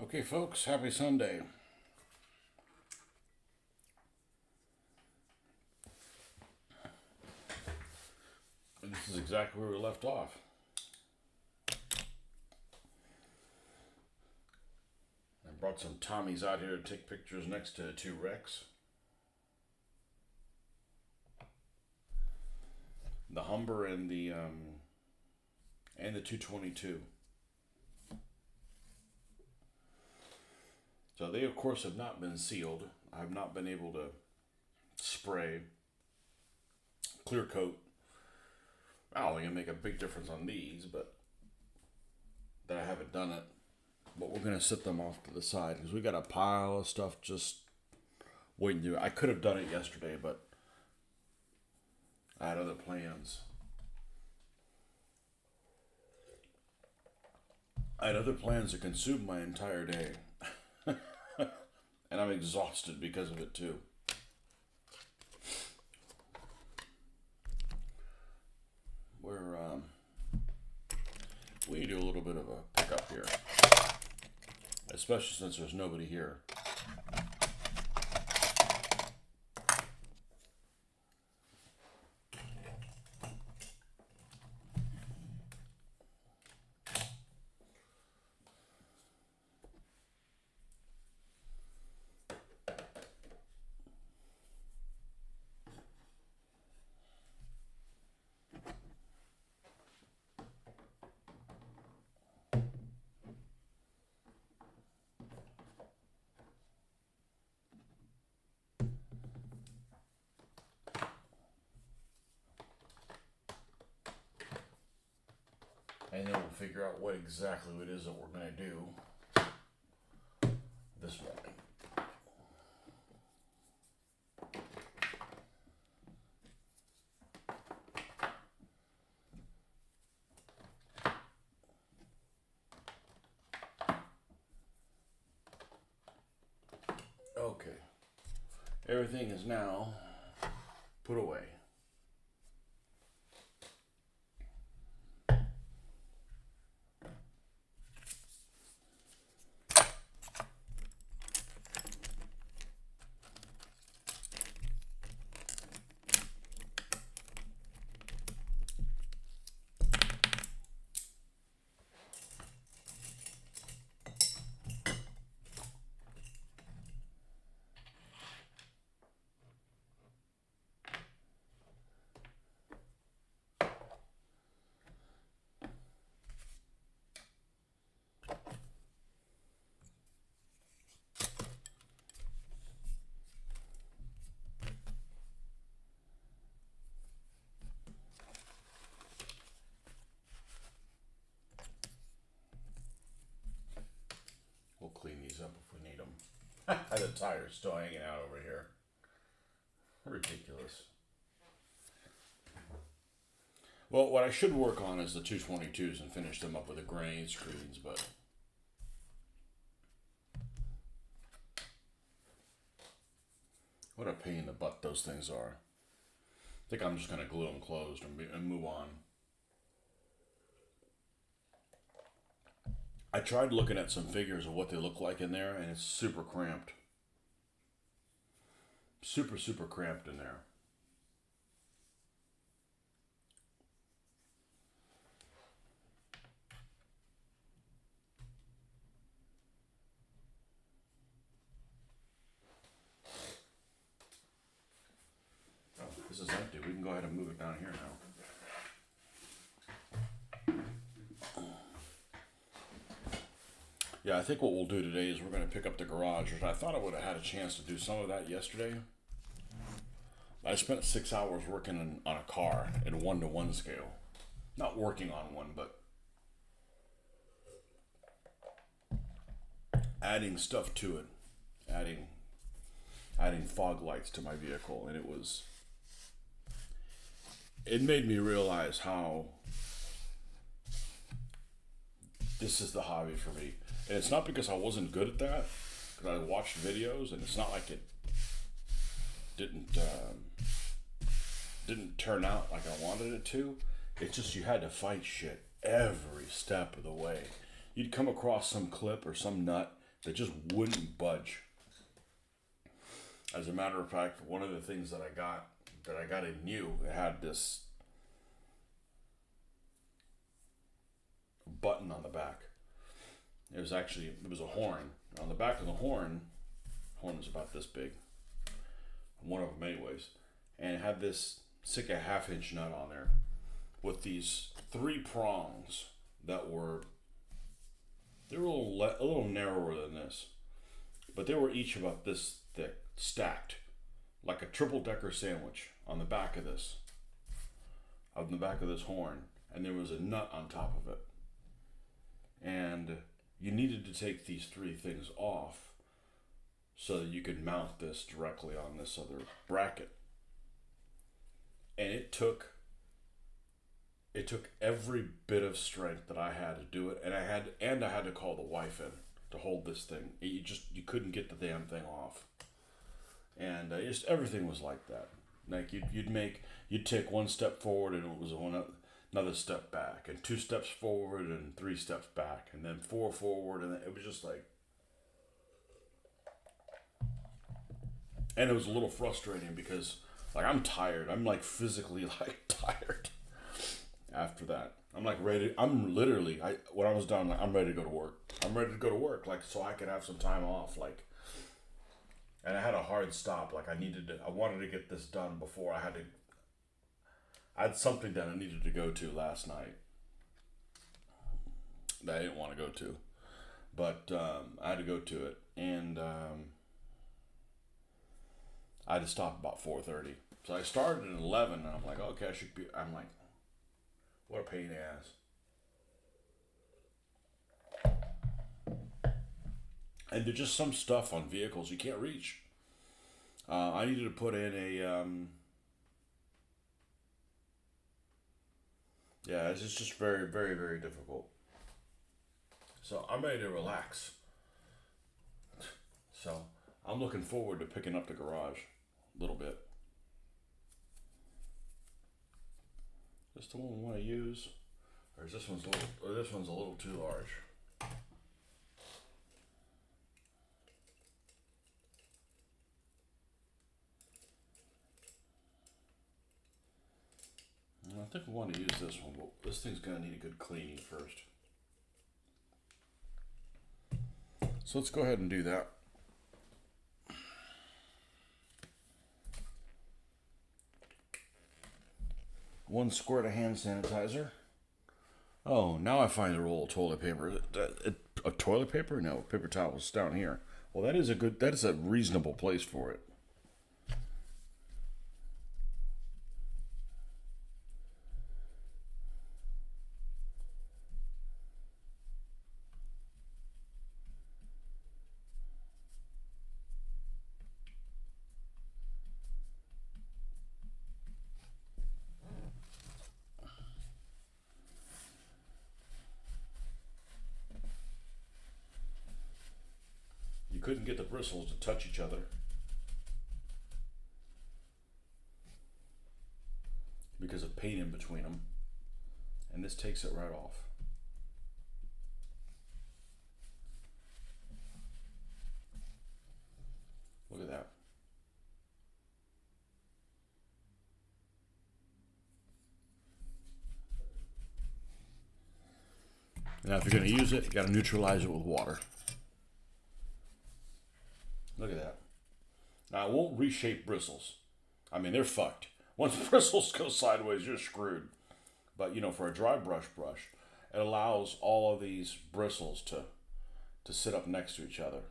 Okay, folks, happy Sunday. This is exactly where we left off. I brought some Tommies out here to take pictures next to two wrecks. The Humber and the 222. So they, of course, have not been sealed. I've not been able to spray, clear coat. I don't think it'll make a big difference on these, but that I haven't done it. But we're going to set them off to the side because we got a pile of stuff just waiting to do. I could have done it yesterday, but I had other plans. I had other plans to consume my entire day. And I'm exhausted because of it too. We're we need to do a little bit of a pickup here, especially since there's nobody here. And then we'll figure out what exactly it is that we're going to do this morning. Okay. Everything is now put away. We'll clean these up if we need them. The tire's still hanging out over here. Ridiculous. Well, what I should work on is the 222s and finish them up with the grain screens, but what a pain in the butt those things are. I think I'm just going to glue them closed and move on. I tried looking at some figures of what they look like in there, and it's super cramped. Super, super cramped in there. Oh, this is empty. We can go ahead and move it down here now. Yeah, I think what we'll do today is we're going to pick up the garage. I thought I would have had a chance to do some of that yesterday. I spent 6 hours working on a car at a 1-to-1 scale. Not working on one, but adding stuff to it. Adding fog lights to my vehicle. And it made me realize how this is the hobby for me. And it's not because I wasn't good at that, because I watched videos, and it's not like it didn't turn out like I wanted it to. It's just you had to fight shit every step of the way. You'd come across some clip or some nut that just wouldn't budge. As a matter of fact, one of the things that I got in new, it had this button on the back. It was a horn. On the back of the horn was about this big. One of them anyways. And it had this Sika 1/2 inch nut on there with these 3 prongs that were, they were a little narrower than this, but they were each about this thick, stacked, like a triple decker sandwich on the back of this horn, and there was a nut on top of it. And you needed to take these 3 things off so that you could mount this directly on this other bracket. And it took every bit of strength that I had to do it, and I had to call the wife in to hold this thing. You couldn't get the damn thing off, and just everything was like that. Like you'd take 1 step forward and it was another step back, and 2 steps forward and 3 steps back, and then 4 forward, and it was just like, and it was a little frustrating because like I'm tired. I'm like physically like tired after that. I'm like ready. When I was done, like, I'm ready to go to work. I'm ready to go to work, like, so I could have some time off, like. And I had a hard stop. Like I wanted to get this done before I had something that I needed to go to last night that I didn't want to go to, but I had to go to it, and I had to stop about 4:30. So I started at 11, and I'm like, okay, I'm like, what a pain in the ass. And there's just some stuff on vehicles you can't reach. I needed to put in it's just very, very, very difficult. So I'm ready to relax. So I'm looking forward to picking up the garage a little bit. Is this the one we want to use? Or is this one's a little too large? I think we want to use this one, but this thing's going to need a good cleaning first. So let's go ahead and do that. One squirt of hand sanitizer. Oh, now I find a roll of toilet paper. A toilet paper? No, paper towels down here. Well, that is a reasonable place for it. You couldn't get the bristles to touch each other because of paint in between them, and this takes it right off. Look at that. Now, if you're going to use it, you got to neutralize it with water. Look at that. Now, it won't reshape bristles. I mean, they're fucked. Once bristles go sideways, you're screwed. But, for a dry brush, it allows all of these bristles to sit up next to each other.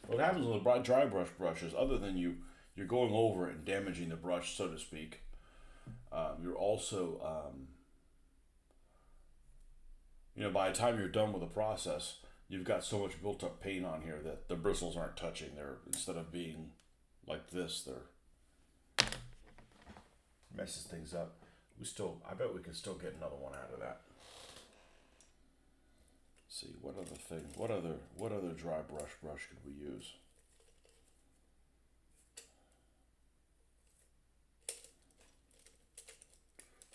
What happens with a dry brush is, other than you're going over it and damaging the brush, so to speak, you're also, by the time you're done with the process, you've got so much built up paint on here that the bristles aren't touching. Instead of being like this, they're messes things up. I bet we could still get another one out of that. Let's see, what other dry brush could we use?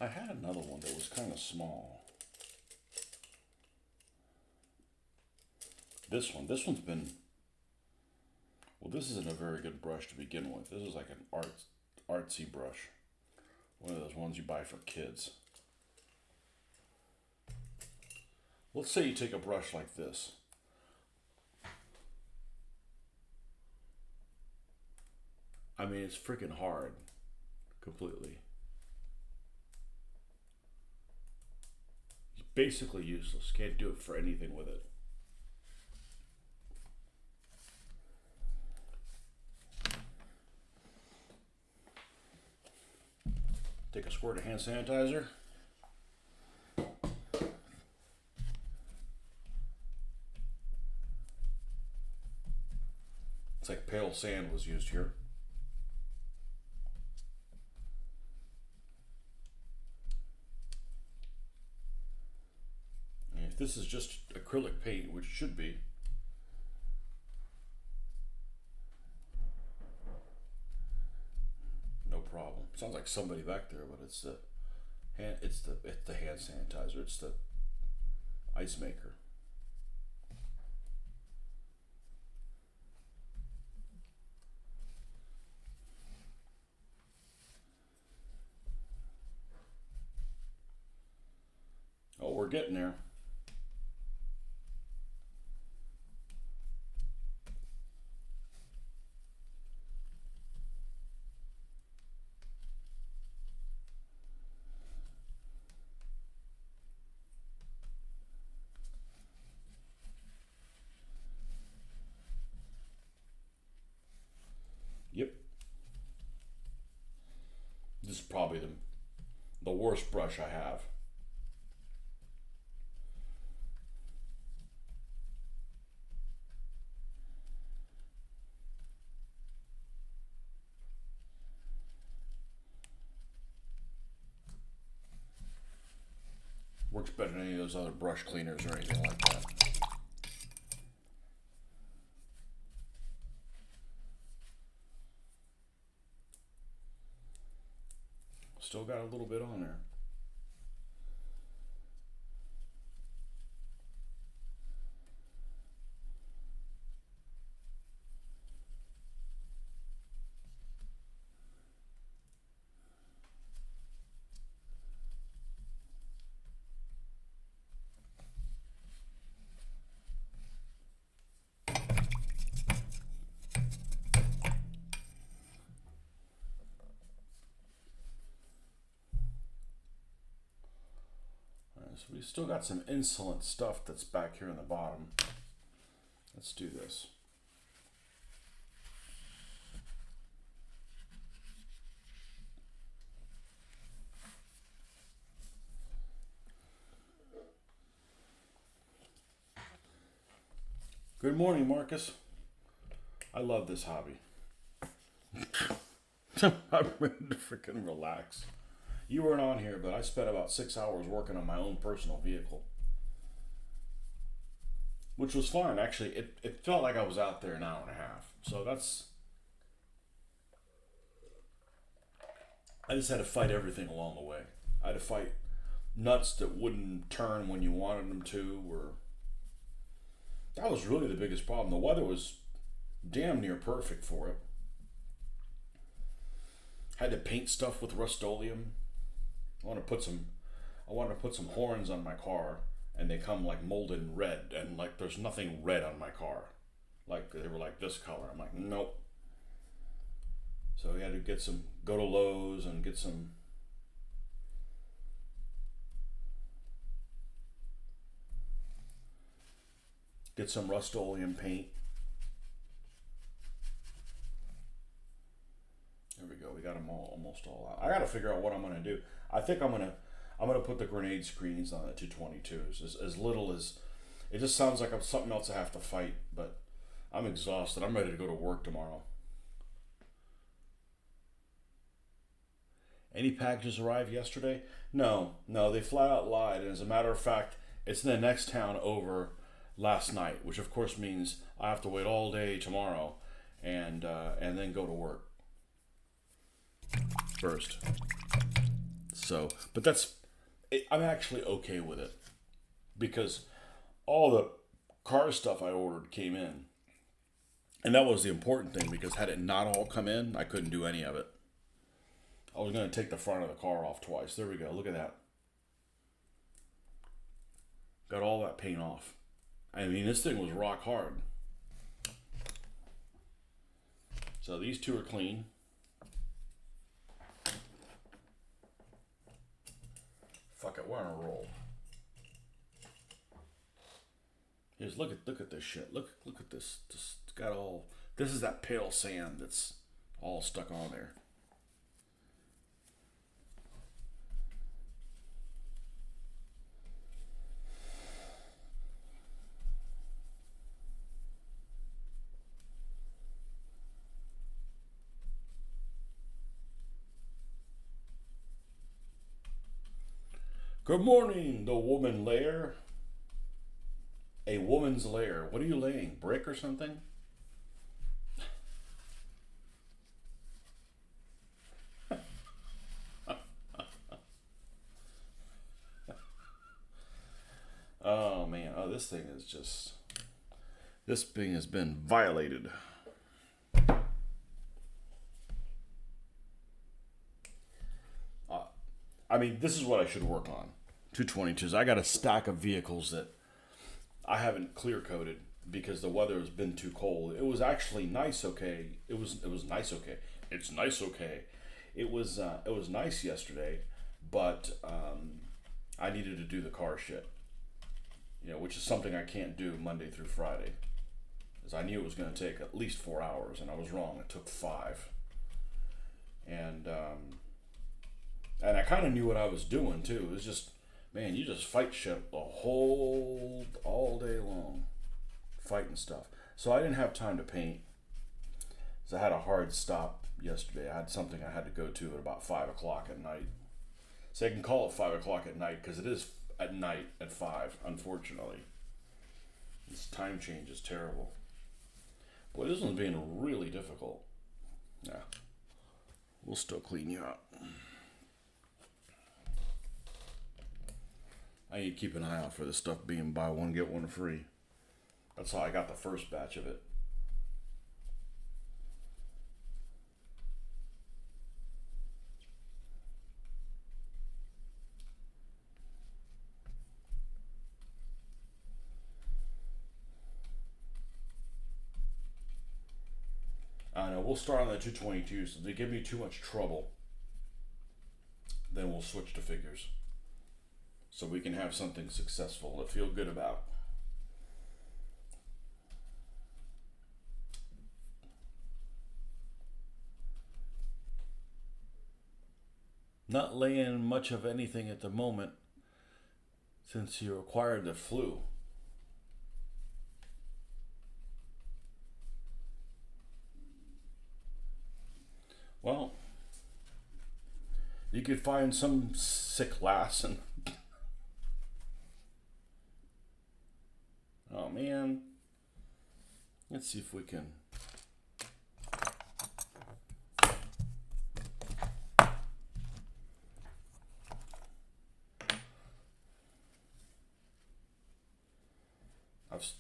I had another one that was kind of small. This one's been, well, this isn't a very good brush to begin with. This is like an artsy brush. One of those ones you buy for kids. Let's say you take a brush like this. I mean, it's freaking hard. Completely. It's basically useless. Can't do it for anything with it. Take a squirt of hand sanitizer. It's like pale sand was used here. And if this is just acrylic paint, which it should be, no problem. Sounds like somebody back there, but it's the hand sanitizer. It's the ice maker. Oh, we're getting there. Yep. This is probably the worst brush I have. Works better than any of those other brush cleaners or anything like that. Still got a little bit on there. So we still got some insolent stuff that's back here in the bottom. Let's do this. Good morning, Marcus. I love this hobby. I'm ready to freaking relax. You weren't on here, but I spent about 6 hours working on my own personal vehicle. Which was fun, actually. It felt like I was out there an hour and a half. So I just had to fight everything along the way. I had to fight nuts that wouldn't turn when you wanted them to, or that was really the biggest problem. The weather was damn near perfect for it. Had to paint stuff with Rust-Oleum. I wanted to put some horns on my car, and they come like molded red, and like there's nothing red on my car. Like they were like this color. I'm like, nope. So we had to go to Lowe's and get some Rust-Oleum paint. There we go. We got them almost all out. I got to figure out what I'm gonna do. I think I'm gonna put the grenade screens on the 222s. As little as it just sounds like I'm something else I have to fight, but I'm exhausted. I'm ready to go to work tomorrow. Any packages arrived yesterday? No, they flat out lied. And as a matter of fact, it's in the next town over last night, which of course means I have to wait all day tomorrow, and then go to work first. So, but I'm actually okay with it because all the car stuff I ordered came in. And that was the important thing, because had it not all come in, I couldn't do any of it. I was going to take the front of the car off twice. There we go. Look at that. Got all that paint off. I mean, this thing was rock hard. So these two are clean. Fuck it, we're on a roll. Here's look at this shit. Look at this. It's got all. This is that pale sand that's all stuck on there. Good morning, the woman lair. A woman's lair. What are you laying? Brick or something? Oh man. Oh, this thing is just. This thing has been violated. I mean, this is what I should work on. 222s. I got a stack of vehicles that I haven't clear coated because the weather has been too cold. It was actually nice. Okay, it was nice. Okay, it's nice. Okay, it was nice yesterday, but I needed to do the car shit. You know, which is something I can't do Monday through Friday, as I knew it was going to take at least 4 hours, and I was wrong. It took 5, and I kind of knew what I was doing too. It was just. Man, you just fight shit all day long, fighting stuff. So I didn't have time to paint. So I had a hard stop yesterday. I had something I had to go to at about 5 o'clock at night. So I can call it 5 o'clock at night because it is at night at 5. Unfortunately, this time change is terrible. Boy, this one's being really difficult. Yeah, we'll still clean you up. I need to keep an eye out for this stuff being buy one, get one free. That's how I got the first batch of it. I know, we'll start on the 222s. If they give me too much trouble, then we'll switch to figures. So we can have something successful to feel good about. Not laying much of anything at the moment since you acquired the flu. Well, you could find some sick lass and oh man. Let's see if we can.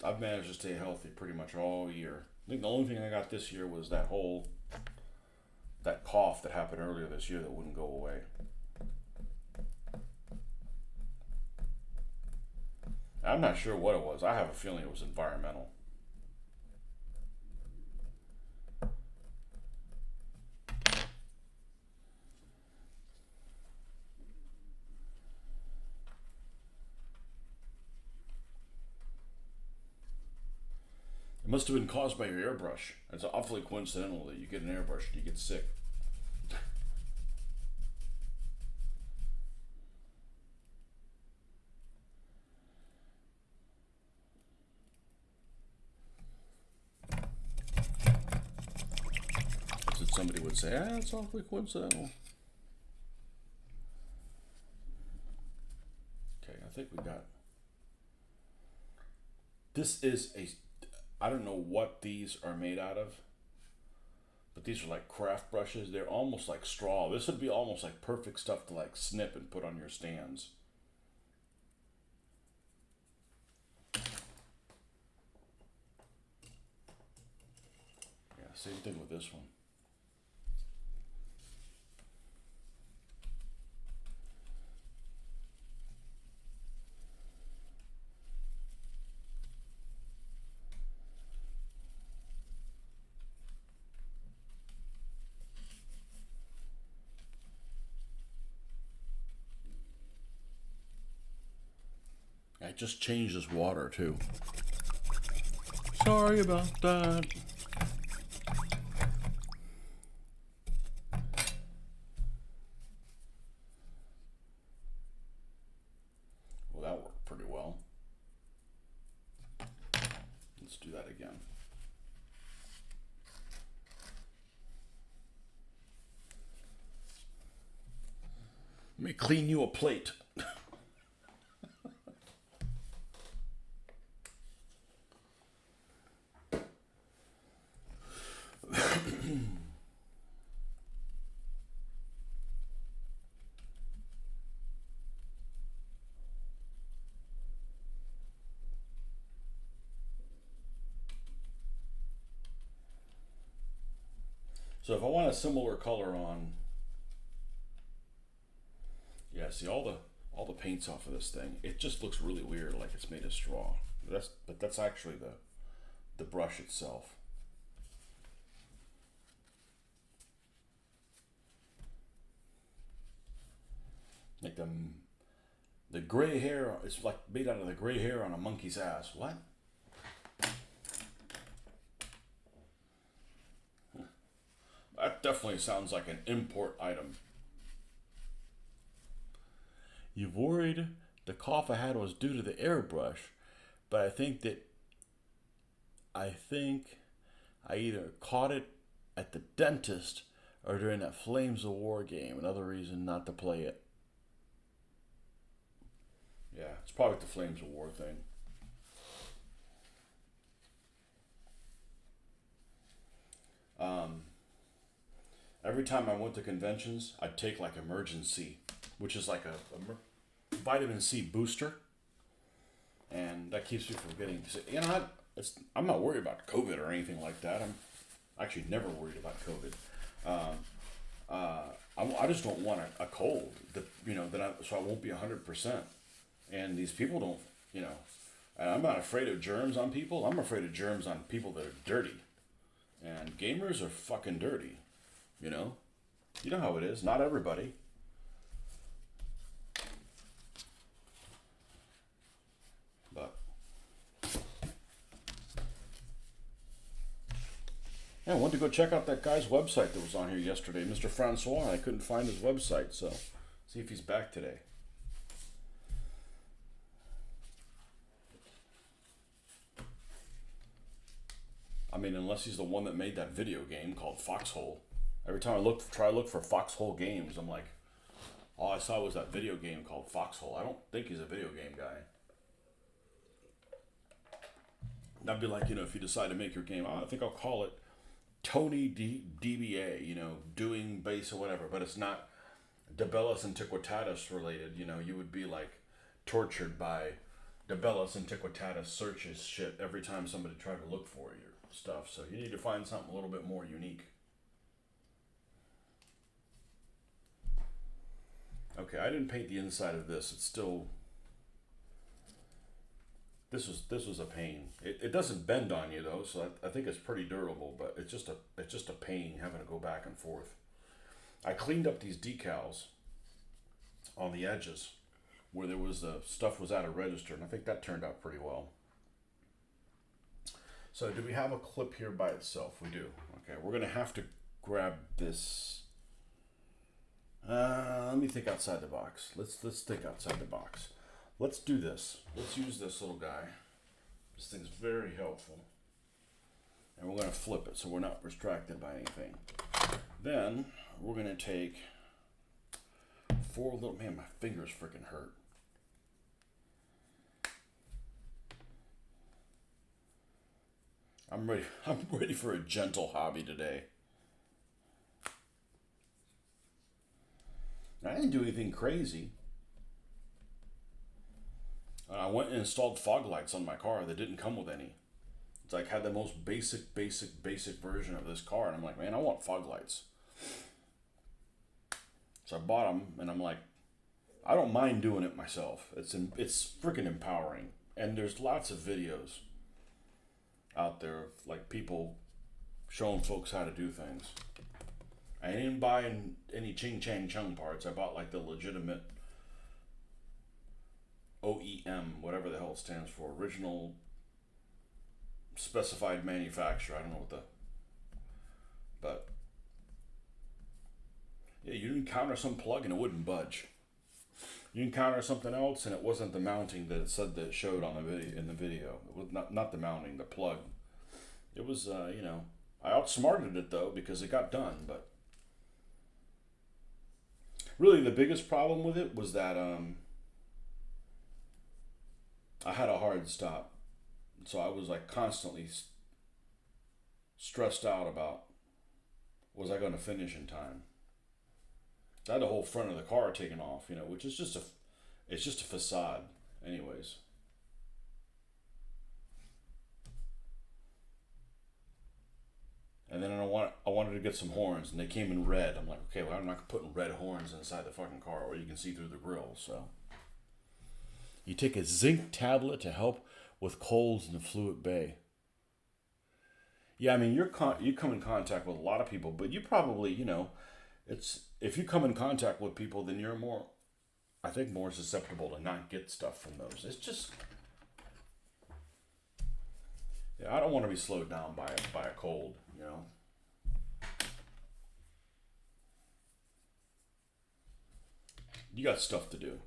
I've managed to stay healthy pretty much all year. I think the only thing I got this year was that cough that happened earlier this year that wouldn't go away. I'm not sure what it was. I have a feeling it was environmental. It must have been caused by your airbrush. It's awfully coincidental that you get an airbrush and you get sick. Somebody would say, it's awfully coincidental. Okay, I think we got. This is I don't know what these are made out of, but these are like craft brushes. They're almost like straw. This would be almost like perfect stuff to like snip and put on your stands. same thing with this one. I just changed this water too. Sorry about that. Well, that worked pretty well. Let's do that again. Let me clean you a plate. So if I want a similar color on, yeah, see all the paints off of this thing, it just looks really weird, like it's made of straw. But that's actually the brush itself. Like the gray hair, it's like made out of the gray hair on a monkey's ass. What? That definitely sounds like an import item. You've worried the cough I had was due to the airbrush, but I think I either caught it at the dentist or during that Flames of War game. Another reason not to play it. Yeah, it's probably the Flames of War thing. Every time I went to conventions, I'd take like Emergen-C, which is like a vitamin C booster, and that keeps me from getting. You know, I'm not worried about COVID or anything like that. I'm actually never worried about COVID. I just don't want a cold that so I won't be 100%. And these people don't, and I'm not afraid of germs on people. I'm afraid of germs on people that are dirty. And gamers are fucking dirty, you know? You know how it is. Not everybody. But yeah, I went to go check out that guy's website that was on here yesterday, Mr. Francois. I couldn't find his website, so see if he's back today. I mean, unless he's the one that made that video game called Foxhole. Every time I try to look for Foxhole games, I'm like, all I saw was that video game called Foxhole. I don't think he's a video game guy. That'd be like, if you decide to make your game, I think I'll call it Tony DBA, doing base or whatever, but it's not De Bellis Antiquitatis related. You would be like tortured by De Bellis Antiquitatis searches shit every time somebody tried to look for your stuff. So you need to find something a little bit more unique. Okay, I didn't paint the inside of this. It's still. This was a pain. It doesn't bend on you though, so I think it's pretty durable. But it's just a pain having to go back and forth. I cleaned up these decals on the edges where there was the stuff was out of register, and I think that turned out pretty well. So do we have a clip here by itself? We do. Okay, we're gonna have to grab this. Let me think outside the box. Let's think outside the box. Let's do this. Let's use this little guy. This thing's very helpful. And we're going to flip it so we're not distracted by anything. Then we're going to take 4 little, man, my fingers freaking hurt. I'm ready for a gentle hobby today. I didn't do anything crazy. I went and installed fog lights on my car that didn't come with any. It's like had the most basic version of this car, and I'm like, man, I want fog lights. So I bought them, and I'm like, I don't mind doing it myself. It's freaking empowering, and there's lots of videos out there of like people showing folks how to do things. I didn't buy any ching chang chung parts. I bought like the legitimate OEM, whatever the hell it stands for, original specified manufacturer. I don't know what but yeah, you encounter some plug and it wouldn't budge. You encounter something else and it wasn't the mounting that it said that it showed on the video in the video. It was not the mounting, the plug. It was I outsmarted it though because it got done, but really the biggest problem with it was that I had a hard stop. So I was like constantly stressed out about was I going to finish in time. I had the whole front of the car taken off, which is it's just a facade, anyways. And then I wanted to get some horns, and they came in red. I'm like, okay, well, I'm not putting red horns inside the fucking car where you can see through the grill. So you take a zinc tablet to help with colds in the fluid bay. Yeah, I mean, you come in contact with a lot of people, but you probably, it's if you come in contact with people, then you're more susceptible to not get stuff from those. It's just, yeah, I don't want to be slowed down by a cold, You got stuff to do.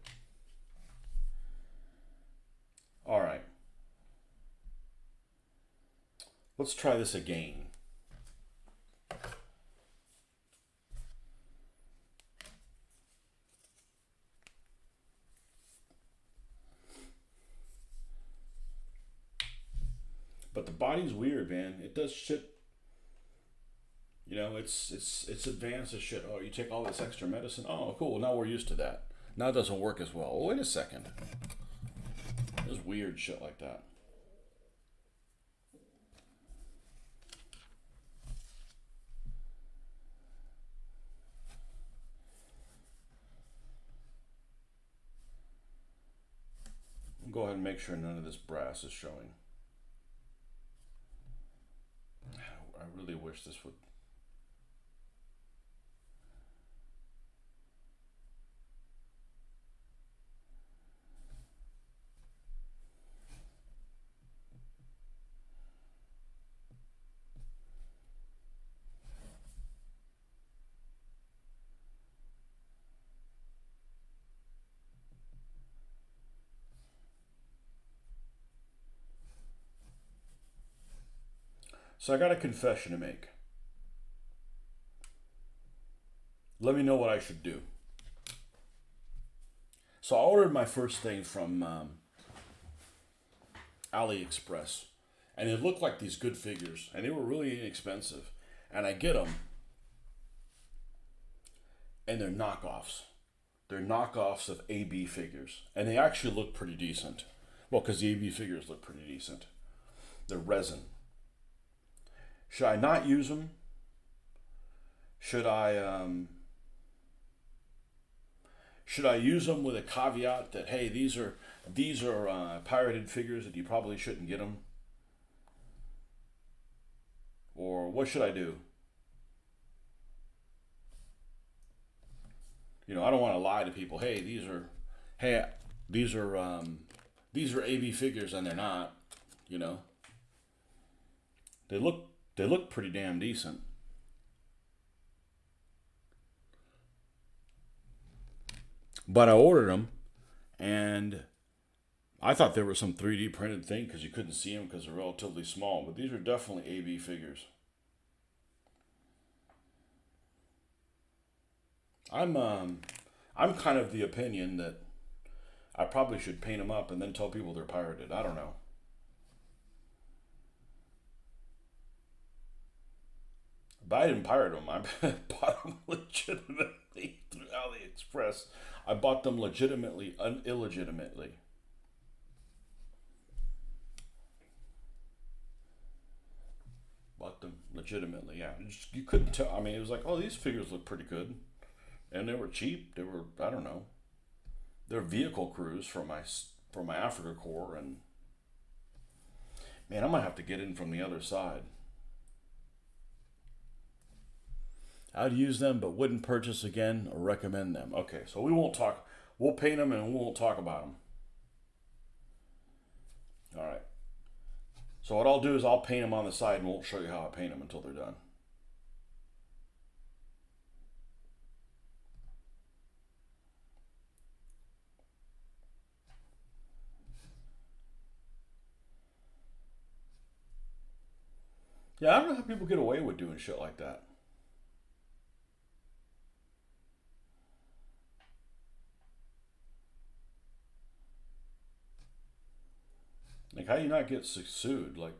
All right. Let's try this again. But the body's weird, man. It does shit. It's advanced as shit. Oh, you take all this extra medicine. Oh, cool. Now we're used to that. Now it doesn't work as well. Oh, wait a second. There's weird shit like that. Go ahead and make sure none of this brass is showing. I really wish this would. So I got a confession to make. Let me know what I should do. So I ordered my first thing from AliExpress, and it looked like these good figures, and they were really inexpensive. And I get them, and they're knockoffs. They're knockoffs of AB figures, and they actually look pretty decent. Well, because the AB figures look pretty decent. They're resin. Should I not use them? Should I use them with a caveat that, hey, these are pirated figures and you probably shouldn't get them? Or what should I do? I don't want to lie to people. Hey, these are AB figures, and they're not. They look pretty damn decent. But I ordered them, and I thought there was some 3D printed thing because you couldn't see them because they're relatively small. But these are definitely AB figures. I'm kind of the opinion that I probably should paint them up and then tell people they're pirated. I don't know. But I didn't pirate them. I bought them legitimately through AliExpress. I bought them legitimately, illegitimately. Legitimately, yeah. You couldn't tell. I mean, it was like, oh, these figures look pretty good, and they were cheap. They were, I don't know, they're vehicle crews for my Africa Corps, and man, I might have to get in from the other side. I'd use them, but wouldn't purchase again or recommend them. Okay, so we won't talk. We'll paint them and we won't talk about them. All right. So what I'll do is I'll paint them on the side and won't show you how I paint them until they're done. Yeah, I don't know how people get away with doing shit like that. Like, how do you not get sued? Like,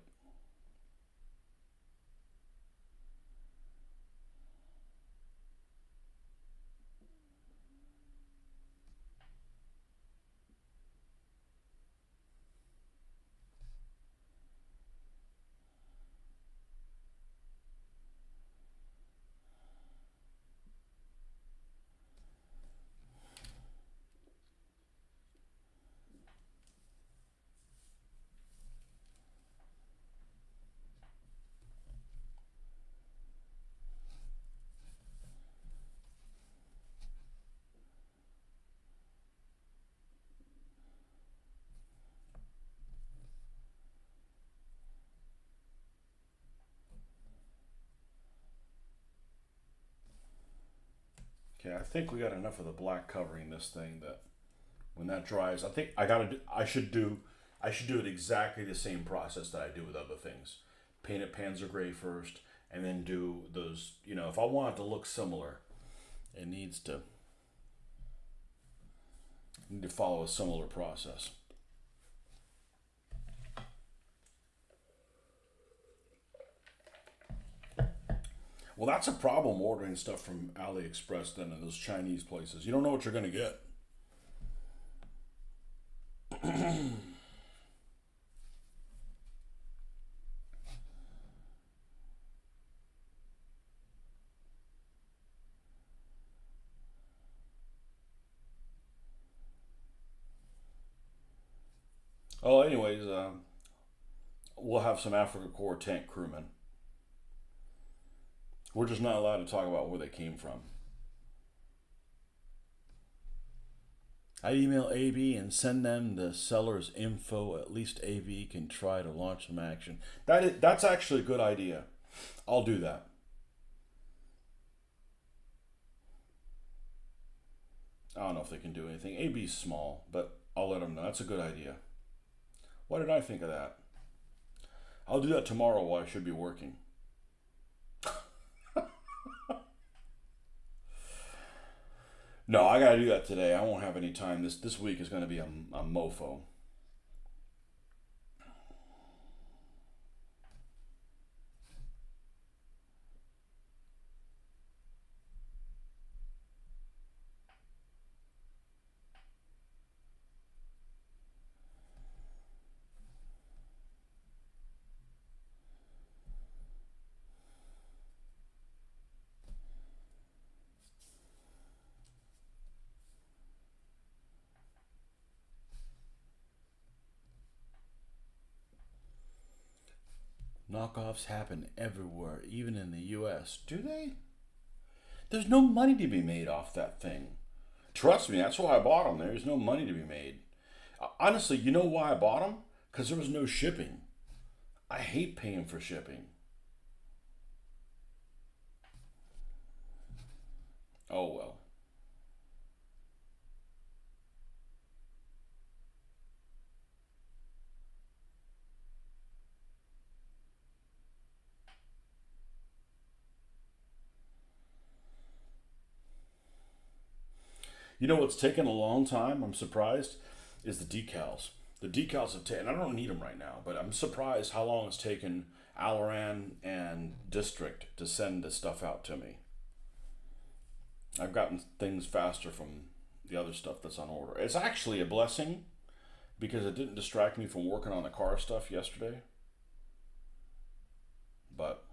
okay, I think we got enough of the black covering this thing that when that dries, I think I gotta. I should do it exactly the same process that I do with other things. Paint it Panzer Gray first, and then do those. You know, if I want it to look similar, it need to follow a similar process. Well, that's a problem ordering stuff from AliExpress then in those Chinese places. You don't know what you're gonna get. Oh, anyways, we'll have some Africa Corps tank crewmen. We're just not allowed to talk about where they came from. I email AB and send them the seller's info. At least AB can try to launch some action. That's actually a good idea. I'll do that. I don't know if they can do anything. AB's small, but I'll let them know. That's a good idea. Why did I think of that? I'll do that tomorrow while I should be working. No, I gotta do that today. I won't have any time. This week is gonna be a mofo. Knockoffs happen everywhere, even in the US. Do they? There's no money to be made off that thing. Trust me, that's why I bought them. There's no money to be made. Honestly, you know why I bought them? Because there was no shipping. I hate paying for shipping. Oh well. You know what's taken a long time? I'm surprised. Is the decals. The decals have taken. I don't need them right now, but I'm surprised how long it's taken Alaran and District to send this stuff out to me. I've gotten things faster from the other stuff that's on order. It's actually a blessing because it didn't distract me from working on the car stuff yesterday. But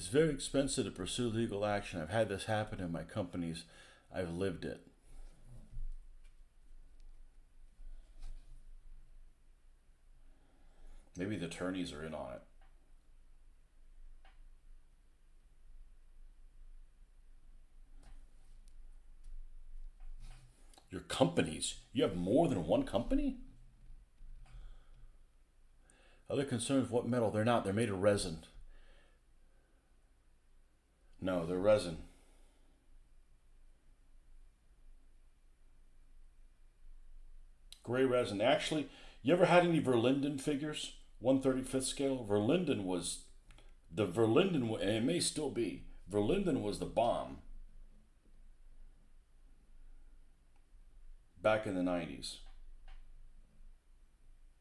It's very expensive to pursue legal action. I've had this happen in my companies. I've lived it. Maybe the attorneys are in on it. Your companies? You have more than one company? Other concerns, what metal? They're not. They're made of resin. No, they're resin. Gray resin. Actually, you ever had any Verlinden figures? 1/35th scale? Verlinden was the Verlinden, and it may still be. Verlinden was the bomb back in the 90s.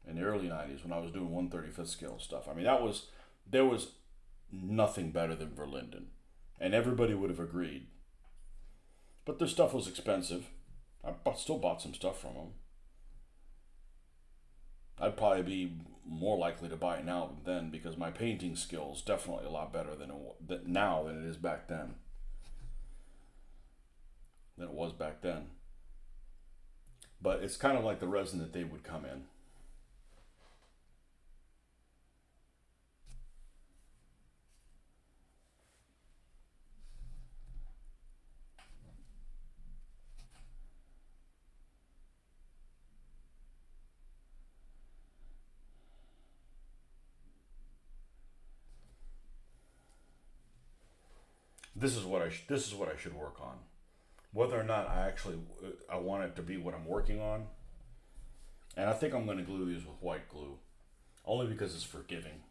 In the early 90s when I was doing 1/35th scale stuff. I mean, there was nothing better than Verlinden. And everybody would have agreed. But their stuff was expensive. Still bought some stuff from them. I'd probably be more likely to buy it now than then because my painting skill is definitely a lot better now than it is back then. Than it was back then. But it's kind of like the resin that they would come in. This is what I should work on. Whether or not I want it to be what I'm working on. And I think I'm going to glue these with white glue. Only because it's forgiving.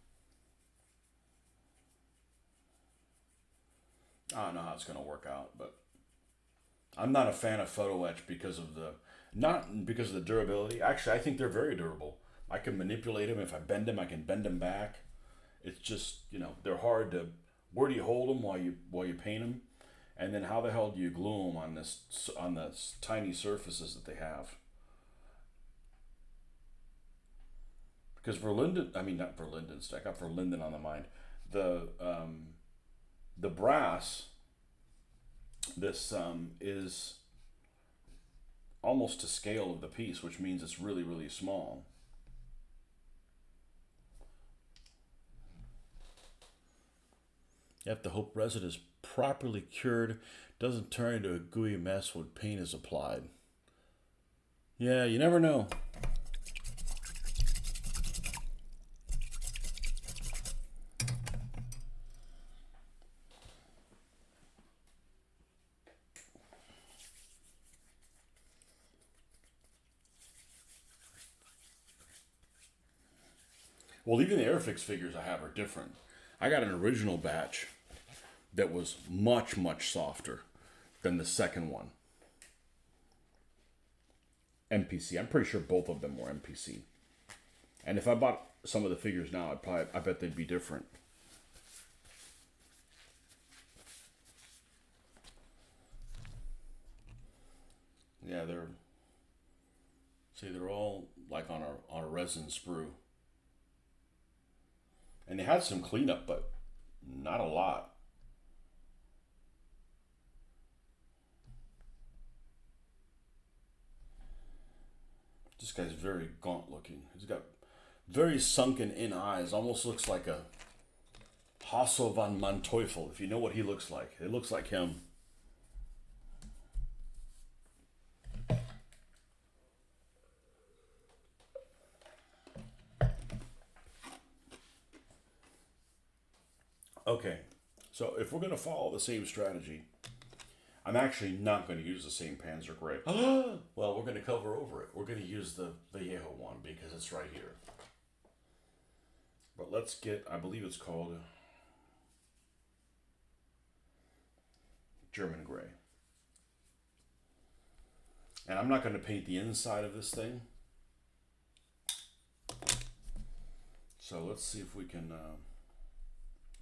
I don't know how it's going to work out, but I'm not a fan of photo etch not because of the durability. Actually, I think they're very durable. I can manipulate them. If I bend them, I can bend them back. It's just, they're hard to, where do you hold them while you paint them? And then how the hell do you glue them on the tiny surfaces that they have? Because Verlinden, I mean not Verlinden, I got Verlinden on the mind. The brass, this is almost to scale of the piece, which means it's really, really small. You have to hope resin is properly cured, doesn't turn into a gooey mess when paint is applied. Yeah, you never know. Well, even the Airfix figures I have are different. I got an original batch that was much, much softer than the second one. MPC. I'm pretty sure both of them were MPC. And if I bought some of the figures now, I bet they'd be different. Yeah, they're all like on a resin sprue. And they had some cleanup, but not a lot. This guy's very gaunt looking. He's got very sunken in eyes. Almost looks like a Hasso von Manteuffel, if you know what he looks like. It looks like him. Okay, so if we're going to follow the same strategy, I'm actually not going to use the same Panzer Gray. Well, we're going to cover over it. We're going to use the Vallejo one because it's right here. But let's get, I believe it's called German Gray. And I'm not going to paint the inside of this thing. So let's see if we can,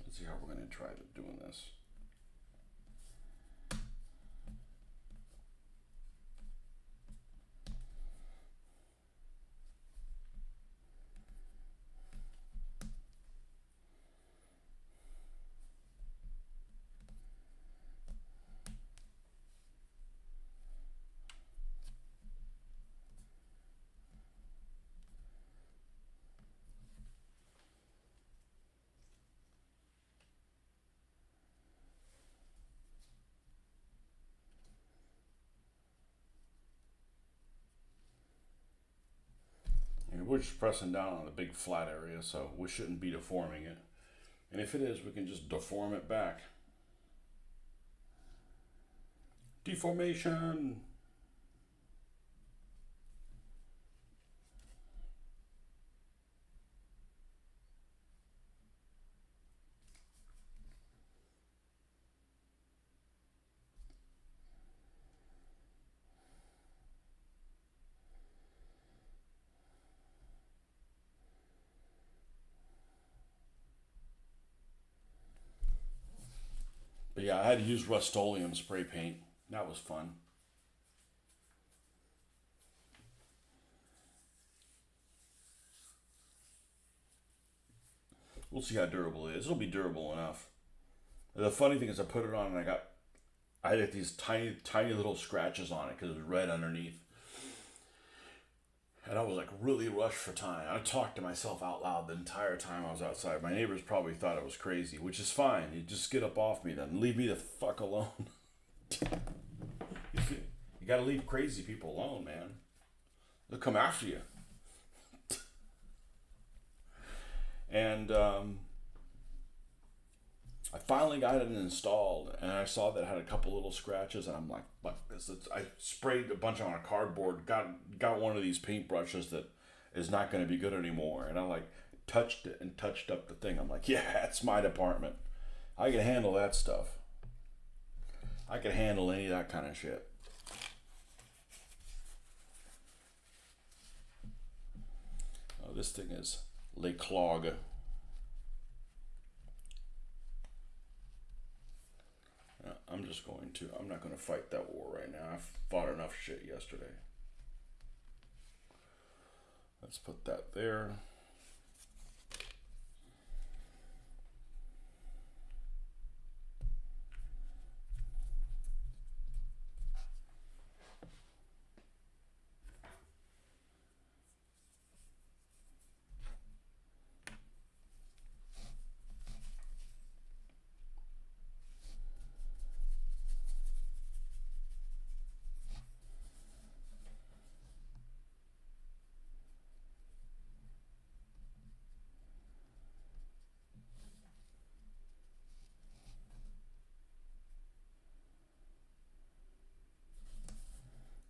let's see how we're going to try doing this. we're just pressing down on the big flat area, so we shouldn't be deforming it. And if it is, we can just deform it back. Deformation. But yeah, I had to use Rust-Oleum spray paint. That was fun. We'll see how durable it is. It'll be durable enough. The funny thing is, I put it on and I had these tiny, tiny little scratches on it because it was red underneath. And I was like really rushed for time. I talked to myself out loud the entire time I was outside. My neighbors probably thought I was crazy, which is fine. You just get up off me then. Leave me the fuck alone. You gotta leave crazy people alone, man. They'll come after you. And I finally got it installed, and I saw that it had a couple little scratches, and I'm like, "Fuck this!" I sprayed a bunch on a cardboard. Got one of these paintbrushes that is not going to be good anymore, and I like touched it and touched up the thing. I'm like, "Yeah, it's my department. I can handle that stuff. I can handle any of that kind of shit." Oh, this thing is Le Clog. I'm not going to fight that war right now. I've fought enough shit yesterday. Let's put that there.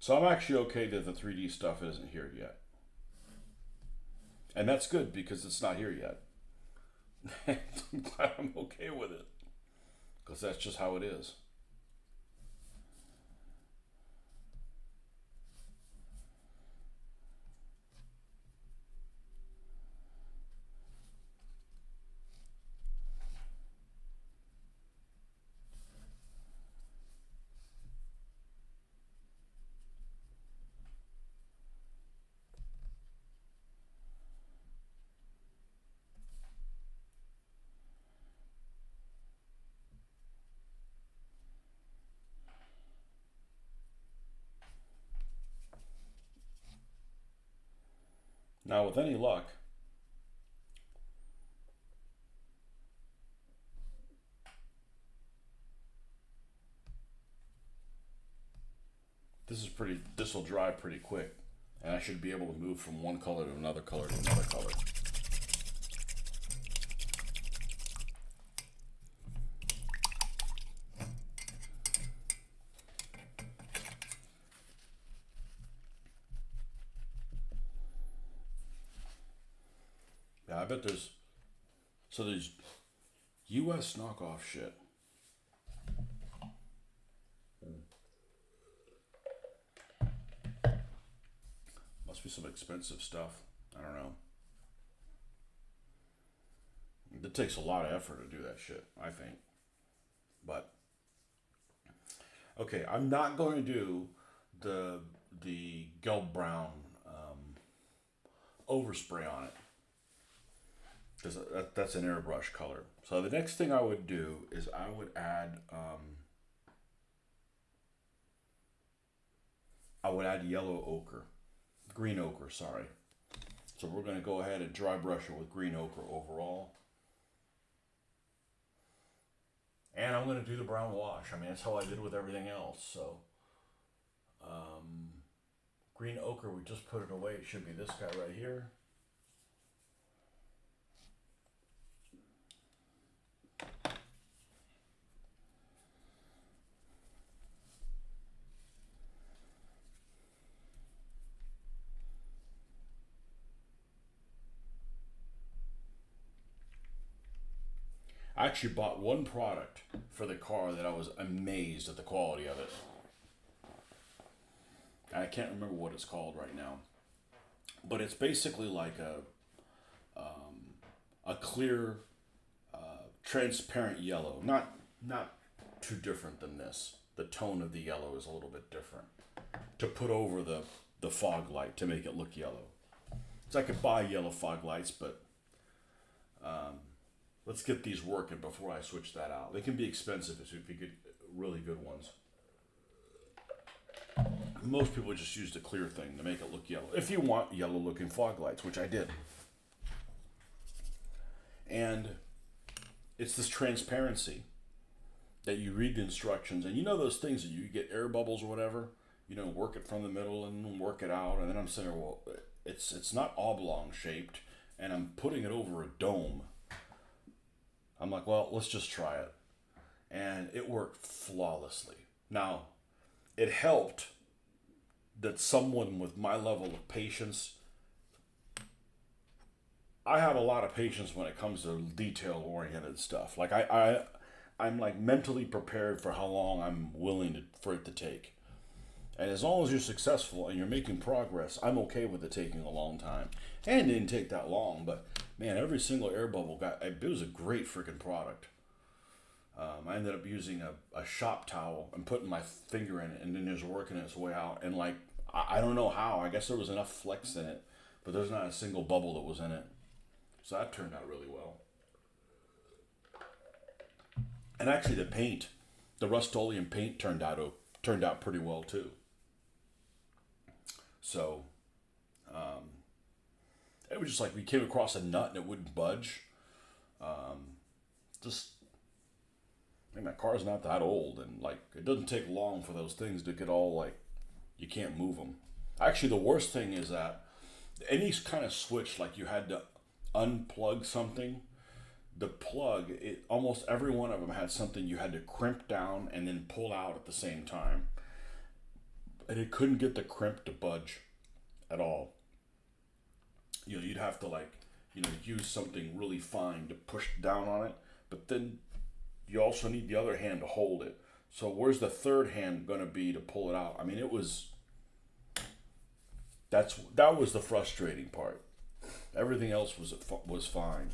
So I'm actually okay that the 3D stuff isn't here yet. And that's good because it's not here yet. I'm glad I'm okay with it. Because that's just how it is. Now, with any luck, this will dry pretty quick. And I should be able to move from one color to another color to another color. Yeah, I bet there's US knockoff shit. Must be some expensive stuff. I don't know. It takes a lot of effort to do that shit, I think. But okay, I'm not going to do the Gelb Brown overspray on it because that's an airbrush color. So the next thing I would do is I would add yellow ochre, green ochre, sorry. So we're going to go ahead and dry brush it with green ochre overall. And I'm going to do the brown wash. I mean, that's how I did with everything else. So green ochre, we just put it away. It should be this guy right here. I actually bought one product for the car that I was amazed at the quality of it. I can't remember what it's called right now, but it's basically like a clear, transparent yellow. Not too different than this. The tone of the yellow is a little bit different to put over the fog light to make it look yellow. So I could buy yellow fog lights, but let's get these working before I switch that out. They can be expensive if you get really good ones. Most people just use the clear thing to make it look yellow. If you want yellow looking fog lights, which I did. And it's this transparency that you read the instructions, and you know those things that you get air bubbles or whatever, work it from the middle and work it out. And then I'm saying, well, it's not oblong shaped, and I'm putting it over a dome. I'm like, well, let's just try it. And it worked flawlessly. Now, it helped that someone with my level of patience, I have a lot of patience when it comes to detail oriented stuff. Like I'm like mentally prepared for how long I'm willing for it to take. And as long as you're successful and you're making progress, I'm okay with it taking a long time. And it didn't take that long, but man, every single air bubble it was a great freaking product. I ended up using a shop towel and putting my finger in it, and then just working its way out. And like, I don't know how, I guess there was enough flex in it, but there's not a single bubble that was in it. So that turned out really well. And actually the Rust-Oleum paint turned out pretty well too. So, it was just like we came across a nut and it wouldn't budge. Just, I mean, my car's not that old, and like it doesn't take long for those things to get all like you can't move them. Actually, the worst thing is that any kind of switch, like you had to unplug something, the plug, almost every one of them had something you had to crimp down and then pull out at the same time. And it couldn't get the crimp to budge at all. You'd have to use something really fine to push down on it, but then you also need the other hand to hold it. So where's the third hand going to be to pull it out? I mean, that was the frustrating part. Everything else was fine.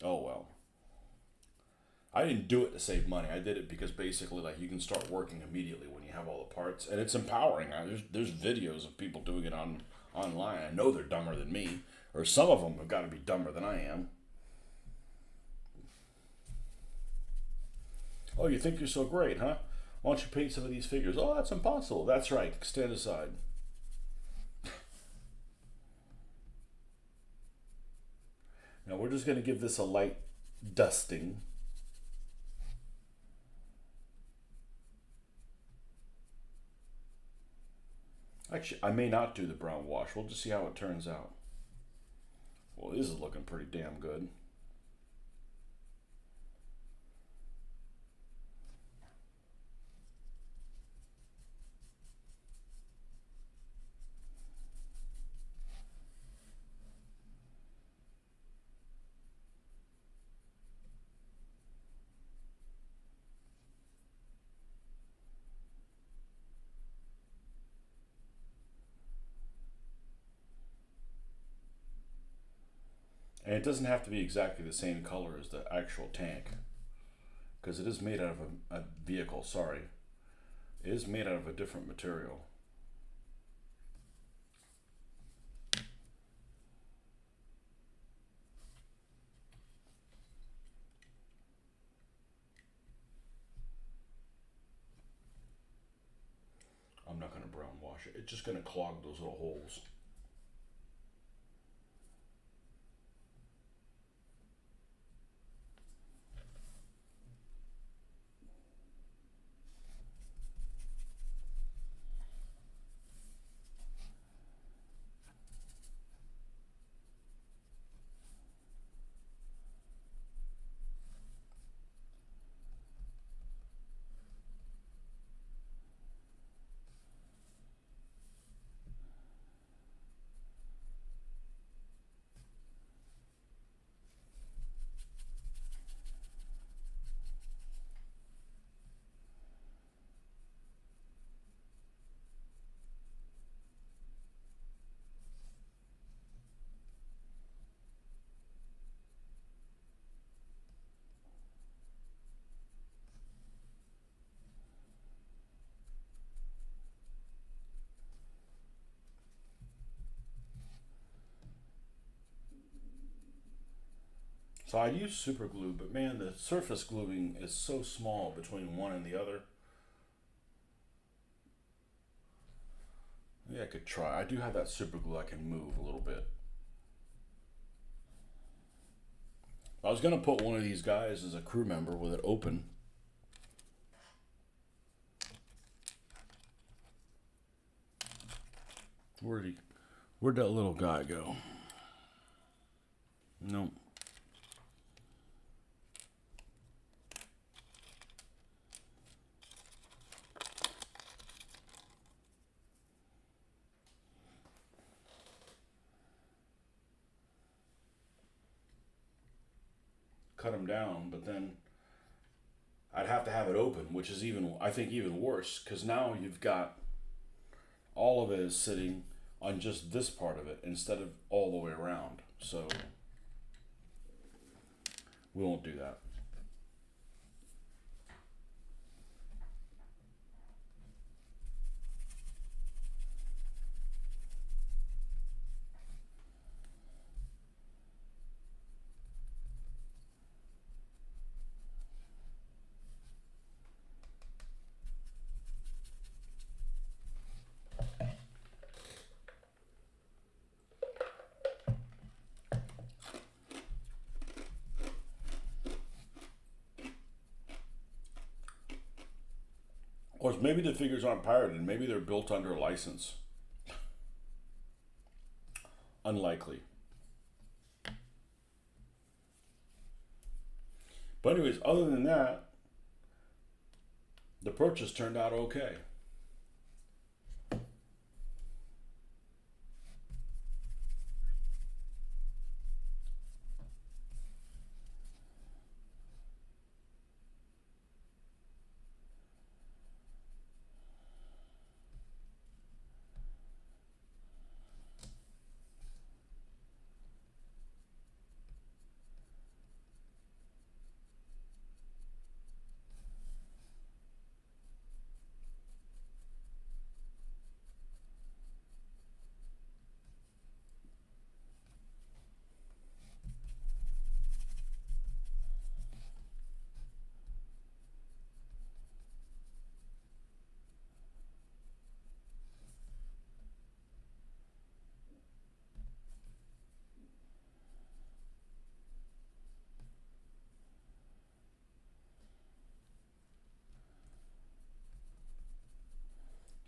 Oh well. I didn't do it to save money. I did it because basically, like, you can start working immediately when you have all the parts, and it's empowering. There's videos of people doing it online. I know they're dumber than me, or some of them have got to be dumber than I am. Oh, you think you're so great, huh? Why don't you paint some of these figures? Oh, that's impossible. That's right. Stand aside. Now we're just going to give this a light dusting. Actually, I may not do the brown wash. We'll just see how it turns out. Well, this is looking pretty damn good. And it doesn't have to be exactly the same color as the actual tank, because it is made out of a vehicle, sorry. It is made out of a different material. I'm not going to brown wash it. It's just going to clog those little holes. So I use super glue, but man, the surface gluing is so small between one and the other. Maybe I could try. I do have that super glue I can move a little bit. I was gonna put one of these guys as a crew member with it open. Where'd that little guy go? Nope. Cut him down, but then I'd have to have it open, which is even, I think, even worse, because now you've got all of it is sitting on just this part of it instead of all the way around. So we won't do that. Or maybe the figures aren't pirated. Maybe they're built under a license. Unlikely. But anyways, other than that, the purchase turned out okay.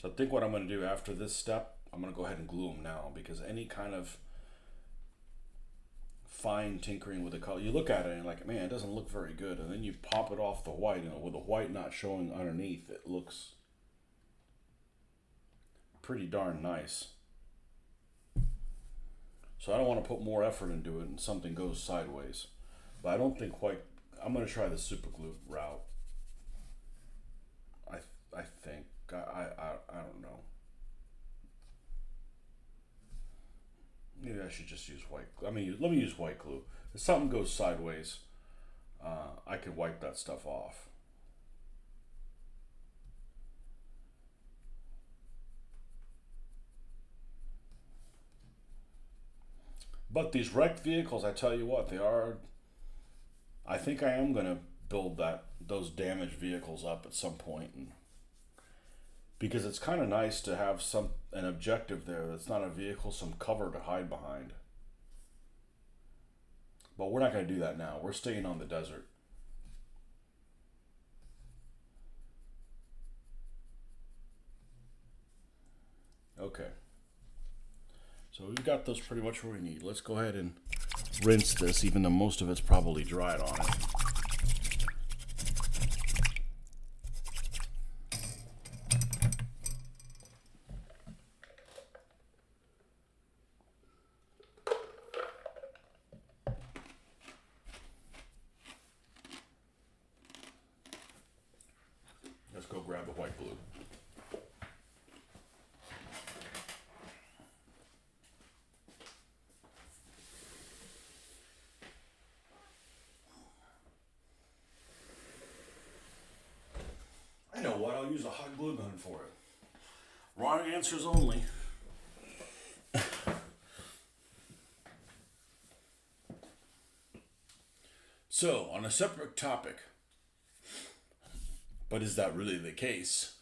So I think what I'm going to do after this step, I'm going to go ahead and glue them now, because any kind of fine tinkering with the color, you look at it and you're like, man, it doesn't look very good. And then you pop it off the white, and with the white not showing underneath, it looks pretty darn nice. So I don't want to put more effort into it and something goes sideways. But I don't think quite, I'm going to try the super glue route. I think. I don't know. Maybe I should just use white glue. I mean, let me use white glue. If something goes sideways, I could wipe that stuff off. But these wrecked vehicles, I tell you what, they are. I think I am going to build those damaged vehicles up at some point, and because it's kind of nice to have an objective there that's not a vehicle, some cover to hide behind. But we're not going to do that now. We're staying on the desert. Okay. So we've got those pretty much where we need. Let's go ahead and rinse this, even though most of it's probably dried on it. Let's go grab the white glue. I know what, I'll use a hot glue gun for it. Wrong answers only. So, on a separate topic, but is that really the case?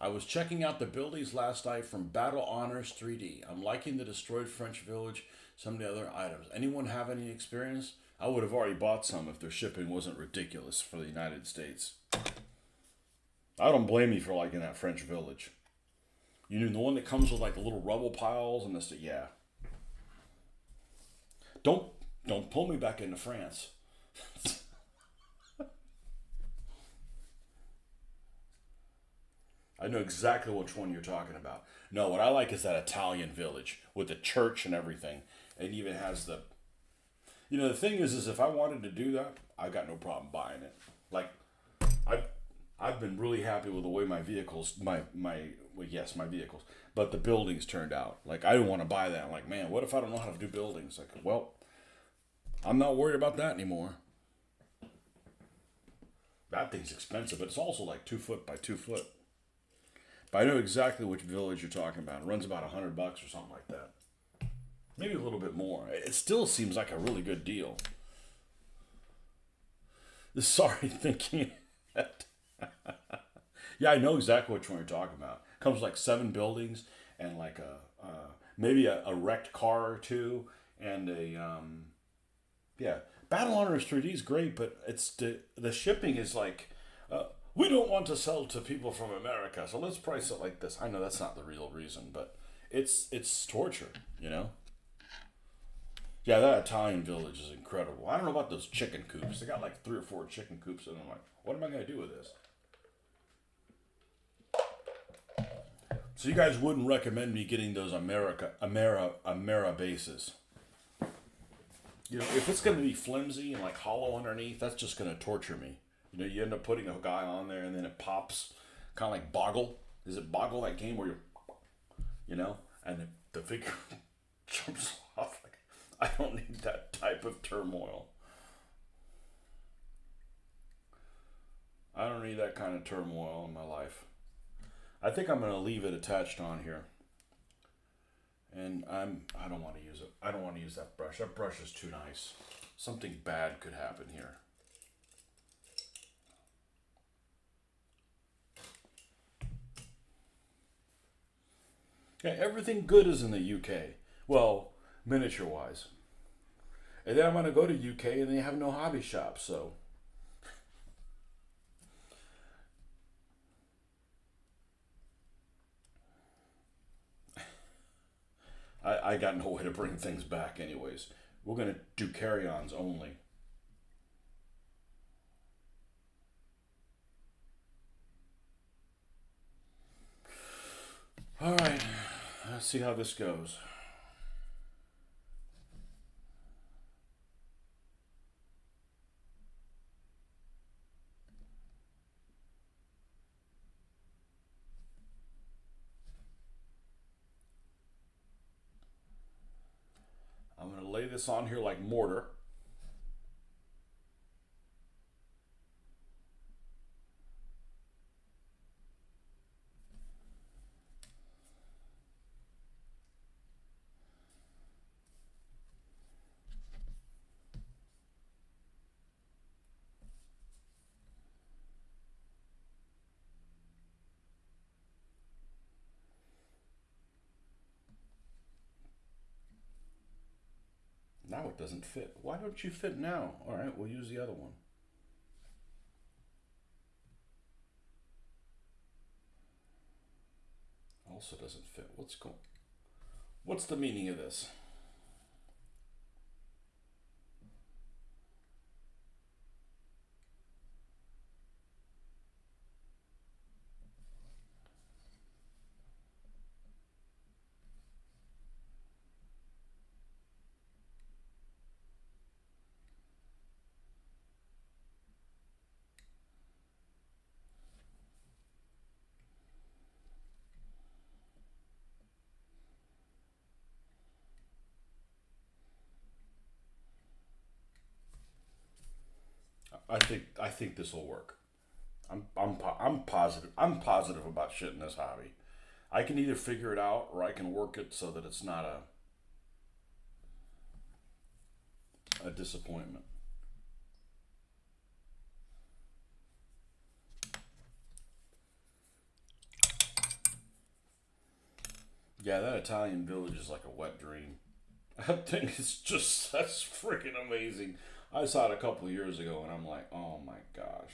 I was checking out the buildings last night from Battle Honors 3D. I'm liking the destroyed French village, some of the other items. Anyone have any experience? I would have already bought some if their shipping wasn't ridiculous for the United States. I don't blame you for liking that French village. You know, the one that comes with like the little rubble piles and this, yeah. Don't don't pull me back into France. I know exactly which one you're talking about. No, what I like is that Italian village with the church and everything. It even has the. You know, the thing is if I wanted to do that, I got no problem buying it. Like, I've I've been really happy with the way my vehicles, well, yes, my vehicles, but the buildings turned out. Like, I didn't want to buy that. I'm like, man, what if I don't know how to do buildings? Like, well, I'm not worried about that anymore. That thing's expensive, but it's also like 2 foot by 2 foot. But I know exactly which village you're talking about. It runs about $100 or something like that. Maybe a little bit more. It still seems like a really good deal. Sorry, thinking that. Yeah, I know exactly which one you're talking about. Comes with like 7 buildings and like maybe a wrecked car or two and a yeah. Battle Honors 3D is great, but it's the shipping is like we don't want to sell to people from America, so let's price it like this. I know that's not the real reason, but it's torture, you know. Yeah, that Italian village is incredible. I don't know about those chicken coops. They got like 3 or 4 chicken coops, and I'm like, what am I gonna do with this? So you guys wouldn't recommend me getting those Amera bases. You know, if it's going to be flimsy and like hollow underneath, that's just going to torture me. You know, you end up putting a guy on there and then it pops, kind of like Boggle. Is it Boggle, that game where you know, and the figure jumps off? Like, I don't need that type of turmoil. I don't need that kind of turmoil in my life. I think I'm going to leave it attached on here. And I don't want to use it. I don't want to use that brush. That brush is too nice. Something bad could happen here. Yeah, everything good is in the UK. Well, miniature wise. And then I'm going to go to UK and they have no hobby shops, so I got no way to bring things back anyways. We're going to do carry-ons only. All right. Let's see how this goes. I'm going to lay this on here like mortar. Now it doesn't fit. Why don't you fit now? All right, we'll use the other one. Also doesn't fit. What's the meaning of this? I think this will work. I'm positive. I'm positive about shit in this hobby. I can either figure it out or I can work it so that it's not a disappointment. Yeah, that Italian village is like a wet dream. I think it's just that's freaking amazing. I saw it a couple of years ago, and I'm like, oh my gosh.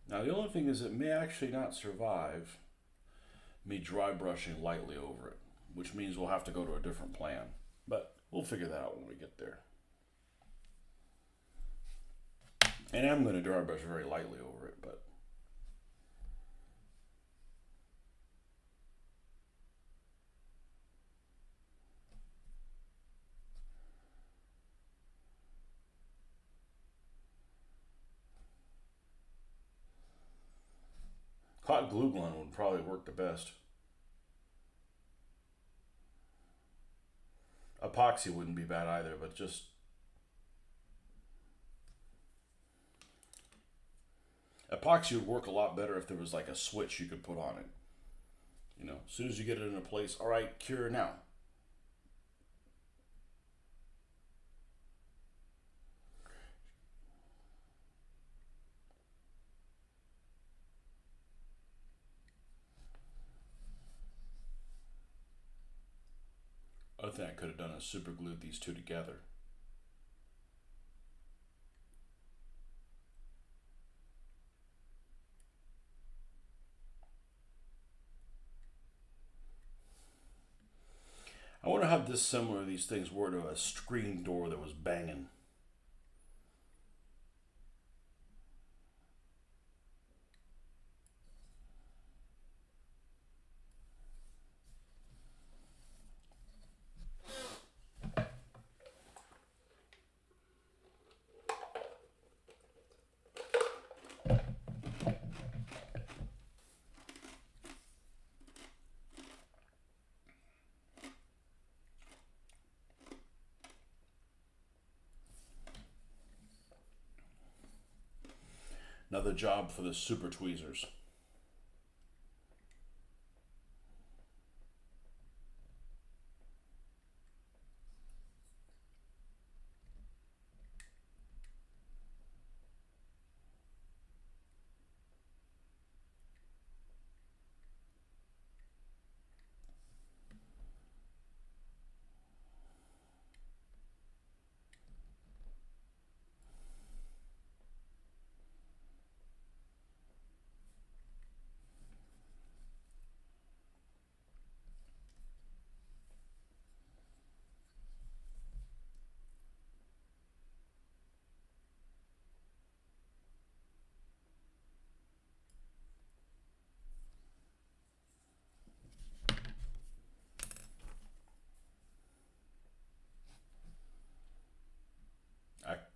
Now the only thing is, it may actually not survive me dry brushing lightly over it, which means we'll have to go to a different plan. But we'll figure that out when we get there. And I'm going to dry brush very lightly over it, but hot glue gun would probably work the best. Epoxy wouldn't be bad either, but just epoxy would work a lot better if there was like a switch you could put on it. You know, as soon as you get it in a place, all right, cure now. Other thing I could have done is super glued these two together. I wonder how dissimilar these things were to a screen door that was banging. Another job for the super tweezers.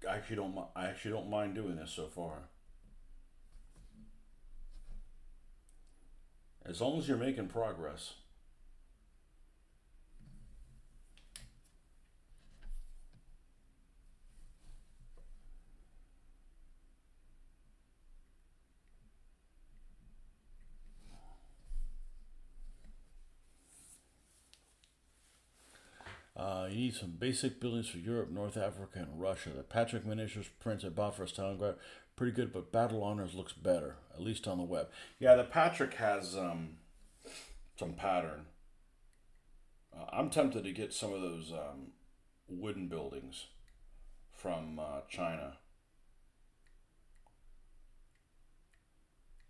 I actually don't. I actually don't mind doing this so far, as long as you're making progress. You need some basic buildings for Europe, North Africa, and Russia. The Patrick miniatures prints I bought for Stalingrad, pretty good, but Battle Honors looks better, at least on the web. Yeah, the Patrick has some pattern. I'm tempted to get some of those wooden buildings from China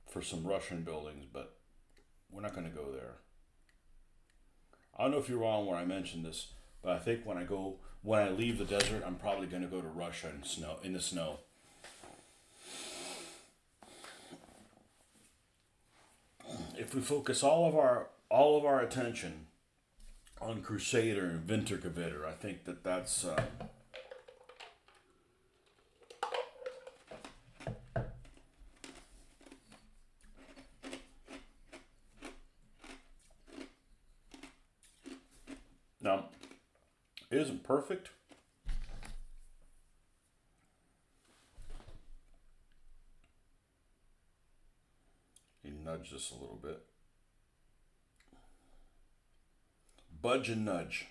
for some Russian buildings, but we're not going to go there. I don't know if you're wrong where I mentioned this, but I think when I leave the desert, I'm probably going to go to Russia and snow in the snow. If we focus all of our attention on Crusader and Wintergewitter, I think that's now it isn't perfect. You nudge this a little bit, budge and nudge.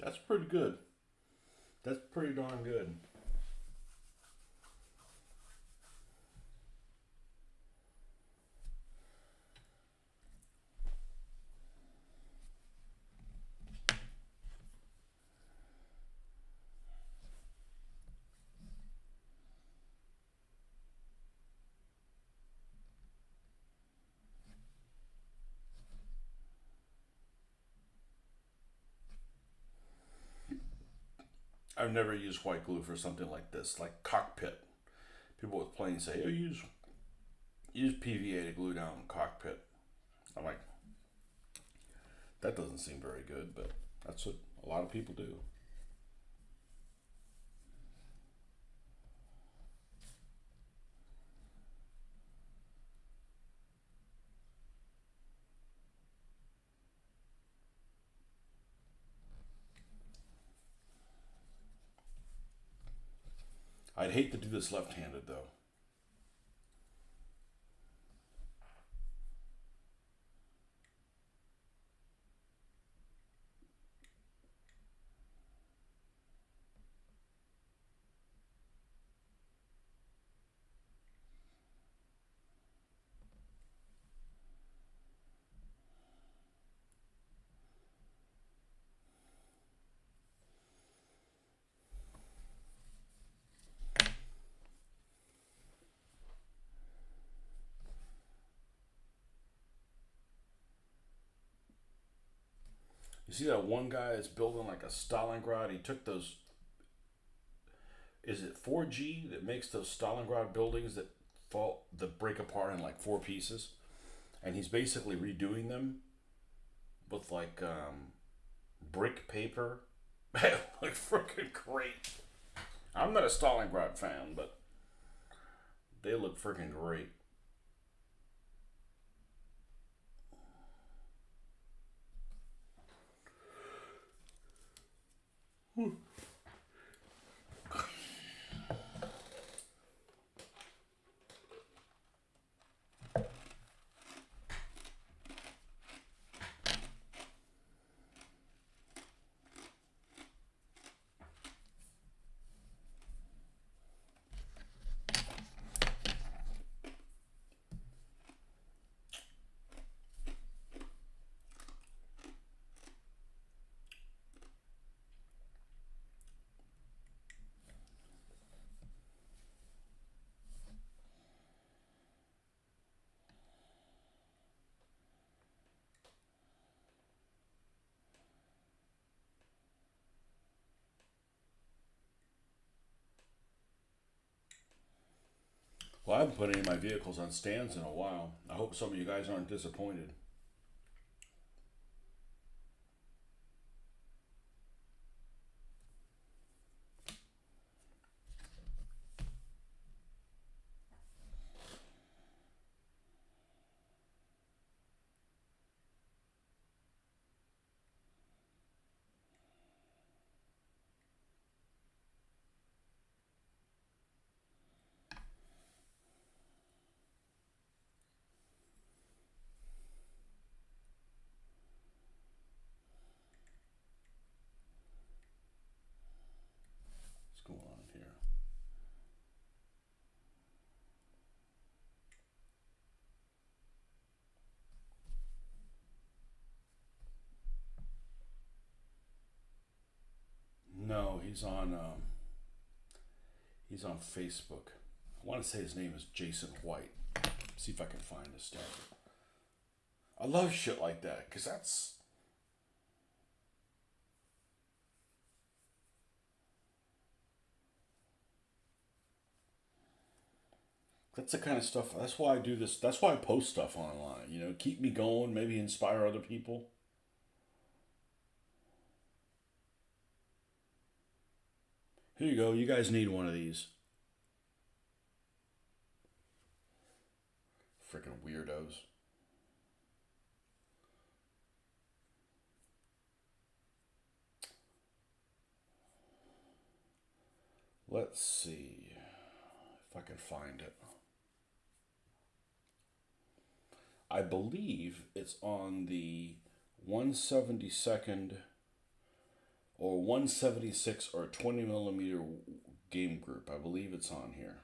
That's pretty good. That's pretty darn good. I've never used white glue for something like this, like cockpit. People with planes say, "Oh, use PVA to glue down cockpit." I'm like, that doesn't seem very good, but that's what a lot of people do. I'd hate to do this left-handed though. You see that one guy that's building like a Stalingrad? He took those. Is it 4G that makes those Stalingrad buildings that break apart in like four pieces? And he's basically redoing them with like brick paper. Like freaking great. I'm not a Stalingrad fan, but they look freaking great. Well, I haven't put any of my vehicles on stands in a while. I hope some of you guys aren't disappointed. What's going on here? No, he's on Facebook. I want to say his name is Jason White. See if I can find his stuff. I love shit like that because that's the kind of stuff. That's why I do this. That's why I post stuff online. Keep me going. Maybe inspire other people. Here you go. You guys need one of these. Freaking weirdos. Let's see if I can find it. I believe it's on the 172nd or 176 or 20 millimeter game group. I believe it's on here.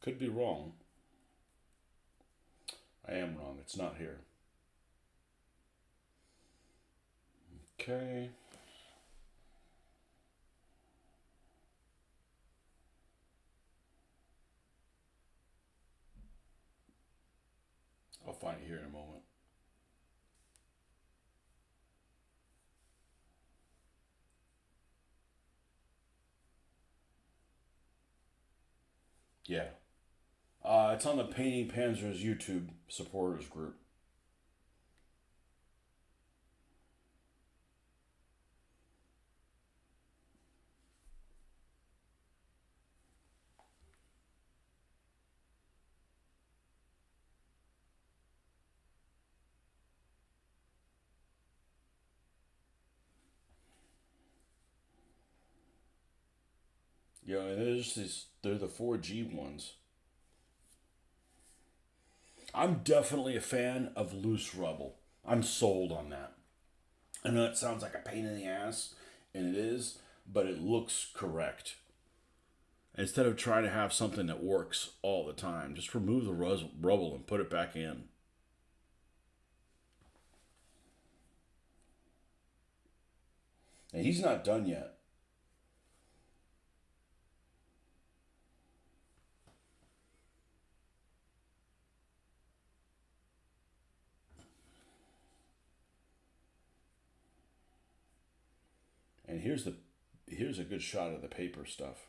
Could be wrong. I am wrong. It's not here. Okay. I'll find it here in a moment. Yeah. It's on the Painting Panzers YouTube supporters group. Yeah, and they're the 4G ones. I'm definitely a fan of loose rubble. I'm sold on that. I know it sounds like a pain in the ass, and it is, but it looks correct. Instead of trying to have something that works all the time, just remove the rubble and put it back in. And he's not done yet. And here's a good shot of the paper stuff.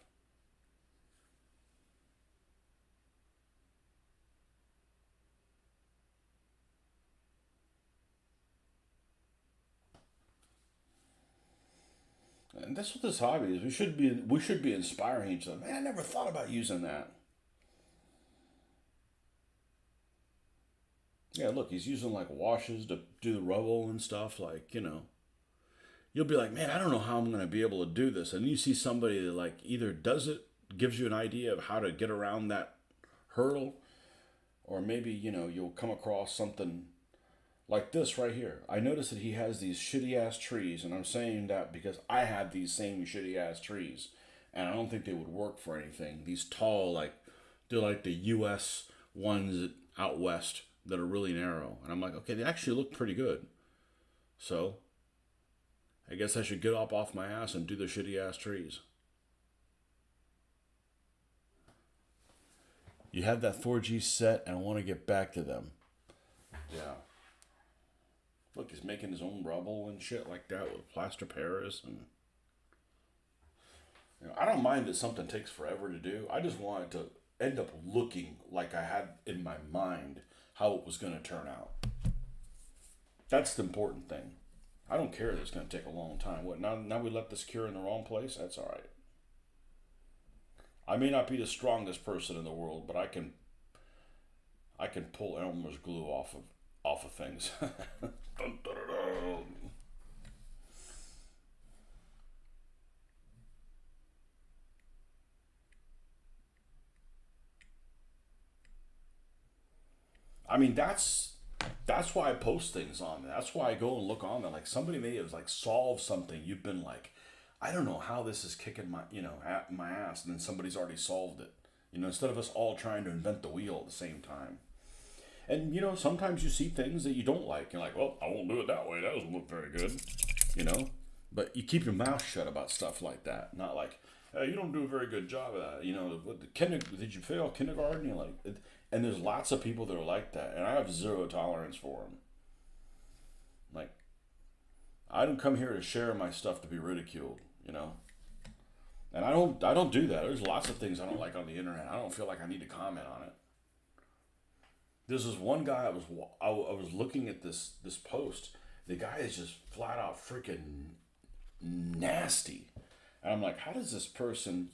And that's what this hobby is. We should be inspiring each other. Man, I never thought about using that. Yeah, look, he's using like washes to do the rubble and stuff. Like, you'll be like, man, I don't know how I'm going to be able to do this. And you see somebody that like either does it, gives you an idea of how to get around that hurdle, or maybe, you'll come across something like this right here. I noticed that he has these shitty ass trees, and I'm saying that because I had these same shitty ass trees, and I don't think they would work for anything. These tall, like, they're like the US ones out west that are really narrow. And I'm like, okay, they actually look pretty good. So I guess I should get up off my ass and do the shitty ass trees. You have that 4G set, and I want to get back to them. Yeah. Look, he's making his own rubble and shit like that with plaster Paris, and I don't mind that something takes forever to do. I just want it to end up looking like I had in my mind how it was going to turn out. That's the important thing. I don't care that it's going to take a long time. What now? We left this cure in the wrong place. That's all right. I may not be the strongest person in the world, but I can pull Elmer's glue off of things. Dun, dun, dun, dun. I mean, that's why I post things on there. That's why I go and look on there. Like somebody may have like solved something. You've been like, I don't know how this is kicking my at my ass, and then somebody's already solved it. Instead of us all trying to invent the wheel at the same time. And sometimes you see things that you don't like. You're like, well, I won't do it that way. That doesn't look very good. You know, but you keep your mouth shut about stuff like that. Not like, hey, you don't do a very good job of that. Did you fail kindergarten? You're like, and there's lots of people that are like that, and I have zero tolerance for them. Like, I don't come here to share my stuff to be ridiculed. And I don't do that. There's lots of things I don't like on the internet. I don't feel like I need to comment on it. There's this one guy I was looking at this post. The guy is just flat out freaking nasty. And I'm like, how does this person,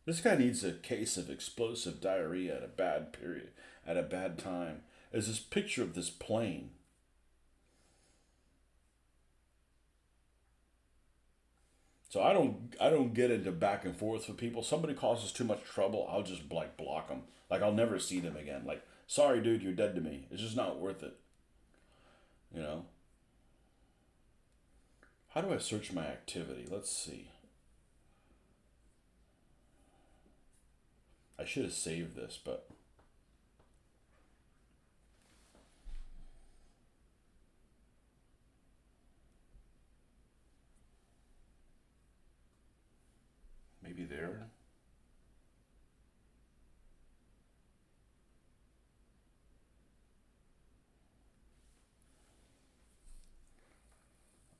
this guy needs a case of explosive diarrhea at a bad period, at a bad time. There's this picture of this plane. So I don't get into back and forth with people. Somebody causes too much trouble, I'll just like block them. Like I'll never see them again. Like, sorry dude, you're dead to me. It's just not worth it. You know? How do I search my activity? Let's see. I should have saved this, but maybe there.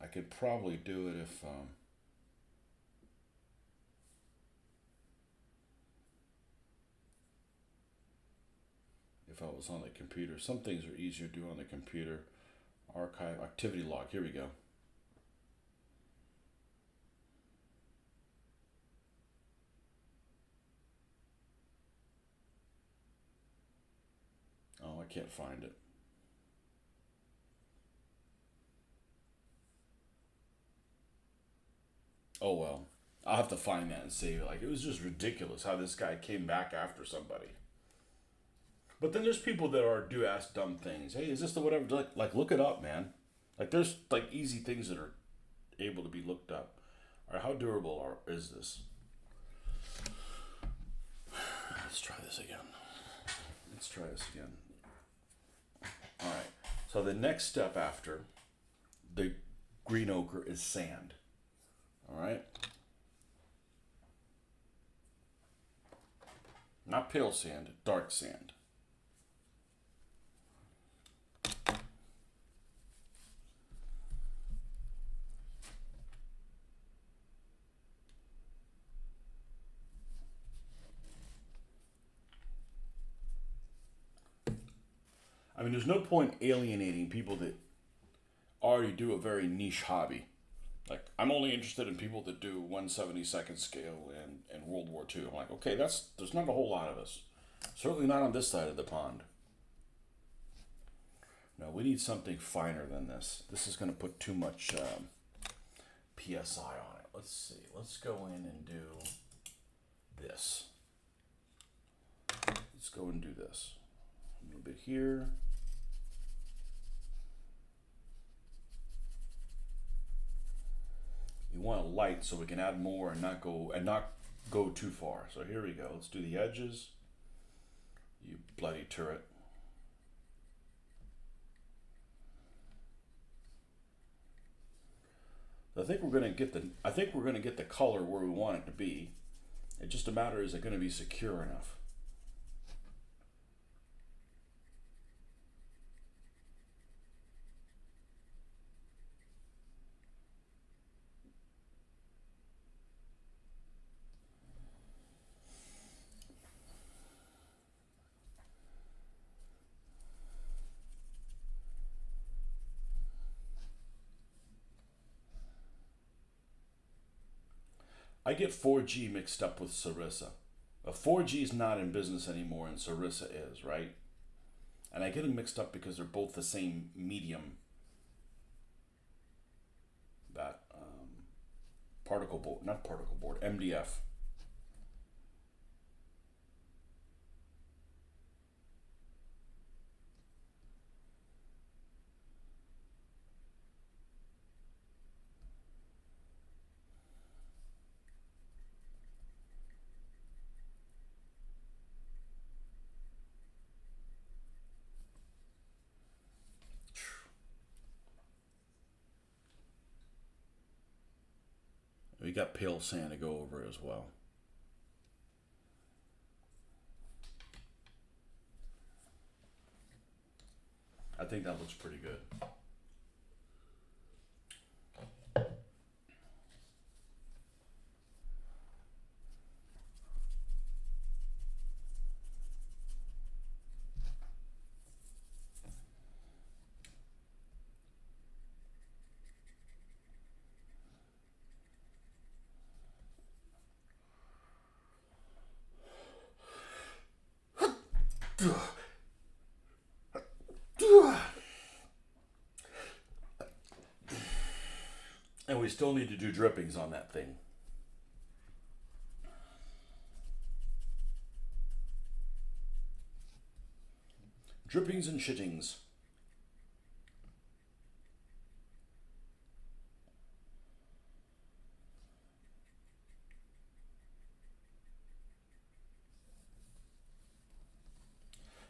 I could probably do it if I was on the computer. Some things are easier to do on the computer. Archive activity log. Here we go. Oh, I can't find it. Oh well. I'll have to find that and save it. Like, it was just ridiculous how this guy came back after somebody. But then there's people that are do ask dumb things. Hey, is this the whatever? Like look it up, man. Like there's like easy things that are able to be looked up. All right, how durable is this? Let's try this again. Let's try this again. All right. So the next step after the green ochre is sand. All right. Not pale sand, dark sand. I mean, there's no point alienating people that already do a very niche hobby. Like, I'm only interested in people that do 1/72nd scale and World War II. I'm like, okay, there's not a whole lot of us. Certainly not on this side of the pond. No, we need something finer than this. This is going to put too much PSI on it. Let's see. Let's go in and do this. Let's go and do this. A little bit here. You want a light so we can add more and not go too far. So here we go. Let's do the edges. You bloody turret. I think we're gonna get the color where we want it to be. It's just a matter, is it gonna be secure enough? I get 4G mixed up with Sarissa. 4G is not in business anymore and Sarissa is, right? And I get them mixed up because they're both the same medium, that particle board, not particle board, MDF. we got pale sand to go over as well. I think that looks pretty good. And we still need to do drippings on that thing. Drippings and shittings.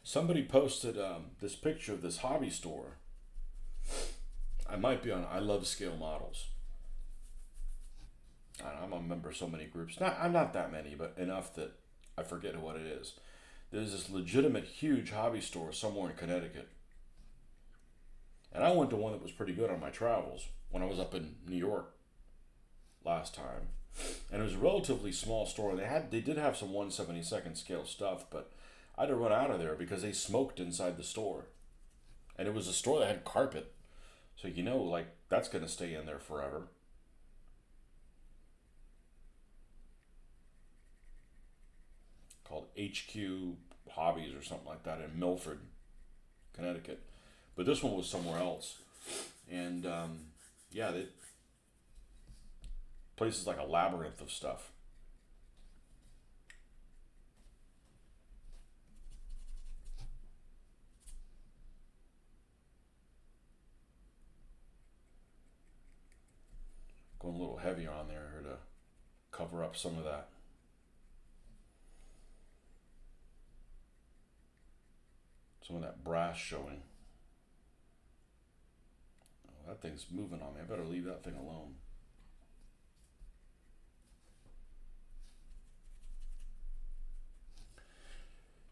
Somebody posted this picture of this hobby store. I might be on I Love Scale Models. I'm a member of so many groups. I'm not that many, but enough that I forget what it is. There's this legitimate huge hobby store somewhere in Connecticut. And I went to one that was pretty good on my travels when I was up in New York last time. And it was a relatively small store. They did have some 1/72nd scale stuff, but I had to run out of there because they smoked inside the store. And it was a store that had carpet. So like that's gonna stay in there forever. Called HQ Hobbies or something like that in Milford, Connecticut. But this one was somewhere else. And the place is like a labyrinth of stuff. Going a little heavier on there here to cover up some of that. Some of that brass showing. Oh, that thing's moving on me. I better leave that thing alone.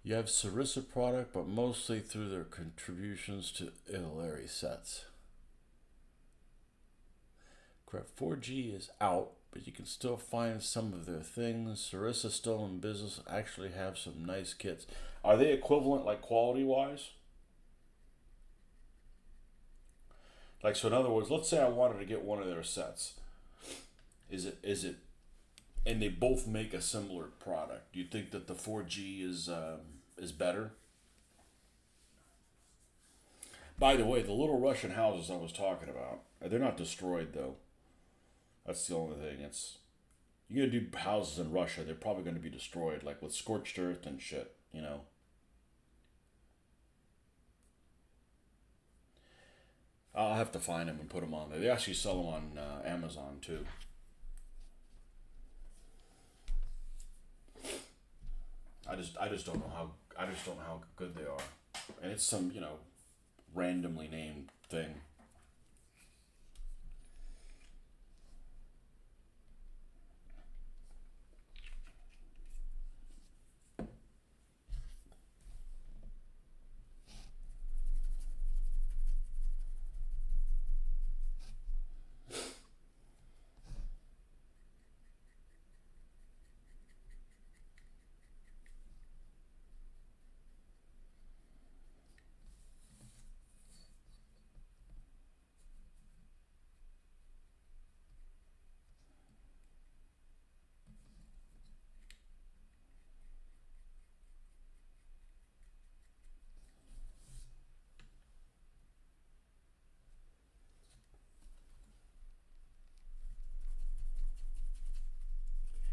You have Sarissa product, but mostly through their contributions to Ilari sets. Correct. 4G is out, but you can still find some of their things. Sarissa still in business, actually have some nice kits. Are they equivalent, like quality wise? Like, so in other words, let's say I wanted to get one of their sets. Is it, and they both make a similar product. Do you think that the 4G is better? By the way, the little Russian houses I was talking about, they're not destroyed though. That's the only thing. You're gonna do houses in Russia, they're probably gonna be destroyed, like with scorched earth and shit, I'll have to find them and put them on there. They actually sell them on Amazon too. I just don't know how good they are, and it's some randomly named thing.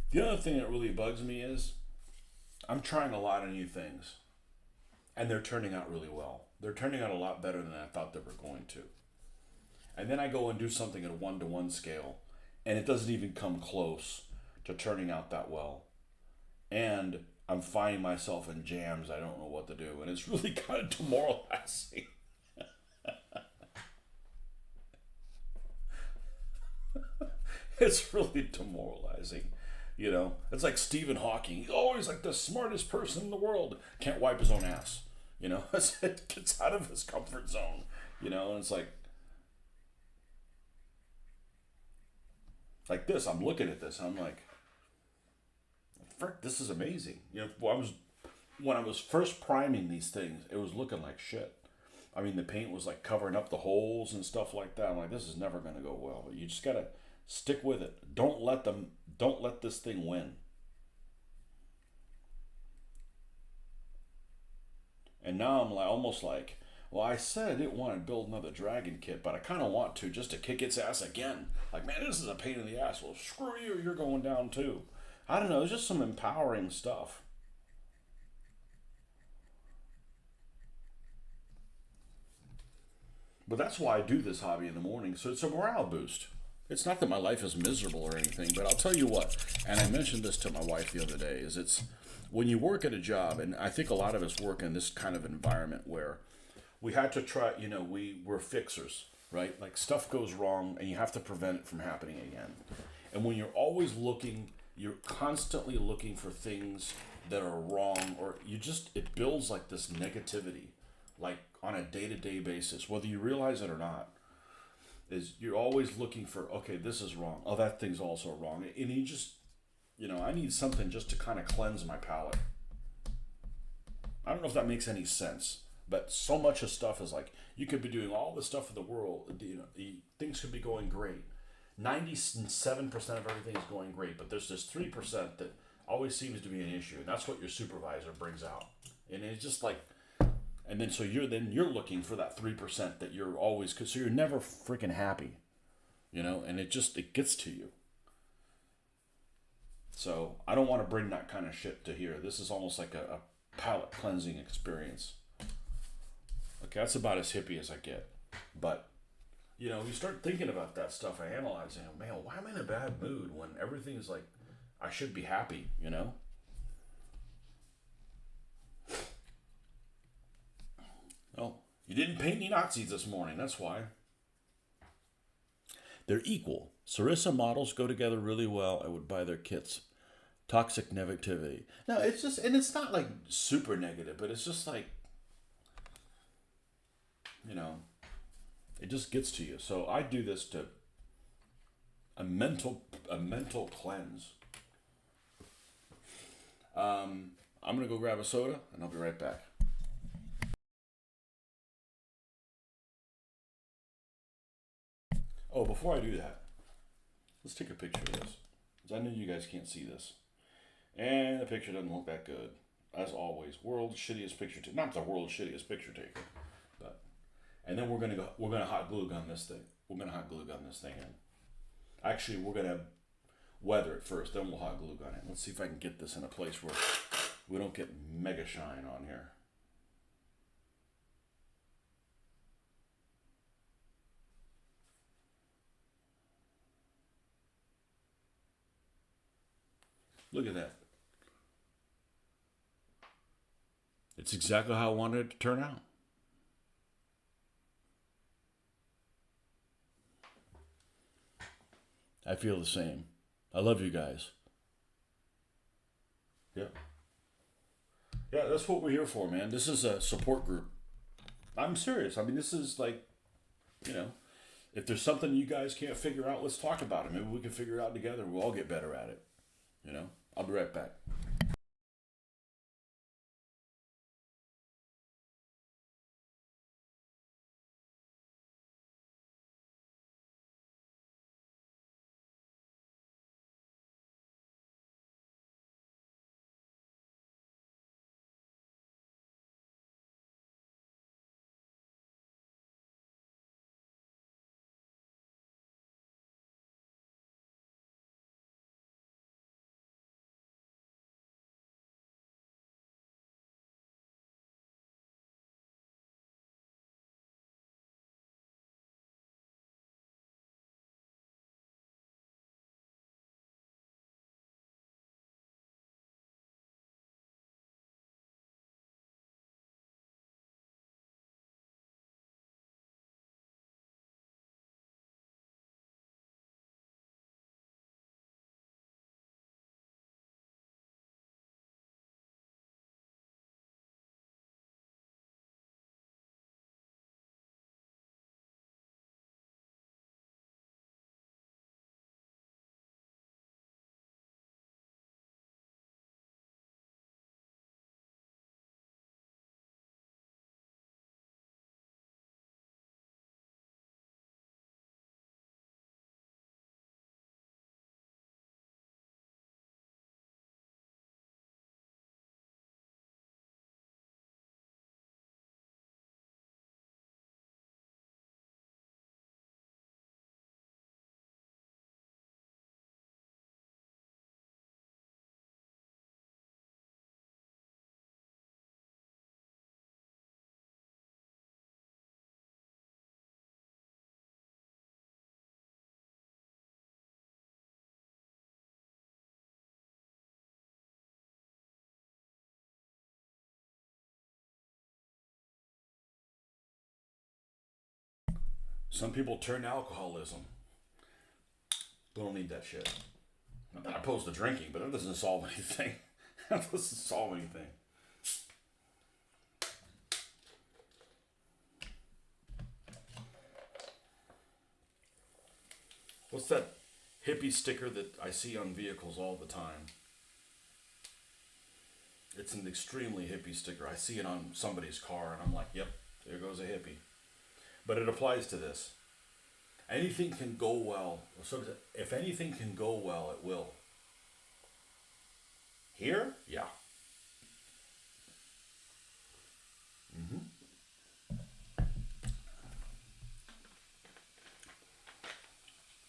The other thing that really bugs me is I'm trying a lot of new things, and they're turning out really well. They're turning out a lot better than I thought they were going to. And then I go and do something at a 1-to-1 scale, and it doesn't even come close to turning out that well. And I'm finding myself in jams. I don't know what to do, and it's really kind of demoralizing. It's really demoralizing. You know, it's like Stephen Hawking. He's always like the smartest person in the world. Can't wipe his own ass. You know, it gets out of his comfort zone. You know, and it's like this. I'm looking at this. I'm like, frick, this is amazing. You know, when I was first priming these things, it was looking like shit. I mean, the paint was like covering up the holes and stuff like that. I'm like, this is never gonna go well. But you just gotta stick with it. Don't let this thing win. And now I'm like almost like, well, I said I didn't want to build another dragon kit, but I kind of want to just to kick its ass again. Like, man, this is a pain in the ass. Well, screw you, you're going down too. I don't know. It's just some empowering stuff. But that's why I do this hobby in the morning. So it's a morale boost. It's not that my life is miserable or anything, but I'll tell you what, and I mentioned this to my wife the other day, is it's when you work at a job, and I think a lot of us work in this kind of environment where we had to try, you know, we're fixers, right? Like stuff goes wrong and you have to prevent it from happening again. And when you're always looking, you're constantly looking for things that are wrong, or it builds like this negativity, like on a day to day basis, whether you realize it or not. Is you're always looking for, okay, this is wrong. Oh, that thing's also wrong. And I need something just to kind of cleanse my palate. I don't know if that makes any sense, but so much of stuff is like you could be doing all the stuff in the world. Things could be going great. 97% of everything is going great, but there's this 3% that always seems to be an issue, and that's what your supervisor brings out. And it's just like, and then so you're looking for that 3% that you're always, cause so you're never freaking happy, and it gets to you. So I don't want to bring that kind of shit to here. This is almost like a palate cleansing experience. Okay, that's about as hippie as I get. But you start thinking about that stuff and analyzing, man, why am I in a bad mood when everything is like I should be happy. Oh, you didn't paint any Nazis this morning, that's why. They're equal. Sarissa models go together really well. I would buy their kits. Toxic negativity. No, it's just, and it's not like super negative, but it's just like, you know, it just gets to you. So I do this to a mental cleanse. I'm gonna go grab a soda, and I'll be right back. Oh, before I do that, let's take a picture of this, because I know you guys can't see this, and the picture doesn't look that good, as always. World's shittiest picture taker, not the world's shittiest picture taker, but and then we're gonna hot glue gun this thing. We're gonna hot glue gun this thing in. Actually, we're gonna weather it first, then we'll hot glue gun it. Let's see if I can get this in a place where we don't get mega shine on here. Look at that. It's exactly how I wanted it to turn out. I feel the same. I love you guys. Yeah. Yeah, that's what we're here for, man. This is a support group. I'm serious. I mean, this is like, you know, if there's something you guys can't figure out, let's talk about it. Maybe we can figure it out together. We'll all get better at it. I'll be right back. Some people turn to alcoholism. They don't need that shit. Not that I'm opposed to drinking, but it doesn't solve anything. That doesn't solve anything. What's that hippie sticker that I see on vehicles all the time? It's an extremely hippie sticker. I see it on somebody's car and I'm like, yep, there goes a hippie. But it applies to this. Anything can go well. So if anything can go well, it will. Here? Yeah.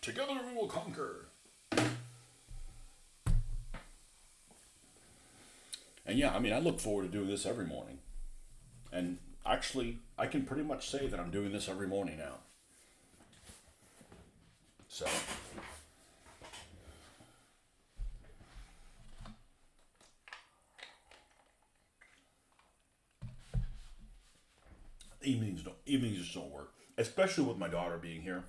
Together we will conquer. And yeah, I mean, I look forward to doing this every morning. And actually, I can pretty much say that I'm doing this every morning now. So. Evenings just don't work. Especially with my daughter being here.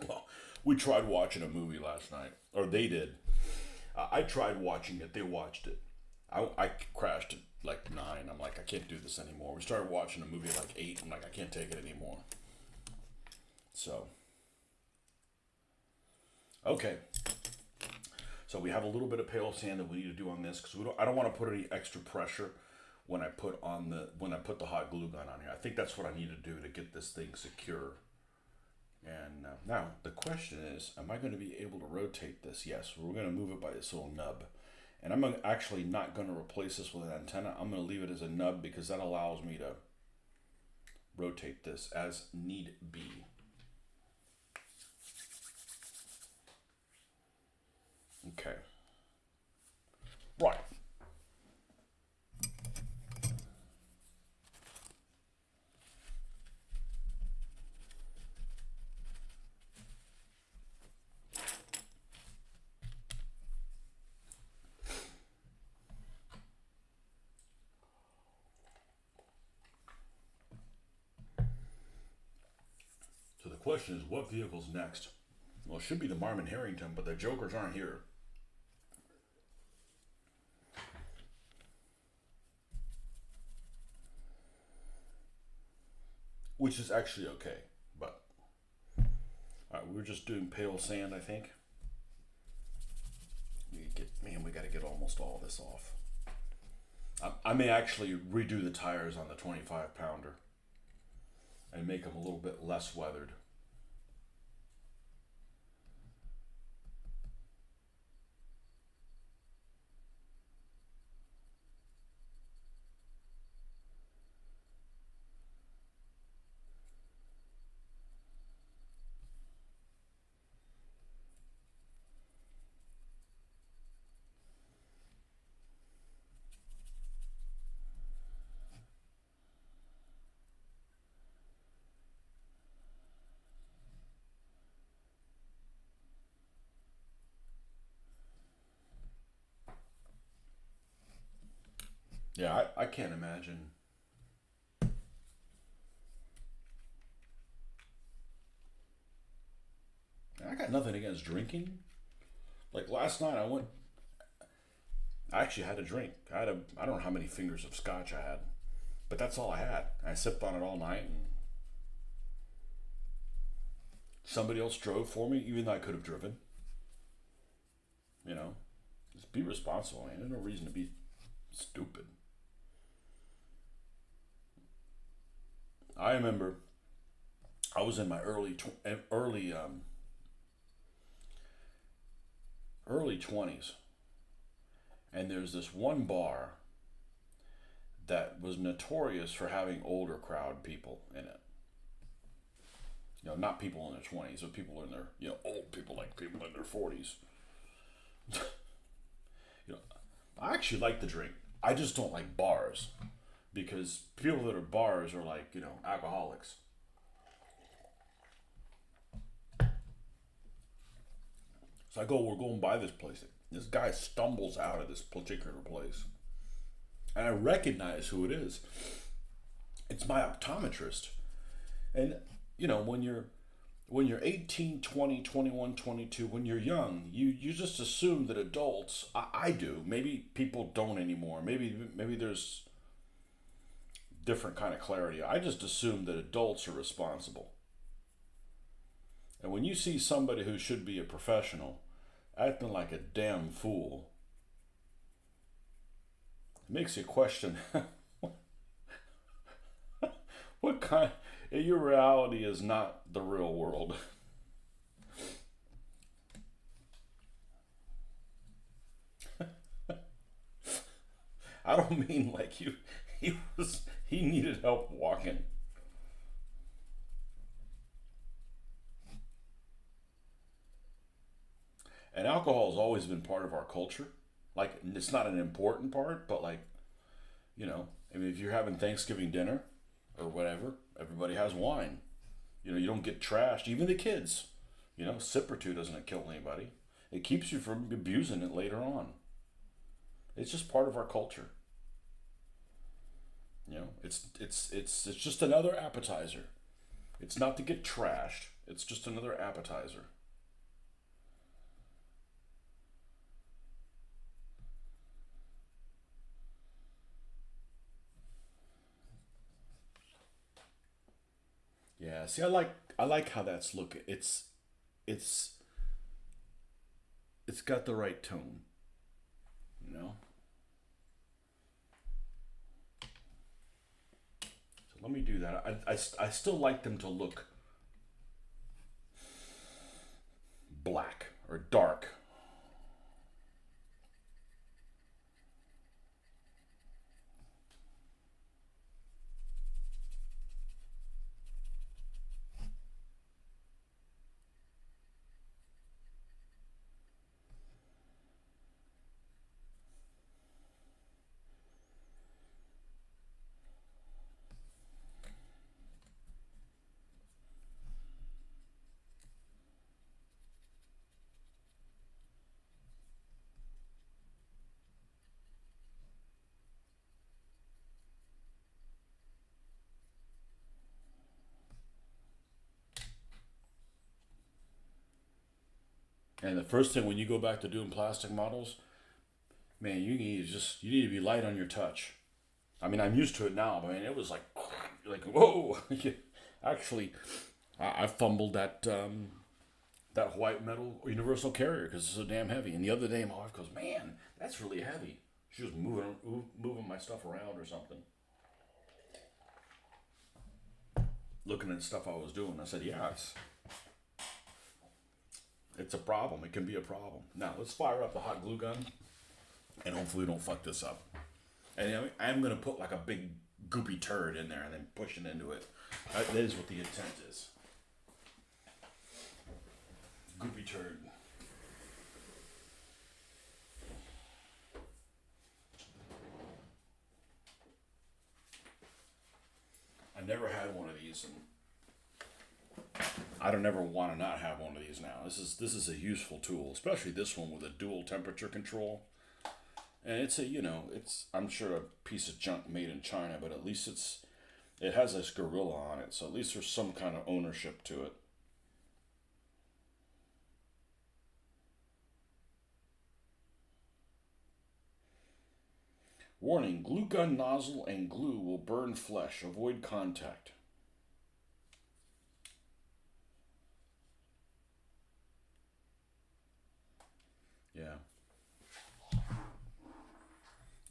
Well, we tried watching a movie last night. Or they did. I tried watching it. They watched it. I crashed at like 9. I'm like, I can't do this anymore. We started watching a movie at like 8. I'm like, I can't take it anymore. So. Okay. So we have a little bit of pale sand that we need to do on this because I don't want to put any extra pressure when I put the hot glue gun on here. I think that's what I need to do to get this thing secure. And now the question is, am I going to be able to rotate this? Yes, we're going to move it by this little nub. And I'm actually not going to replace this with an antenna. I'm going to leave it as a nub because that allows me to rotate this as need be. Okay. Right. So the question is, what vehicle's next? Well, it should be the Marmon Harrington, but the Jokers aren't here. Which is actually okay, but alright, we were just doing pale sand, I think. We got to get almost all this off. I may actually redo the tires on the 25 pounder and make them a little bit less weathered. Yeah, I can't imagine. I got nothing against drinking. Like last night, I actually had a drink. I don't know how many fingers of scotch I had, but that's all I had. I sipped on it all night, and somebody else drove for me, even though I could have driven. You know, just be responsible, man. There's no reason to be stupid. I remember I was in my early 20s, and there's this one bar that was notorious for having older crowd people in it. You know, not people in their 20s, but people in their, old people, like people in their 40s. I actually like the drink. I just don't like bars because people that are bars are like, alcoholics. So we're going by this place. This guy stumbles out of this particular place. And I recognize who it is. It's my optometrist. And, when you're When you're 18, 20, 21, 22, when you're young, you just assume that adults, I do, maybe people don't anymore. Maybe there's different kind of clarity. I just assume that adults are responsible. And when you see somebody who should be a professional acting like a damn fool, it makes you question what kind. Your reality is not the real world. I don't mean like you. He needed help walking. And alcohol has always been part of our culture. Like it's not an important part, but like I mean, if you're having Thanksgiving dinner or whatever, everybody has wine. You don't get trashed. Even the kids. A sip or two doesn't kill anybody. It keeps you from abusing it later on. It's just part of our culture. It's just another appetizer. It's not to get trashed. It's just another appetizer. Yeah. See, I like how that's looking. It's it's got the right tone. You know. So let me do that. I still like them to look black or dark. And the first thing when you go back to doing plastic models, man, you need to be light on your touch. I mean, I'm used to it now, but man, it was like whoa. Actually, I fumbled that white metal universal carrier because it's so damn heavy. And the other day, my wife goes, "Man, that's really heavy." She was moving my stuff around or something, looking at stuff I was doing. I said, "Yeah, it's a problem. It can be a problem." Now let's fire up the hot glue gun, and hopefully we don't fuck this up. And I'm gonna put like a big goopy turd in there and then push it into it. That is what the intent is. Goopy turd. I never had one of these, and I don't ever want to not have one of these now. This is a useful tool, especially this one with a dual temperature control. And it's I'm sure a piece of junk made in China, but at least it has this gorilla on it, so at least there's some kind of ownership to it. Warning: glue gun nozzle and glue will burn flesh. Avoid contact. Yeah.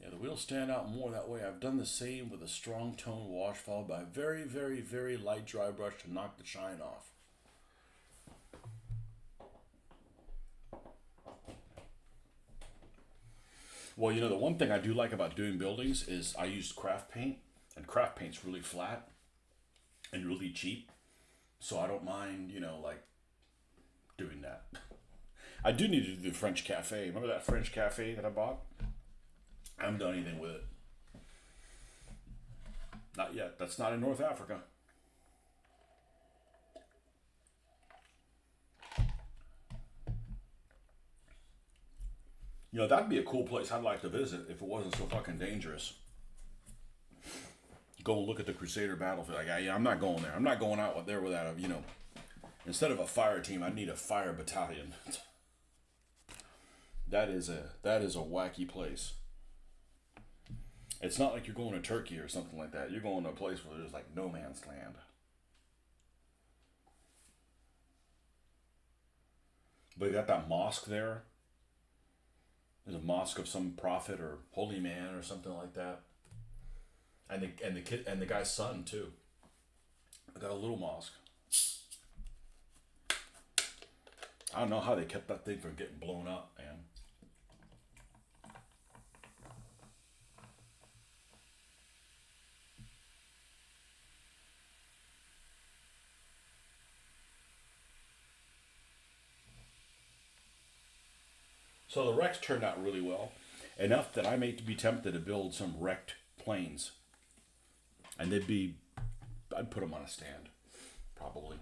Yeah, the wheels stand out more that way. I've done the same with a strong tone wash followed by a very, very, very light dry brush to knock the shine off. Well, the one thing I do like about doing buildings is I use craft paint, and craft paint's really flat and really cheap, so I don't mind, like doing that. I do need to do the French cafe. Remember that French cafe that I bought? I haven't done anything with it. Not yet. That's not in North Africa. That'd be a cool place I'd like to visit if it wasn't so fucking dangerous. Go and look at the Crusader battlefield. Like, yeah, I'm not going there. I'm not going out there without a Instead of a fire team, I need a fire battalion. That is a wacky place. It's not like you're going to Turkey or something like that. You're going to a place where there's like no man's land. But you got that mosque there. There's a mosque of some prophet or holy man or something like that. And the kid and the guy's son too. I got a little mosque. I don't know how they kept that thing from getting blown up, man. So the wrecks turned out really well, enough that I may be tempted to build some wrecked planes, and I'd put them on a stand, probably.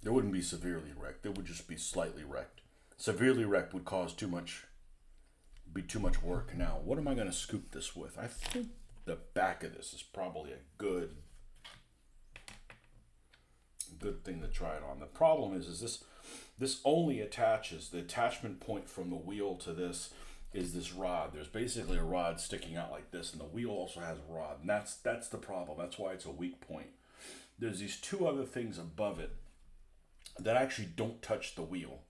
They wouldn't be severely wrecked. They would just be slightly wrecked. Severely wrecked would cause be too much work. Now, what am I going to scoop this with? I think the back of this is probably a good thing to try it on. The problem is this only attaches, the attachment point from the wheel to this is this rod. There's basically a rod sticking out like this, and the wheel also has a rod, and that's the problem. That's why it's a weak point. There's these two other things above it that actually don't touch the wheel.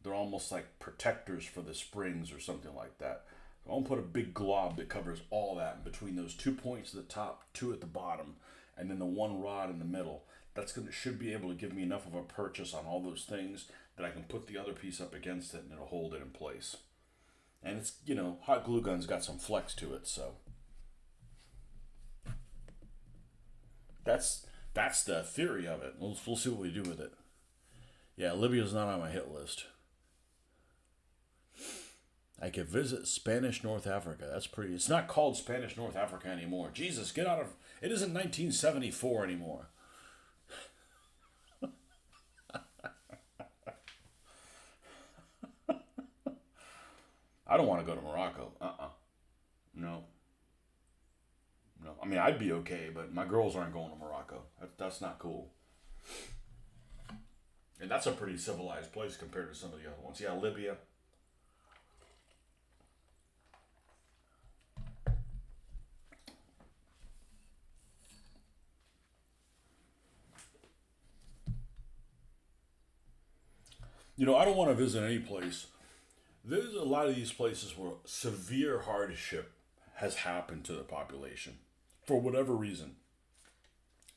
They're almost like protectors for the springs or something like that. I'll put a big glob that covers all that between those 2 points at the top, 2 at the bottom, and then the one rod in the middle. Should be able to give me enough of a purchase on all those things that I can put the other piece up against it and it'll hold it in place. And it's, hot glue gun's got some flex to it, so that's the theory of it. We'll see what we do with it. Yeah, Libya's not on my hit list. I could visit Spanish North Africa. That's pretty. It's not called Spanish North Africa anymore. Jesus, get out of. It isn't 1974 anymore. I don't want to go to Morocco. No. No. I mean, I'd be okay, but my girls aren't going to Morocco. That's not cool. And that's a pretty civilized place compared to some of the other ones. Yeah, Libya. I don't want to visit any place. There's a lot of these places where severe hardship has happened to the population for whatever reason.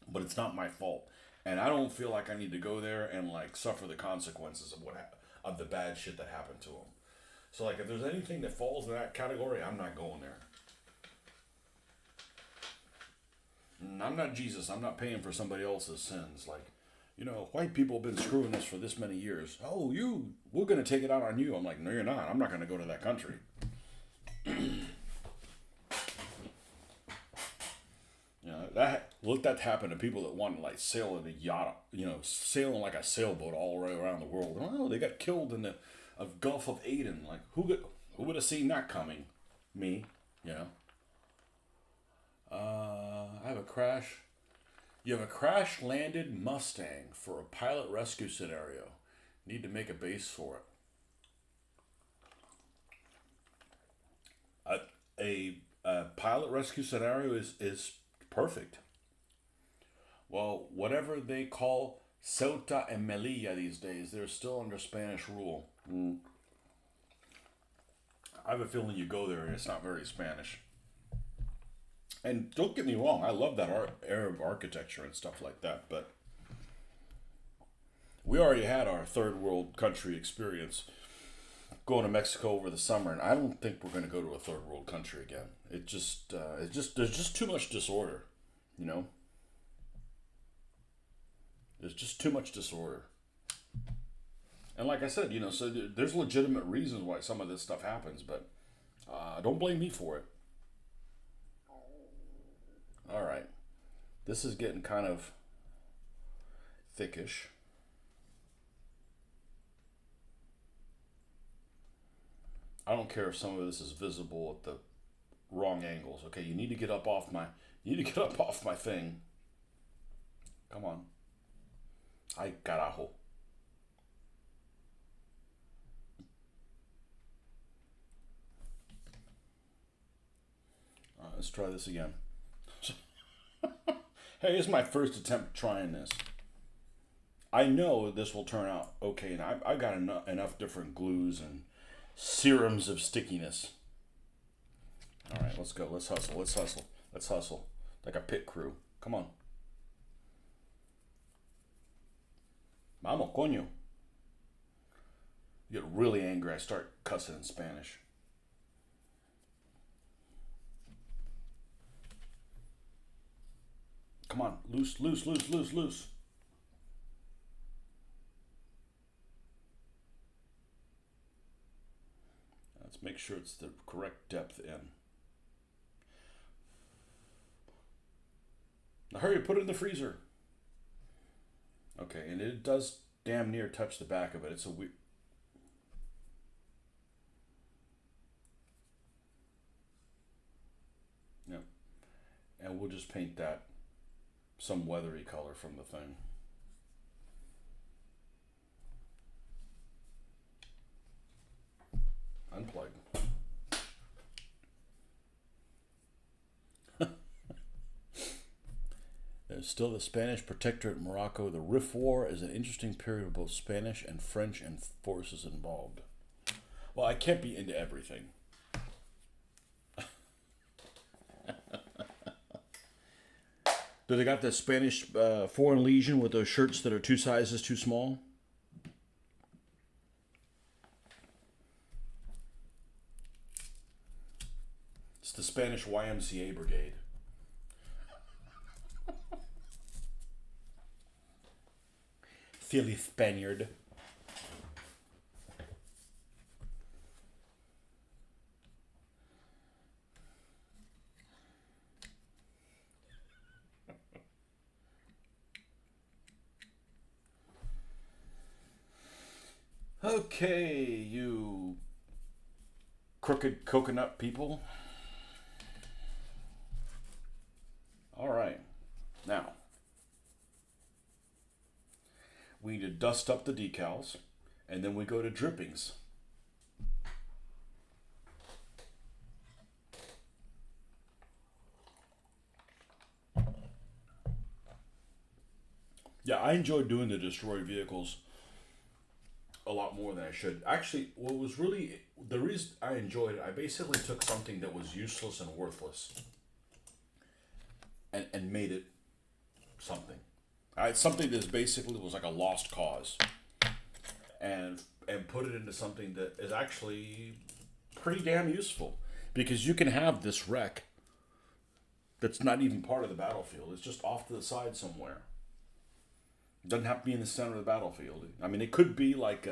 But it's not my fault. And I don't feel like I need to go there and like suffer the consequences of the bad shit that happened to them. So like if there's anything that falls in that category, I'm not going there. And I'm not Jesus. I'm not paying for somebody else's sins. Like, white people have been screwing us for this many years. Oh, we're going to take it out on you. I'm like, no, you're not. I'm not going to go to that country. Let that happen to people that want to like sail in a yacht, sailing like a sailboat all the way around the world. Oh, they got killed in the Gulf of Aden. Like, who would have seen that coming? Me, I have a crash. You have a crash-landed Mustang for a pilot rescue scenario. Need to make a base for it. A pilot rescue scenario is perfect. Well, whatever they call Ceuta and Melilla these days, they're still under Spanish rule. I have a feeling you go there and it's not very Spanish. And don't get me wrong, I love that Arab architecture and stuff like that, but we already had our third world country experience going to Mexico over the summer, and I don't think we're going to go to a third world country again. There's just too much disorder, There's just too much disorder. And like I said, so there's legitimate reasons why some of this stuff happens, but don't blame me for it. All right. This is getting kind of thickish. I don't care if some of this is visible at the wrong angles. Okay, you need to get up off my. You need to get up off my thing. Come on. Ay, carajo. Let's try this again. Hey, it's my first attempt trying this. I know this will turn out okay, and I've got enough different glues and serums of stickiness. All right, let's go. Let's hustle. Let's hustle. Let's hustle. Like a pit crew. Come on. Vamos, coño. You get really angry. I start cussing in Spanish. Come on. Loose, loose, loose, loose, loose. Let's make sure it's the correct depth in. Now hurry, put it in the freezer. Okay, and it does damn near touch the back of it. It's a weird. Yeah. And we'll just paint that some weathery color from the thing. Unplug. There's still the Spanish protectorate in Morocco. The Rif War is an interesting period of both Spanish and French and forces involved. Well, I can't be into everything. Do they got the Spanish Foreign Legion with those shirts that are 2 sizes too small? It's the Spanish YMCA Brigade. Philly Spaniard. Okay, you crooked coconut people. All right, now we need to dust up the decals, and then we go to drippings. Yeah, I enjoyed doing the destroyed vehicles a lot more than I should. Actually, what was really the reason I enjoyed it, I basically took something that was useless and worthless and made it something. Something that basically was like a lost cause, and put it into something that is actually pretty damn useful, because you can have this wreck that's not even part of the battlefield. It's just off to the side somewhere. It doesn't have to be in the center of the battlefield. I mean, it could be like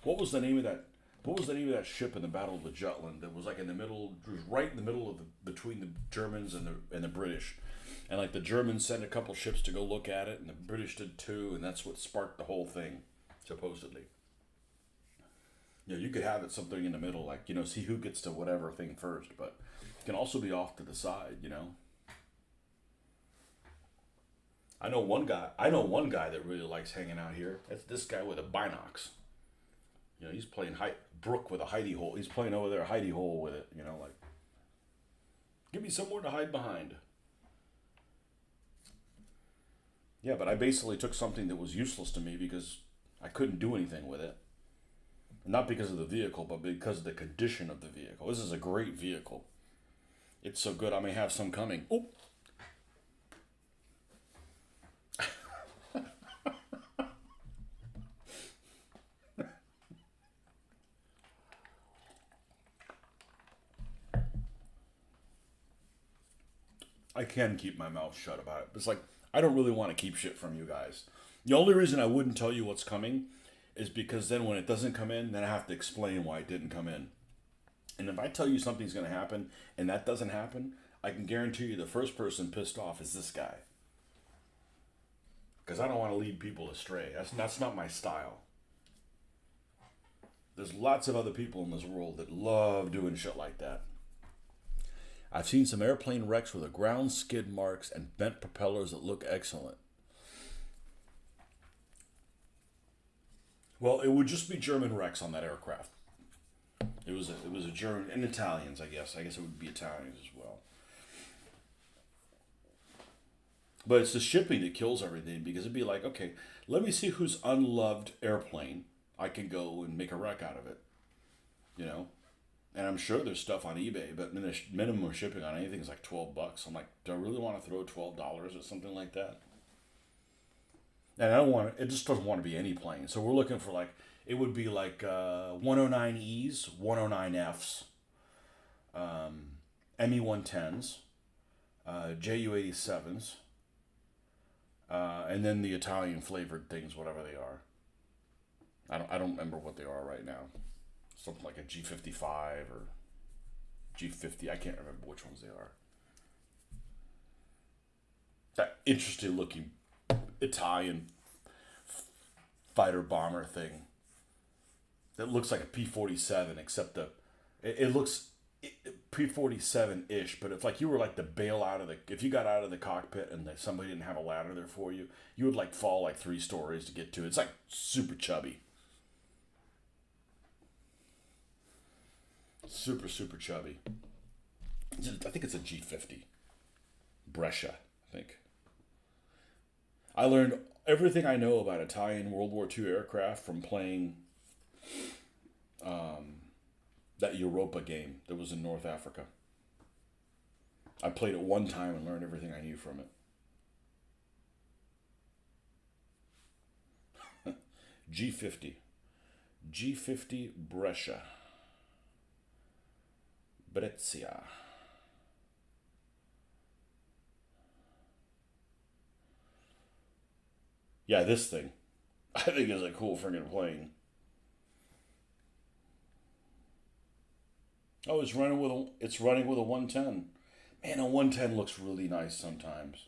what was the name of that? What was the name of that ship in the Battle of the Jutland that was like in the middle, right in the middle of between the Germans and the British, and like the Germans sent a couple ships to go look at it, and the British did too, and that's what sparked the whole thing, supposedly. You know, you could have it something in the middle, like, you know, see who gets to whatever thing first, but it can also be off to the side, you know. I know one guy. I know one guy that really likes hanging out here. That's this guy with a binocs. You know, he's playing Brook with a hidey hole. He's playing over there hidey hole with it. You know, like, give me somewhere to hide behind. Yeah, but I basically took something that was useless to me because I couldn't do anything with it. Not because of the vehicle, but because of the condition of the vehicle. This is a great vehicle. It's so good I may have some coming. Oh. I can keep my mouth shut about it. It's like, I don't really want to keep shit from you guys. The only reason I wouldn't tell you what's coming is because then when it doesn't come in, then I have to explain why it didn't come in. And if I tell you something's going to happen and that doesn't happen, I can guarantee you the first person pissed off is this guy. Because I don't want to lead people astray. That's not my style. There's lots of other people in this world that love doing shit like that. I've seen some airplane wrecks with the ground skid marks and bent propellers that look excellent. Well, it would just be German wrecks on that aircraft. It was a German and Italians, I guess. I guess it would be Italians as well. But it's the shipping that kills everything because it'd be like, okay, let me see whose unloved airplane I can go and make a wreck out of it. You know, and I'm sure there's stuff on eBay, but the minimum shipping on anything is like $12. I'm like, do I really want to throw $12 at something like that? And I don't want it. Just doesn't want to be any plane. So we're looking for like it would be like 109Es, 109Fs, ME 110s, JU 87s, and then the Italian flavored things, whatever they are. I don't remember what they are right now. Something like a G55 or G50. I can't remember which ones they are. That interesting looking Italian fighter bomber thing that looks like a P-47, except it looks P-47 ish, but if like you were like to bail out of if you got out of the cockpit and somebody didn't have a ladder there for you, you would like fall like 3 stories to get to it. It's like super chubby. Super, super chubby. I think it's a G50. Brescia, I think. I learned everything I know about Italian World War II aircraft from playing that Europa game that was in North Africa. I played it one time and learned everything I knew from it. G50. G50 Brescia. Brescia. Yeah, this thing. I think is a cool friggin' plane. Oh, it's running with a 110. Man, a 110 looks really nice sometimes.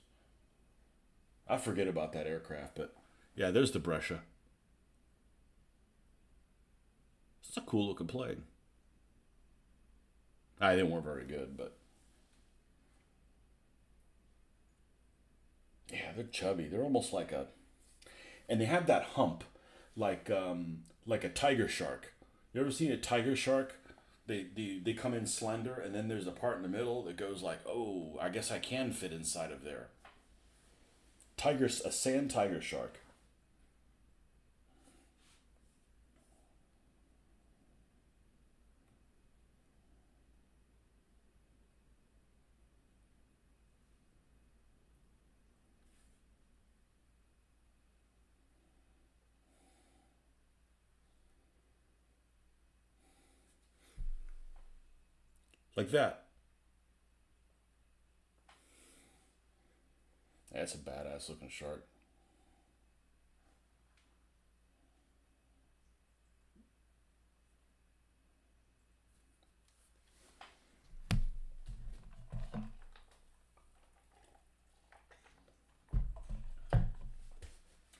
I forget about that aircraft, but yeah, there's the Brescia. It's a cool looking plane. They weren't very good, but yeah, they're chubby. They're almost like and they have that hump, like a tiger shark. You ever seen a tiger shark? They come in slender, and then there's a part in the middle that goes like, oh, I guess I can fit inside of there. A sand tiger shark. Like that. That's a badass looking shark.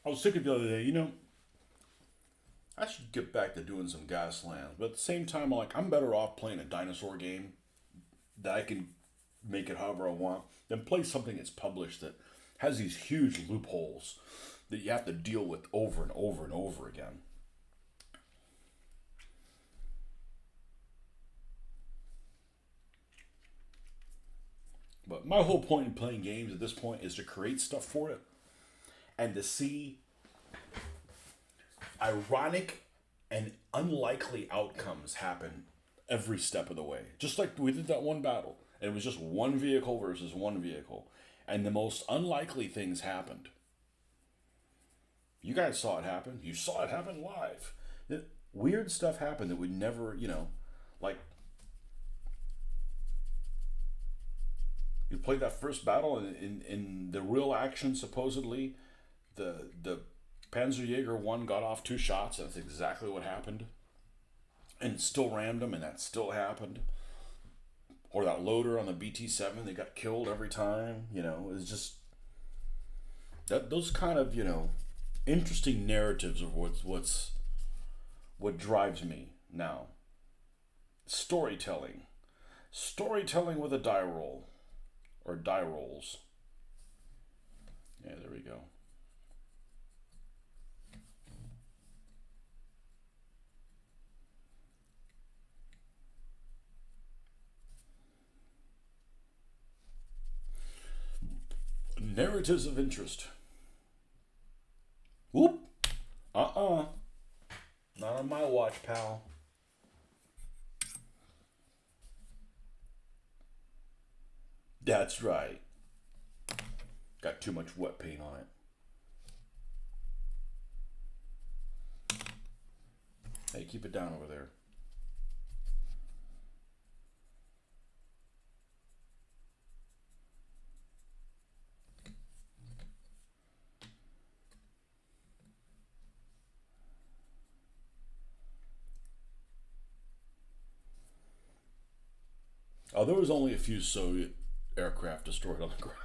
I was thinking the other day, I should get back to doing some Gaslands, but at the same time, I'm better off playing a dinosaur game that I can make it however I want than play something that's published that has these huge loopholes that you have to deal with over and over and over again. But my whole point in playing games at this point is to create stuff for it and to see ironic and unlikely outcomes happen every step of the way. Just like we did that one battle. And it was just one vehicle versus one vehicle. And the most unlikely things happened. You guys saw it happen. You saw it happen live. Weird stuff happened that would never, like you played that first battle in the real action, supposedly, the Panzerjäger 1 got off 2 shots. That's exactly what happened. And it still rammed them, and that still happened. Or that loader on the BT-7, they got killed every time. It's just those kind of interesting narratives of what drives me. Now, storytelling. Storytelling with a die roll. Or die rolls. Yeah, there we go. Narratives of interest. Whoop. Uh-uh. Not on my watch, pal. That's right. Got too much wet paint on it. Hey, keep it down over there. Oh, there was only a few Soviet aircraft destroyed on the ground.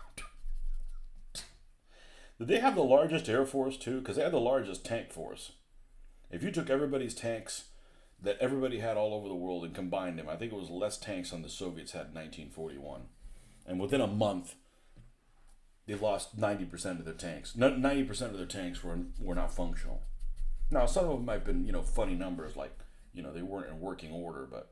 Did they have the largest air force too? Because they had the largest tank force. If you took everybody's tanks that everybody had all over the world and combined them, I think it was less tanks than the Soviets had in 1941. And within a month, they lost 90% of their tanks. 90% of their tanks were not functional. Now, some of them might have been, funny numbers, like, they weren't in working order, but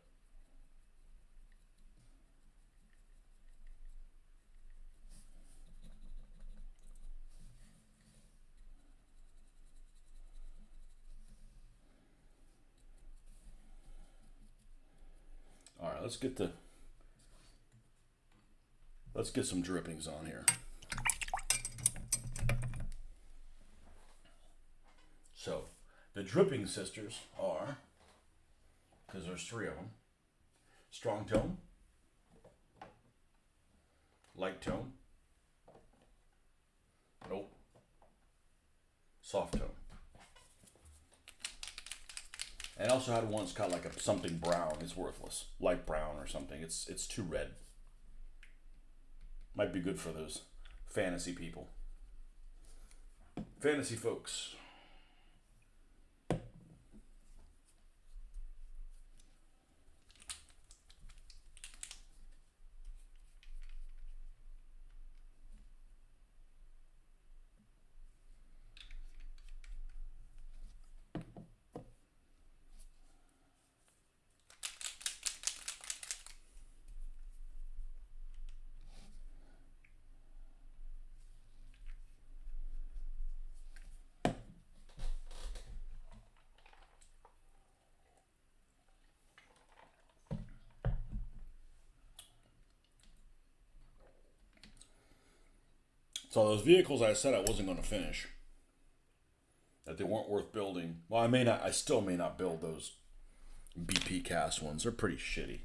all right, let's get some drippings on here. So, the dripping sisters are, because there's three of them, strong tone, light tone, nope, soft tone. And I also had one that's got like something brown. It's worthless, light brown or something. It's too red. Might be good for those fantasy people, fantasy folks. So those vehicles I said I wasn't going to finish, that they weren't worth building. Well, I still may not build those BP cast ones. They're pretty shitty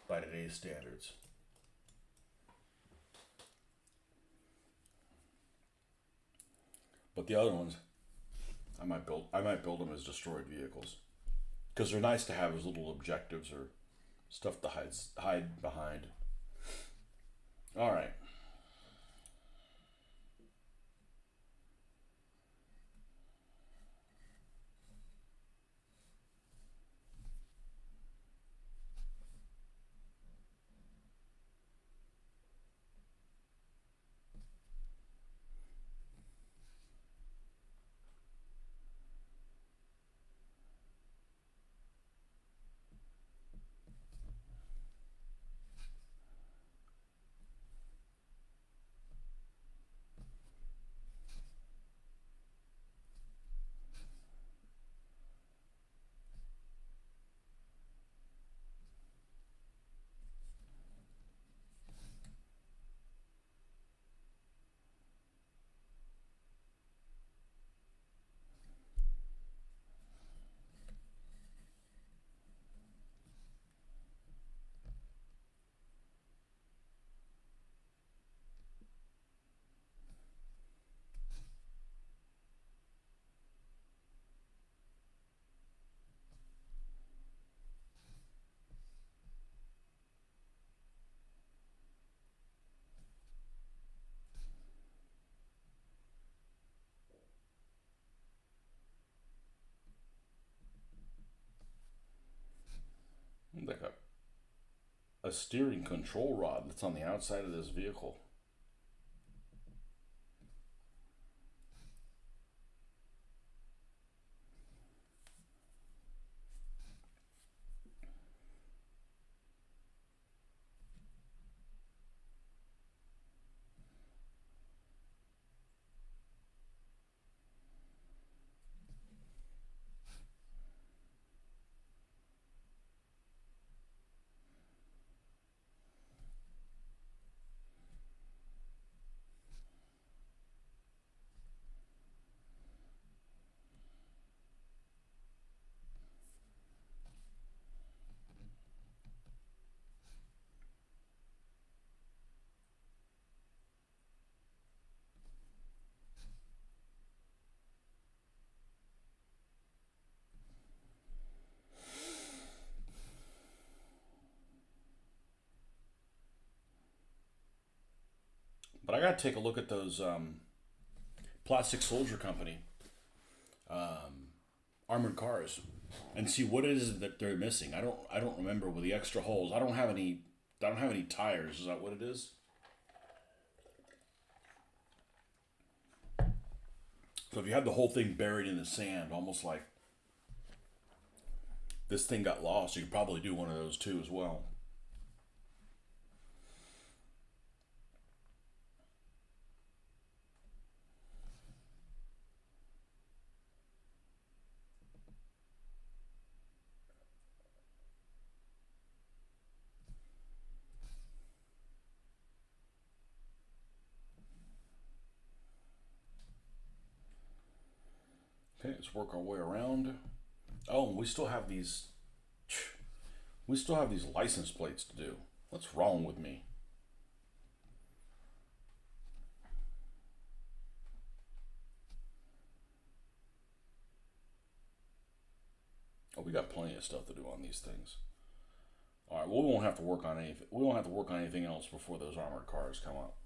by today's standards. But the other ones, I might build them as destroyed vehicles because they're nice to have as little objectives or stuff to hide behind. All right. Like a steering control rod that's on the outside of this vehicle. But I gotta take a look at those Plastic Soldier Company armored cars and see what it is that they're missing. I don't remember with the extra holes. I don't have any tires. Is that what it is? So if you had the whole thing buried in the sand, almost like this thing got lost, you could probably do one of those too as well. Okay, let's work our way around. Oh, and we still have these license plates to do. What's wrong with me? Oh, we got plenty of stuff to do on these things. All right, well, we won't have to work on anything. We won't have to work on anything else before those armored cars come up.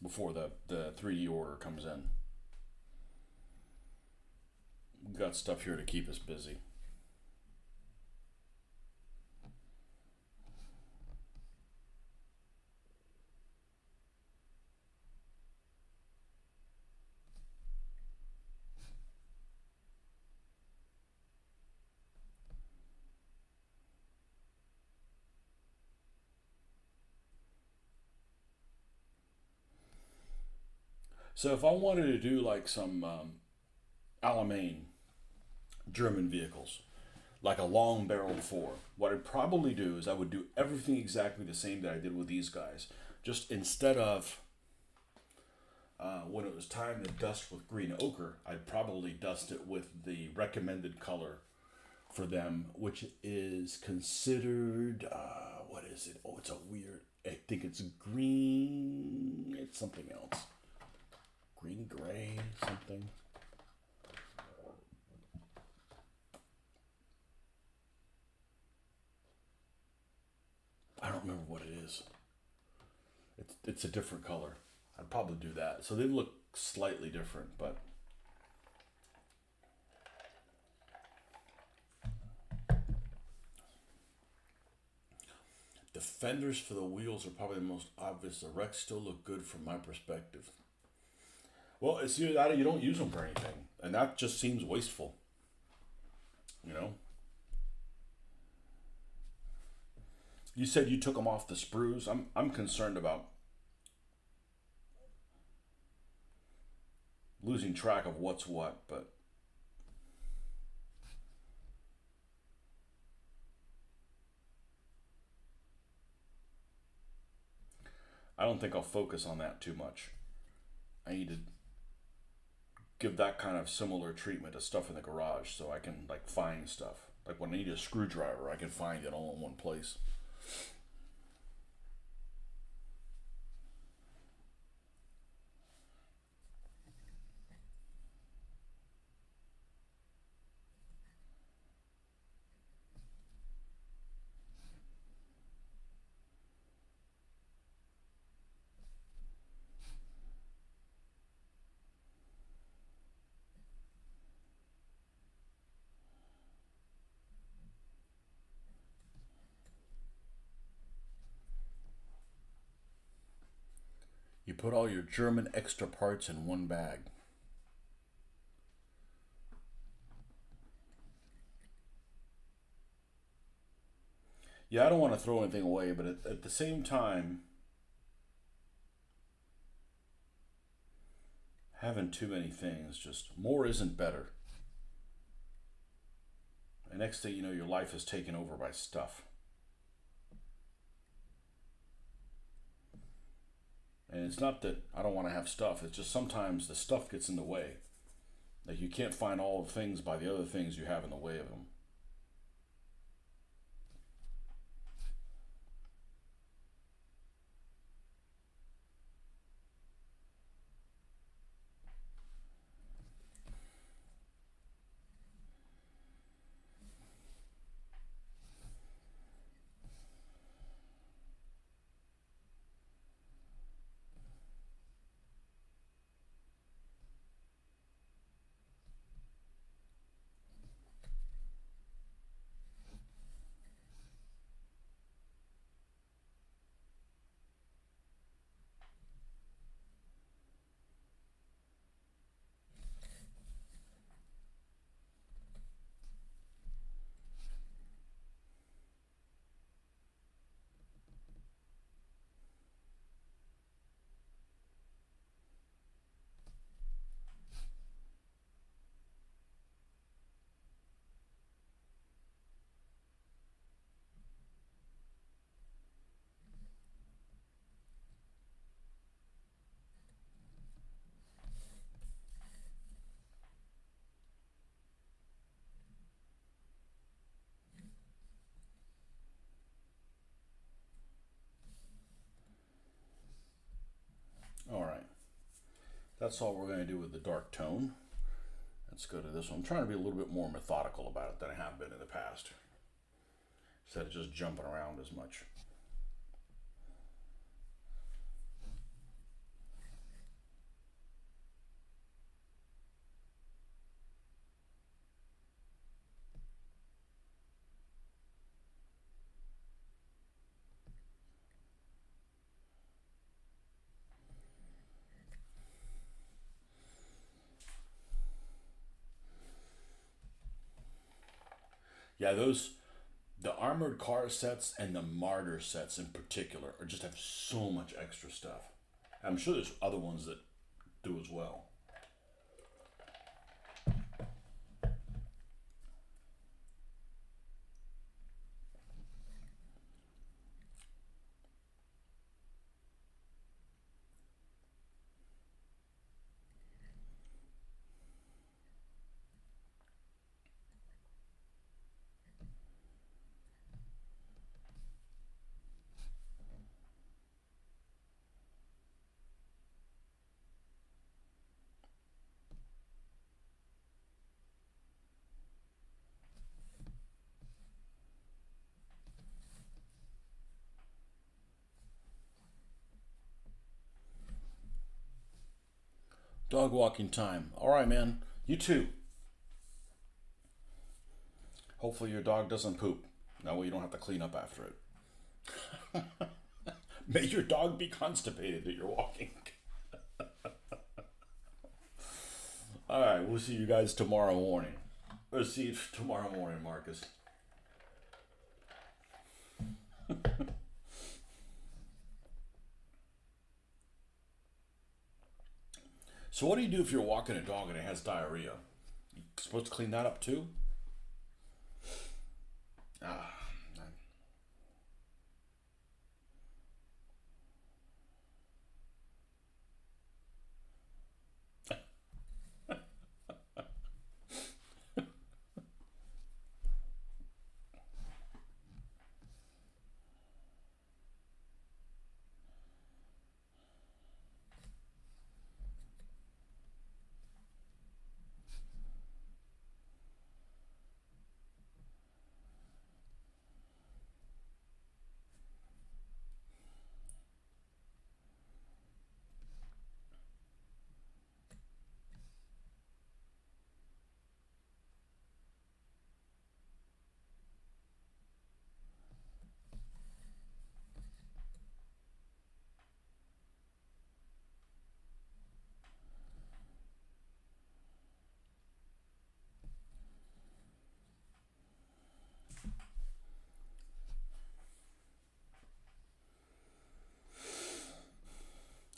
Before the 3D order comes in, we got stuff here to keep us busy. So if I wanted to do like some Alamein German vehicles, like a long barreled four, what I'd probably do is I would do everything exactly the same that I did with these guys. Just instead of when it was time to dust with green ochre, I'd probably dust it with the recommended color for them, which is considered what is it? Oh, it's a weird. I think it's green. It's something else. Green gray something. I don't remember what it is. It's a different color. I'd probably do that. So they look slightly different, but the fenders for the wheels are probably the most obvious. The wrecks still look good from my perspective. Well, it's either that or you don't use them for anything, and that just seems wasteful. You know. You said you took them off the sprues. I'm concerned about losing track of what's what, but I don't think I'll focus on that too much. I need to give that kind of similar treatment to stuff in the garage so I can like find stuff. Like when I need a screwdriver, I can find it all in one place. put all your German extra parts in one bag. Yeah, I don't want to throw anything away, but at the same time, having too many things, just more isn't better. And next thing you know, your life is taken over by stuff. And it's not that I don't want to have stuff, it's just sometimes the stuff gets in the way. Like you can't find all the things by the other things you have in the way of them. All right, that's all we're going to do with the dark tone. Let's go to this one. I'm trying to be a little bit more methodical about it than I have been in the past, instead of just jumping around as much. Yeah, the armored car sets and the martyr sets in particular are just have so much extra stuff. I'm sure there's other ones that do as well. Dog walking time. All right, man. You too. Hopefully your dog doesn't poop. That way you don't have to clean up after it. May your dog be constipated that you're walking. All right, we'll see you guys tomorrow morning. We'll see you tomorrow morning, Marcus. So what do you do if you're walking a dog and it has diarrhea? You supposed to clean that up too? Ah,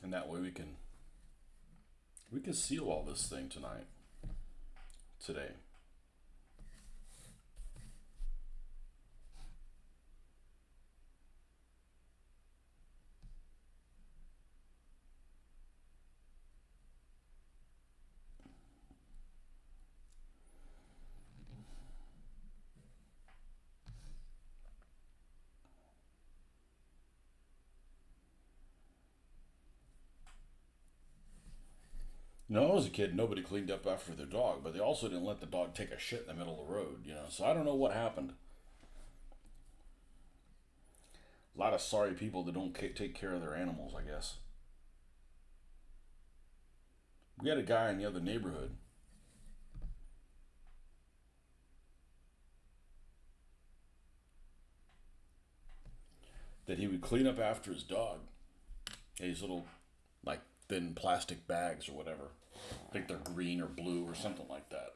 And that way we can seal all this thing today. When I was a kid, nobody cleaned up after their dog, but they also didn't let the dog take a shit in the middle of the road, So I don't know what happened. A lot of sorry people that don't take care of their animals, I guess. We had a guy in the other neighborhood that he would clean up after his dog. These little, like, thin plastic bags or whatever. I think they're green or blue or something like that.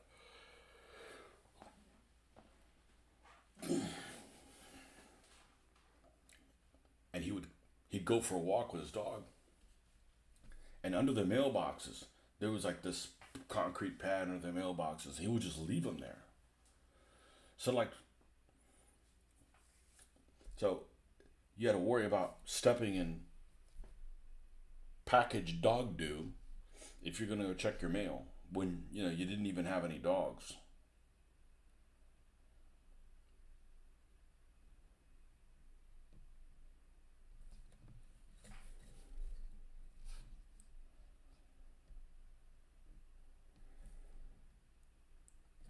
And he'd go for a walk with his dog. And under the mailboxes, there was like this concrete pad under the mailboxes. He would just leave them there. So like, so you had to worry about stepping in packaged dog doo if you're gonna go check your mail when you didn't even have any dogs.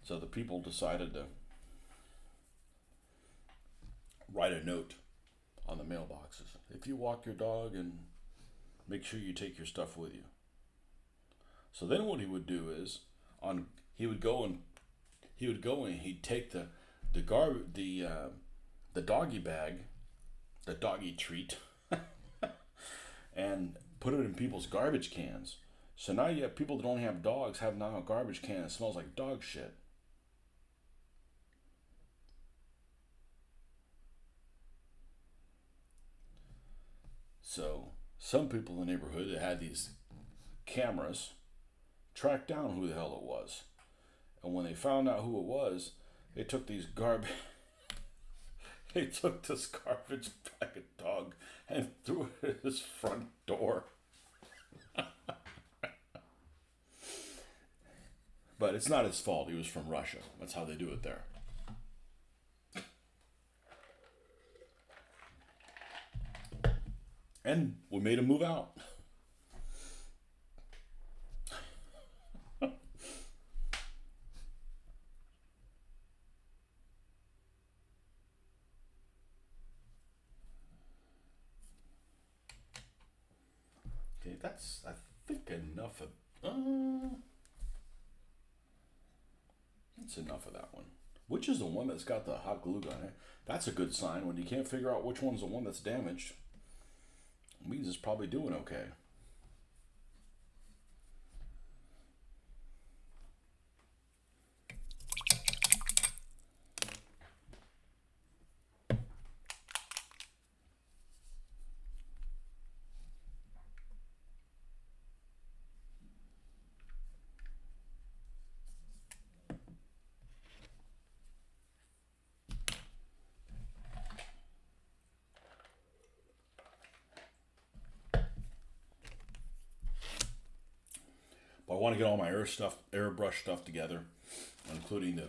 So the people decided to write a note on the mailboxes. If you walk your dog, and make sure you take your stuff with you. So then what he would do is he would go and he'd take the doggy bag, the doggy treat, and put it in people's garbage cans. So now you have people that don't have dogs have now a garbage can that smells like dog shit. So some people in the neighborhood that had these cameras tracked down who the hell it was. And when they found out who it was, they took they took this garbage bag of dog and threw it at his front door. But it's not his fault. He was from Russia. That's how they do it there. And we made him move out. Okay, that's, I think, enough of. That's enough of that one. Which is the one that's got the hot glue gun? That's a good sign. When you can't figure out which one's the one that's damaged, it means it's probably doing okay. But I want to get all my airbrush stuff together, including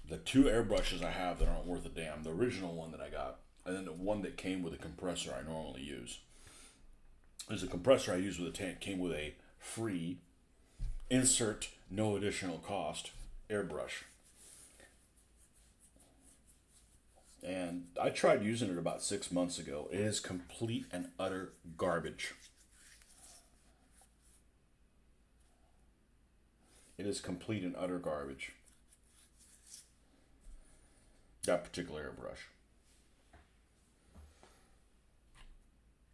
the two airbrushes I have that aren't worth a damn. The original one that I got, and then the one that came with a compressor I normally use. There's a compressor I use with a tank, came with a free, insert, no additional cost airbrush. And I tried using it about 6 months ago. It is complete and utter garbage. It is complete and utter garbage. That particular airbrush.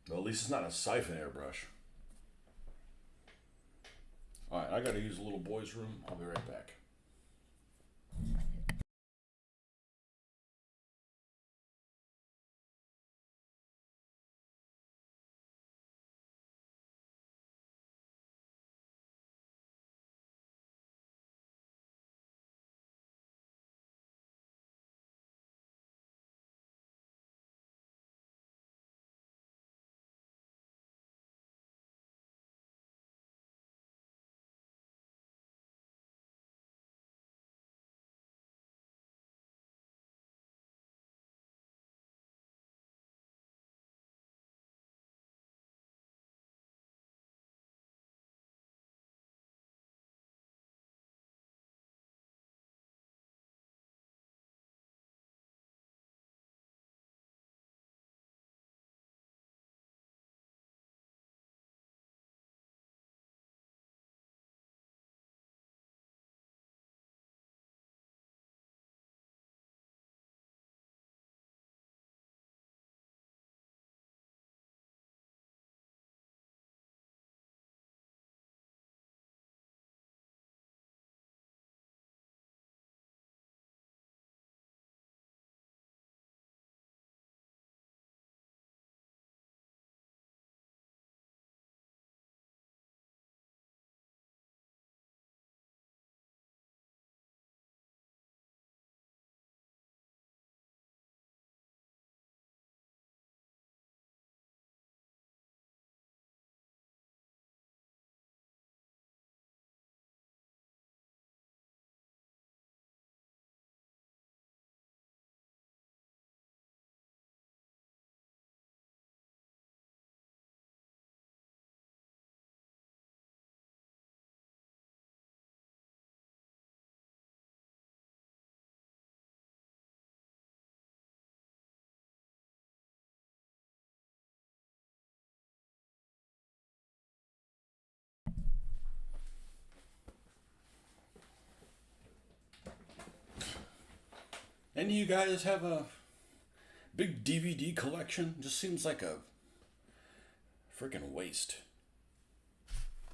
Well, at least it's not a siphon airbrush. Alright, I gotta use the little boy's room. I'll be right back. And you guys have a big DVD collection? Just seems like a freaking waste.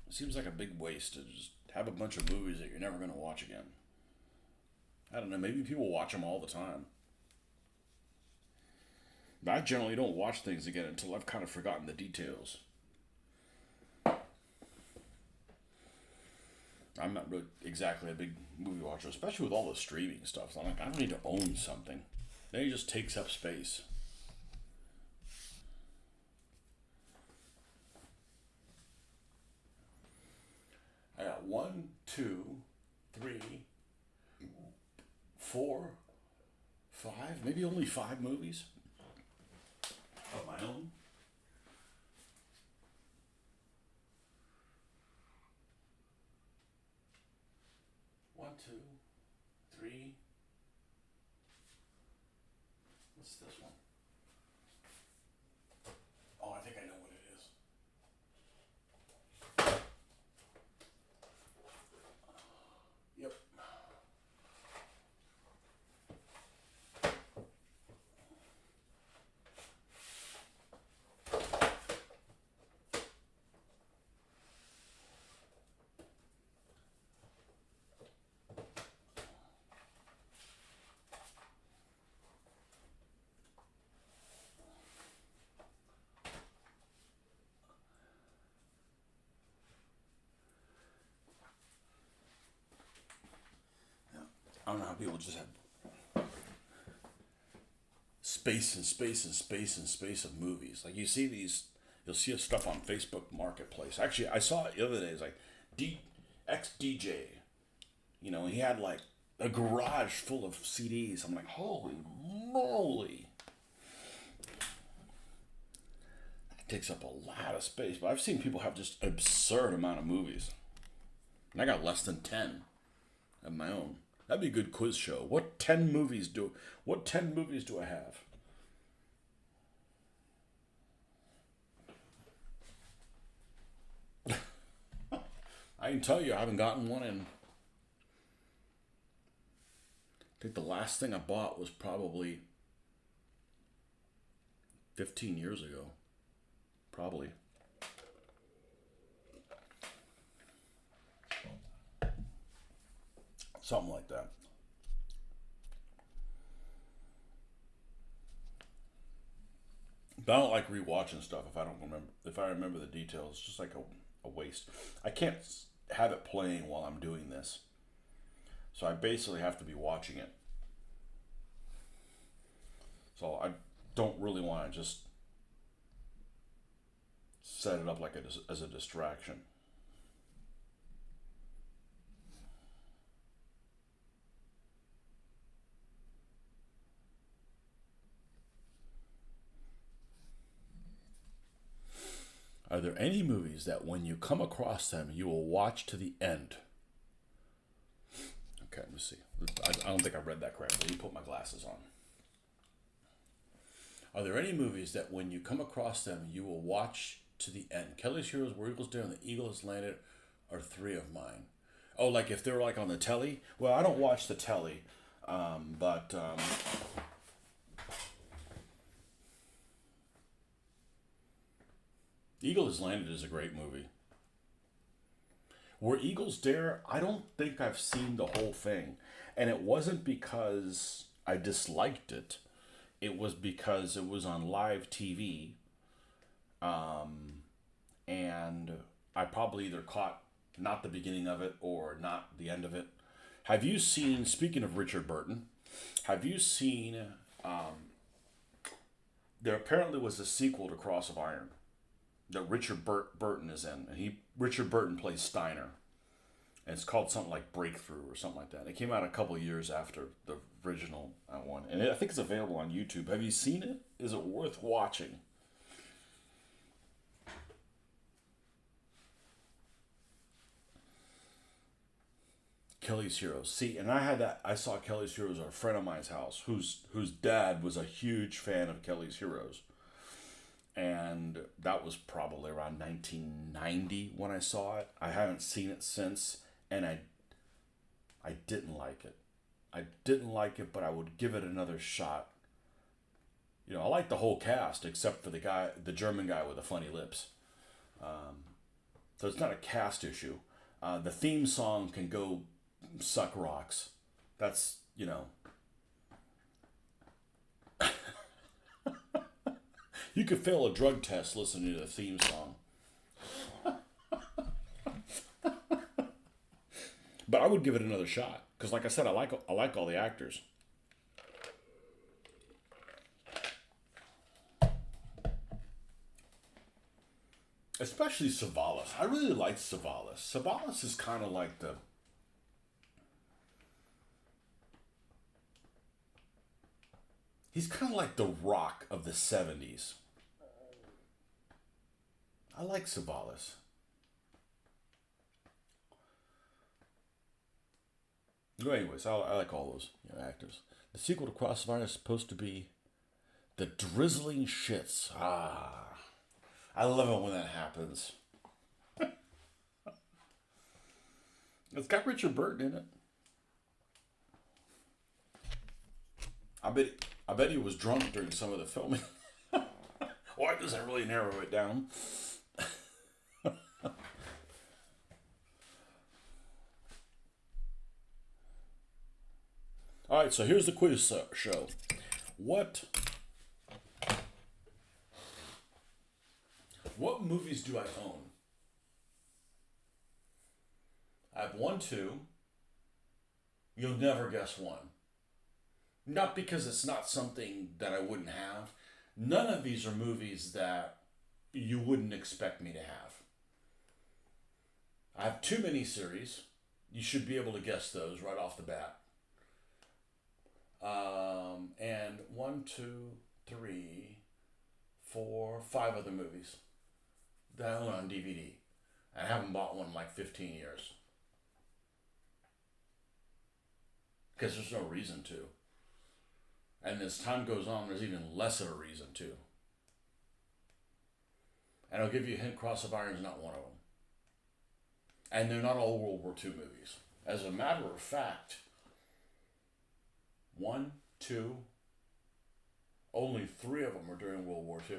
It seems like a big waste to just have a bunch of movies that you're never going to watch again. I don't know, maybe people watch them all the time. But I generally don't watch things again until I've kind of forgotten the details. I'm not really exactly a big movie watcher, especially with all the streaming stuff. So I'm like, I don't need to own something. Then it just takes up space. I got one, two, three, four, five, maybe only five movies of my own. One, two, three. What's this one? Oh, I think I know what it is. Yep. I don't know how people just have space and space and space and space of movies. Like you see these, you'll see stuff on Facebook Marketplace. Actually, I saw it the other day. It's like ex DJ. You know, he had like a garage full of CDs. I'm like, holy moly! That takes up a lot of space. But I've seen people have just absurd amount of movies. And I got less than 10 of my own. That'd be a good quiz show. What 10 movies do I have? I can tell you I haven't gotten one in. I think the last thing I bought was probably 15 years ago. Probably. Something like that. But I don't like rewatching stuff if I don't remember. If I remember the details, it's just like a waste. I can't have it playing while I'm doing this, so I basically have to be watching it. So I don't really want to just set it up like as a distraction. Are there any movies that when you come across them, you will watch to the end? Okay, let me see. I don't think I read that correctly. Let me put my glasses on. Are there any movies that when you come across them, you will watch to the end? Kelly's Heroes, Where Eagles Dare, and The Eagle Has Landed are three of mine. Oh, like if they're like on the telly? Well, I don't watch the telly, but The Eagle Has Landed is a great movie. Where Eagles Dare, I don't think I've seen the whole thing. And it wasn't because I disliked it. It was because it was on live TV. And I probably either caught not the beginning of it or not the end of it. Have you seen, speaking of Richard Burton, have you seen, there apparently was a sequel to Cross of Iron that Burton is in. And Richard Burton plays Steiner. And it's called something like Breakthrough or something like that. It came out a couple of years after the original one. And I think it's available on YouTube. Have you seen it? Is it worth watching? Kelly's Heroes. See, and I saw Kelly's Heroes at a friend of mine's house whose dad was a huge fan of Kelly's Heroes. And that was probably around 1990 when I saw it. I haven't seen it since, and I didn't like it. I didn't like it, but I would give it another shot. You know, I like the whole cast except for the German guy with the funny lips. So it's not a cast issue. The theme song can go suck rocks. That's, you know, you could fail a drug test listening to the theme song. But I would give it another shot because, like I said, I like all the actors. Especially Savalas. I really like Savalas. Savalas is kind of like the... He's kind of like the Rock of the 70s. I like Savalas. Well, anyways, I like all those, you know, actors. The sequel to Crossfire is supposed to be The Drizzling Shits. Ah. I love it when that happens. It's got Richard Burton in it. I bet he was drunk during some of the filming. Why does that really narrow it down? All right, so here's the quiz show. What movies do I own? I have 1, 2. You'll never guess one. Not because it's not something that I wouldn't have. None of these are movies that you wouldn't expect me to have. I have 2 miniseries. You should be able to guess those right off the bat. And 1, 2, 3, 4, 5 other movies that I own on DVD. I haven't bought one in like 15 years. Because there's no reason to. And as time goes on, there's even less of a reason to. And I'll give you a hint, Cross of Iron is not one of them. And they're not all World War II movies. As a matter of fact, 1, 2, only 3 of them are during World War II.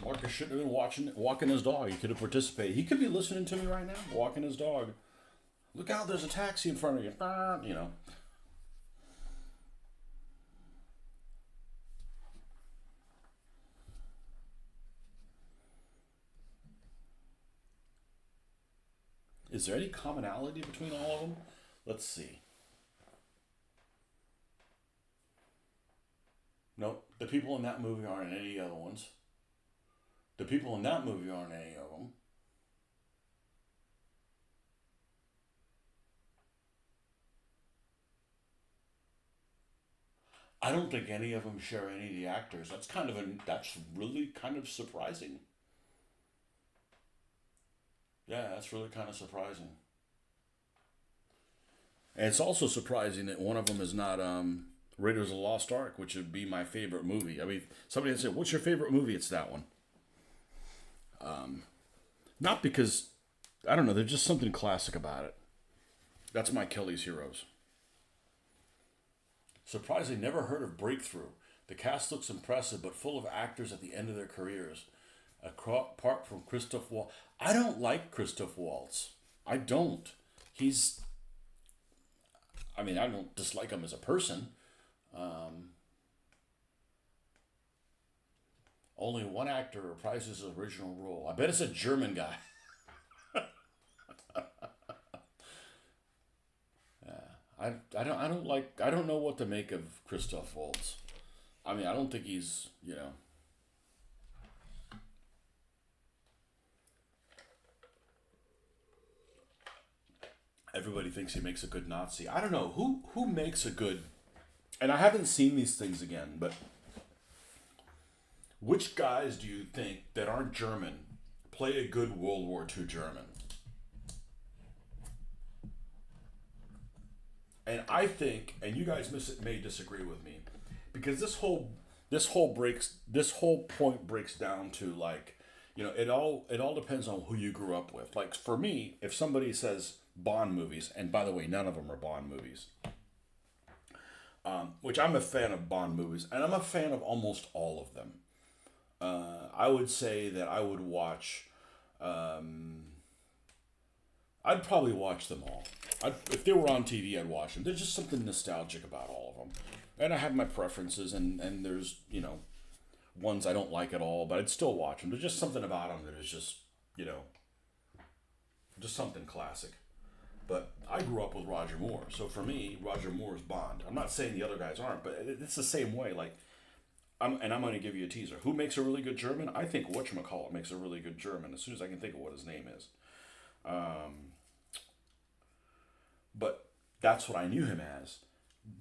Marcus shouldn't have been walking his dog. He could have participated. He could be listening to me right now, walking his dog. Look out, there's a taxi in front of you. You know. Is there any commonality between all of them? Let's see. Nope. The people in that movie aren't in any other ones. The people in that movie aren't in any of them. I don't think any of them share any of the actors. That's really kind of surprising. Yeah, that's really kind of surprising. And it's also surprising that one of them is not Raiders of the Lost Ark, which would be my favorite movie. I mean, somebody would say, "What's your favorite movie?" It's that one. Not because, I don't know, there's just something classic about it. That's my Kelly's Heroes. Surprisingly, never heard of Breakthrough. The cast looks impressive, but full of actors at the end of their careers. Apart from Christoph Waltz. I don't like Christoph Waltz. I don't. I don't dislike him as a person. Only one actor reprises his original role. I bet it's a German guy. Yeah, I don't know what to make of Christoph Waltz. I mean, I don't think he's, you know. Everybody thinks he makes a good Nazi. I don't know who makes a good. And I haven't seen these things again, but which guys do you think that aren't German play a good World War II German? And I think, and you guys may disagree with me, because this whole point breaks down to, like, it all depends on who you grew up with. Like for me, if somebody says Bond movies, and by the way, none of them are Bond movies, which I'm a fan of Bond movies, and I'm a fan of almost all of them. I would say that I would watch. I'd probably watch them all. If they were on TV, I'd watch them. There's just something nostalgic about all of them, and I have my preferences, and there's ones I don't like at all, but I'd still watch them. There's just something about them that is just you know just something classic. But I grew up with Roger Moore, so for me, Roger Moore is Bond. I'm not saying the other guys aren't, but it's the same way. Like, I'm going to give you a teaser. Who makes a really good German? I think whatchamacallit makes a really good German. As soon as I can think of what his name is, but that's what I knew him as.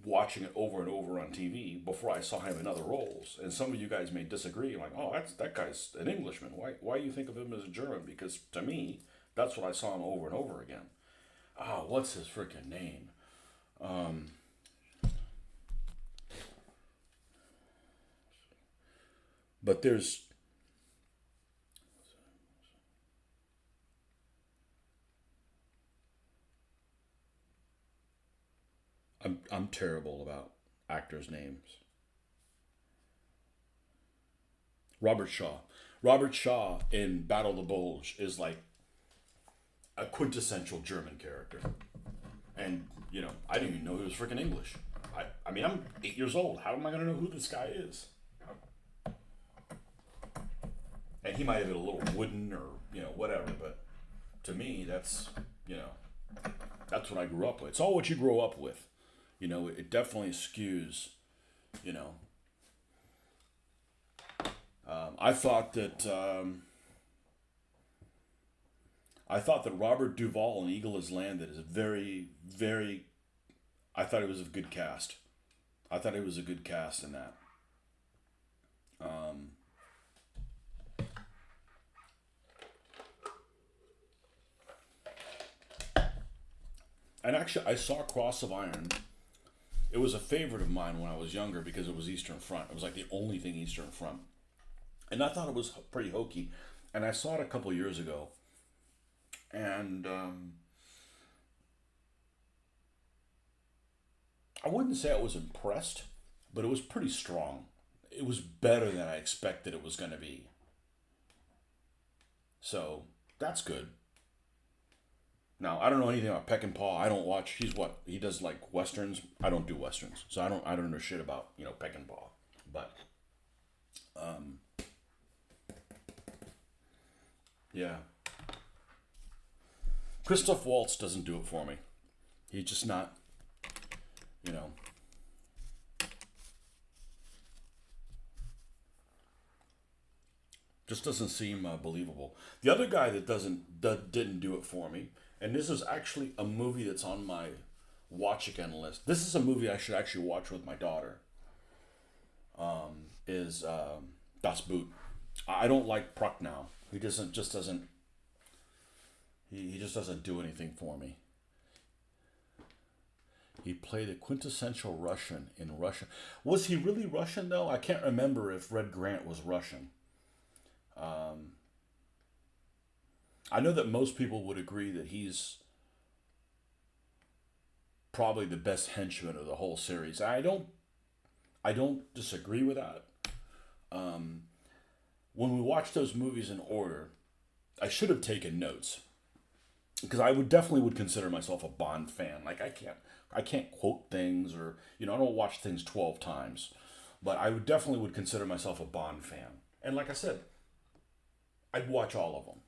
Watching it over and over on TV before I saw him in other roles, and some of you guys may disagree. Like, oh, that guy's an Englishman. Why you think of him as a German? Because to me, that's what I saw him over and over again. Oh, what's his freaking name? But I'm terrible about actors' names. Robert Shaw. Robert Shaw in Battle of the Bulge is like a quintessential German character. And, I didn't even know he was freaking English. I mean, I'm 8 years old. How am I going to know who this guy is? And he might have been a little wooden or, whatever, but to me, you know, that's what I grew up with. It's all what you grow up with. It definitely skews, you know. I thought that Robert Duvall in Eagle Has Landed is very, very. I thought it was a good cast. I thought it was a good cast in that. Um, and actually, I saw Cross of Iron. It was a favorite of mine when I was younger because it was Eastern Front. It was like the only thing Eastern Front, and I thought it was pretty hokey. And I saw it a couple years ago, and I wouldn't say I was impressed, but it was pretty strong. It was better than I expected it was going to be. So that's good. Now I don't know anything about Peck and Paw. I don't watch. He's what he does like westerns. I don't do westerns, so I don't know shit about Peck and Paw. But um, yeah, Christoph Waltz doesn't do it for me. He's just not. You know, just doesn't seem believable. The other guy that didn't do it for me, and this is actually a movie that's on my watch again list. This is a movie I should actually watch with my daughter. Is Das Boot. I don't like Prucknow. He doesn't he just doesn't do anything for me. He played a quintessential Russian in Russia. Was he really Russian though? I can't remember if Red Grant was Russian. Um, I know that most people would agree that he's probably the best henchman of the whole series. I don't disagree with that. Um, when we watch those movies in order, I should have taken notes because I would definitely would consider myself a Bond fan. Like I can't quote things or I don't watch things 12 times, but I would definitely would consider myself a Bond fan. And like I said, I'd watch all of them,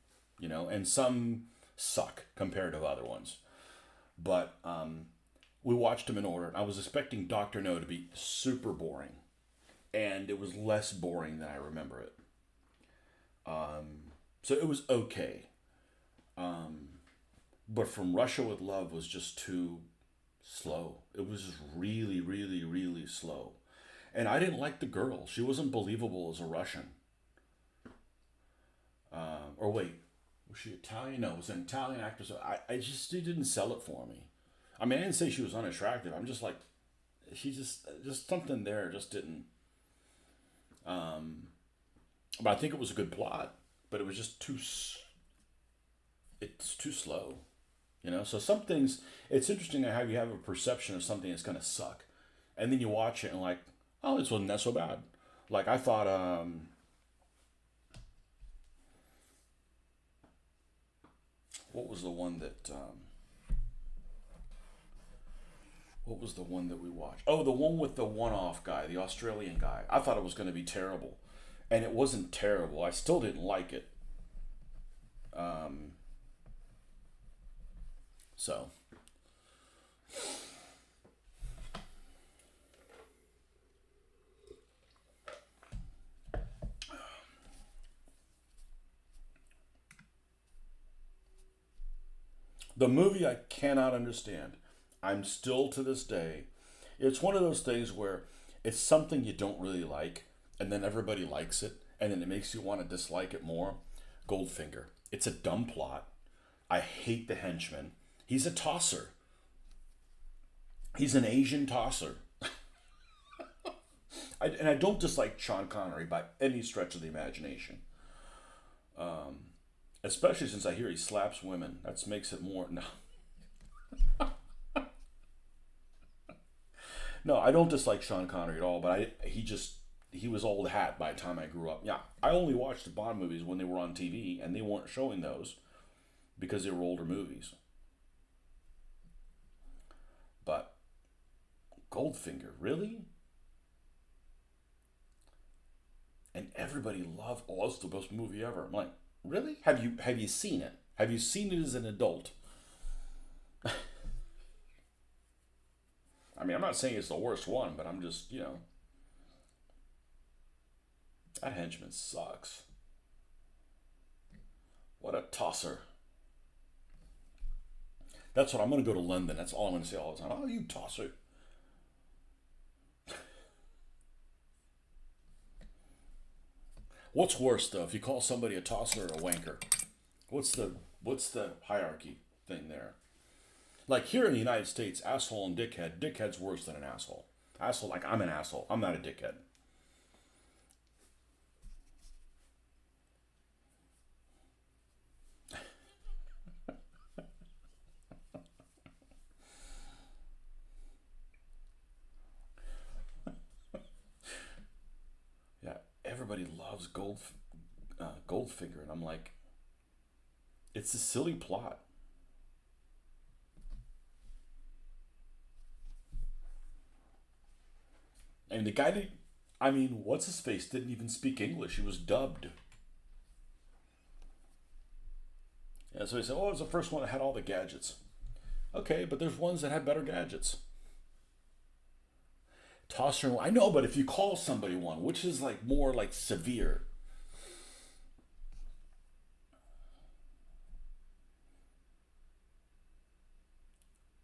and some suck compared to other ones. But we watched them in order. I was expecting Doctor No to be super boring, and it was less boring than I remember it. So it was okay. Um, but From Russia with Love was just too slow. It was just really, really, really slow. And I didn't like the girl. She wasn't believable as a Russian. Or wait, was she Italian? No, it was an Italian actress. I just it didn't sell it for me. I mean, I didn't say she was unattractive. I'm just like, she just something there just didn't. Um, but I think it was a good plot. but it was just it's too slow. So some things, it's interesting how you have a perception of something that's going to suck. And then you watch it and like, oh, this wasn't that so bad. Like I thought, what was the one that, what was the one that we watched? Oh, the one with the one-off guy, the Australian guy. I thought it was going to be terrible. And it wasn't terrible. I still didn't like it. Um, so, the movie I cannot understand. I'm still to this day. It's one of those things where it's something you don't really like, and then everybody likes it, and then it makes you want to dislike it more. Goldfinger. It's a dumb plot. I hate the henchman. He's a tosser. He's an Asian tosser. And I don't dislike Sean Connery by any stretch of the imagination. Especially since I hear he slaps women. That makes it more. No. No, I don't dislike Sean Connery at all, but he was old hat by the time I grew up. Yeah, I only watched the Bond movies when they were on TV, and they weren't showing those because they were older movies. But Goldfinger, really? And everybody loved, oh, it's the best movie ever. I'm like, really? Have you seen it? Have you seen it as an adult? I mean, I'm not saying it's the worst one, but I'm just, that henchman sucks. What a tosser. That's what I'm going to go to London. That's all I'm going to say all the time. Oh, you tosser. What's worse though, if you call somebody a tosser or a wanker? What's the hierarchy thing there? Like here in the United States, asshole and dickhead. Dickhead's worse than an asshole. Asshole, like I'm an asshole. I'm not a dickhead. Yeah, everybody loves Goldfinger, and I'm like, it's a silly plot. And the guy did. I mean, what's his face didn't even speak English. He was dubbed. And so he said, "Oh, it was the first one that had all the gadgets." Okay, but there's ones that have better gadgets. Tosser, I know, but if you call somebody one, which is like more like severe,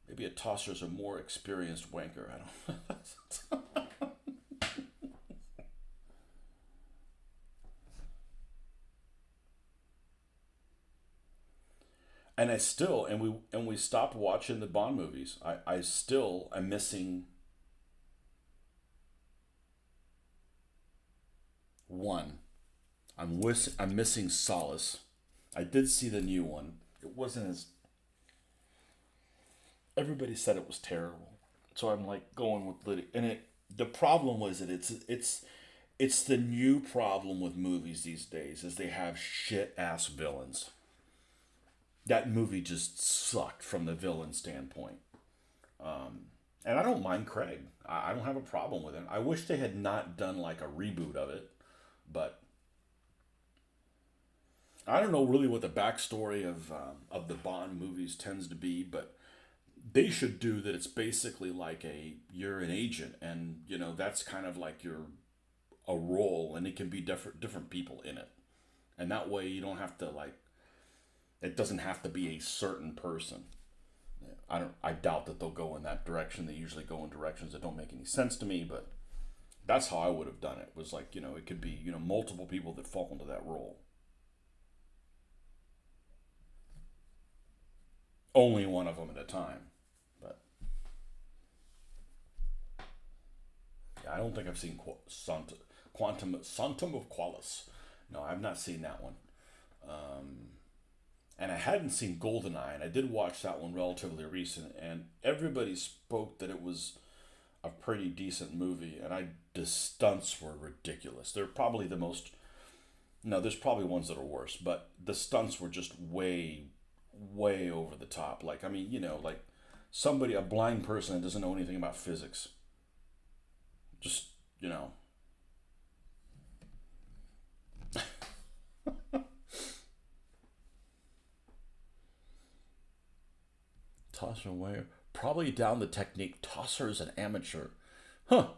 maybe a tosser's a more experienced wanker. I don't. And I still, and we stopped watching the Bond movies. I still am missing one. I'm missing Solace. I did see the new one. It wasn't as everybody said it was terrible. So I'm like going with Liddy, and it. The problem was that it's the new problem with movies these days is they have shit ass villains. That movie just sucked from the villain standpoint. And I don't mind Craig. I don't have a problem with him. I wish they had not done like a reboot of it, but I don't know really what the backstory of the Bond movies tends to be, but they should do that. It's basically like you're an agent, and that's kind of like your a role, and it can be different people in it, and that way you don't have to like it doesn't have to be a certain person. I doubt that they'll go in that direction. They usually go in directions that don't make any sense to me, but that's how I would have done it. Was like it could be multiple people that fall into that role. Only one of them at a time. But yeah, I don't think I've seen Quantum of Qualis. No, I've not seen that one. And I hadn't seen Goldeneye, and I did watch that one relatively recent, and everybody spoke that it was a pretty decent movie, and the stunts were ridiculous. They're probably the most. No, there's probably ones that are worse, but the stunts were just way, way over the top. Like, I mean, like somebody, a blind person that doesn't know anything about physics, just, you know, Tosser Ware. Probably down the technique. Tosser is an amateur. Huh.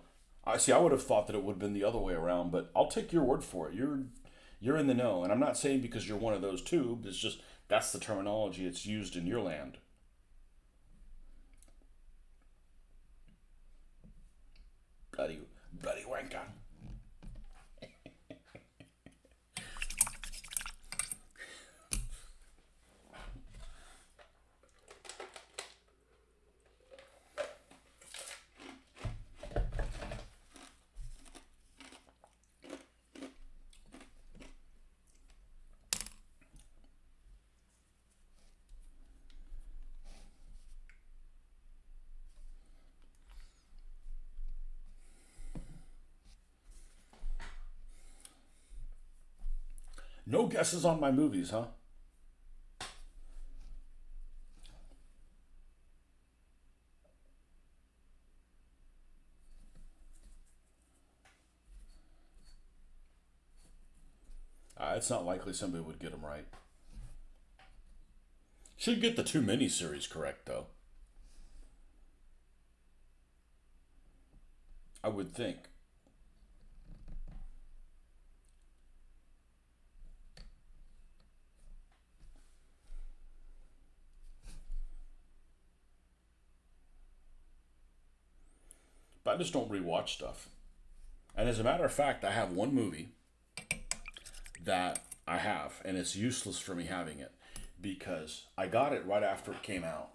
I see. I would have thought that it would have been the other way around, but I'll take your word for it. You're in the know, and I'm not saying because you're one of those two. It's just that's the terminology it's used in your land. Bloody, bloody wanker. No guesses on my movies, huh? It's not likely somebody would get them right. Should get the two miniseries correct, though. I would think. But I just don't rewatch stuff. And as a matter of fact, I have one movie that I have, and it's useless for me having it because I got it right after it came out,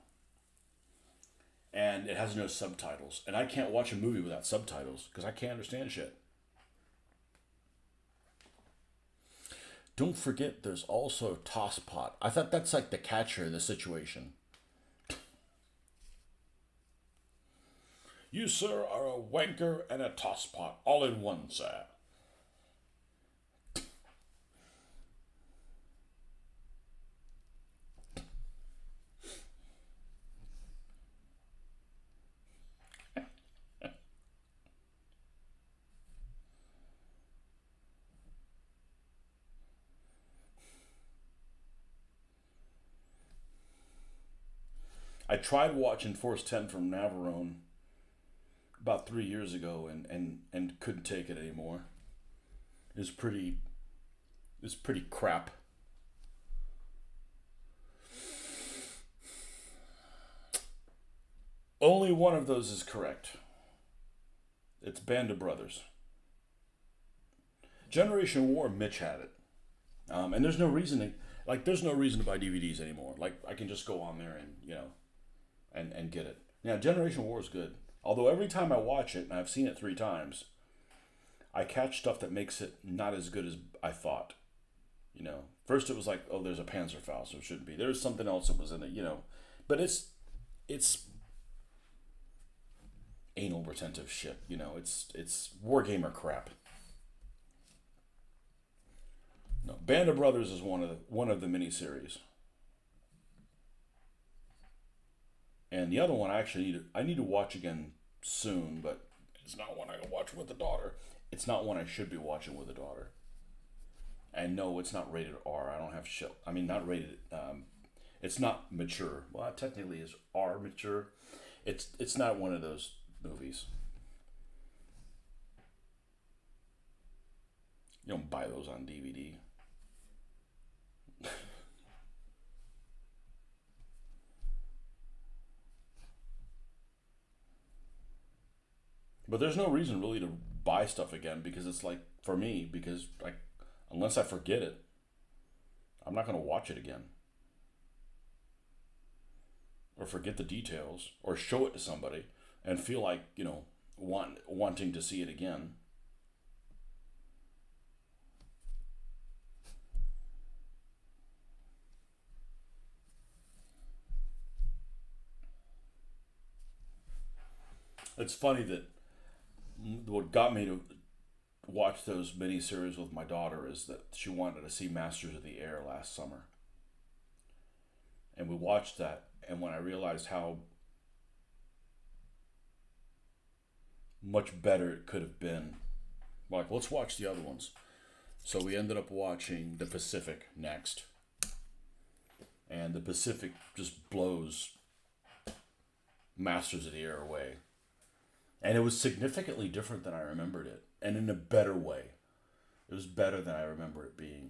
and it has no subtitles, and I can't watch a movie without subtitles because I can't understand shit. Don't forget, there's also Tosspot. I thought that's like the catcher in the situation. You, sir, are a wanker and a tosspot all in one, sir. I tried watching Force 10 from Navarone about 3 years ago and couldn't take it anymore. It was pretty crap. Only one of those is correct. It's Band of Brothers. Generation War, Mitch had it. And there's no reason there's no reason to buy DVDs anymore. Like I can just go on there and and get it. Now Generation War is good. Although every time I watch it, and I've seen it 3 times, I catch stuff that makes it not as good as I thought. First it was like, oh, there's a Panzerfaust, so it shouldn't be. There's something else that was in it. But it's anal retentive shit. It's wargamer crap. No, Band of Brothers is one of the miniseries, and the other one I need to watch again soon, but it's not one I can watch with the daughter. It's not one I should be watching with the daughter. And no, it's not rated R. I don't have shit. I mean, not rated. It's not mature. Well, it technically is R mature. It's not one of those movies. You don't buy those on DVD. But there's no reason really to buy stuff again because it's like for me because like unless I forget it, I'm not gonna watch it again or forget the details or show it to somebody and feel like wanting to see it again. It's funny that what got me to watch those miniseries with my daughter is that she wanted to see Masters of the Air last summer. And we watched that, and when I realized how much better it could have been, like, let's watch the other ones. So we ended up watching The Pacific next. And The Pacific just blows Masters of the Air away. And it was significantly different than I remembered it. And in a better way. It was better than I remember it being.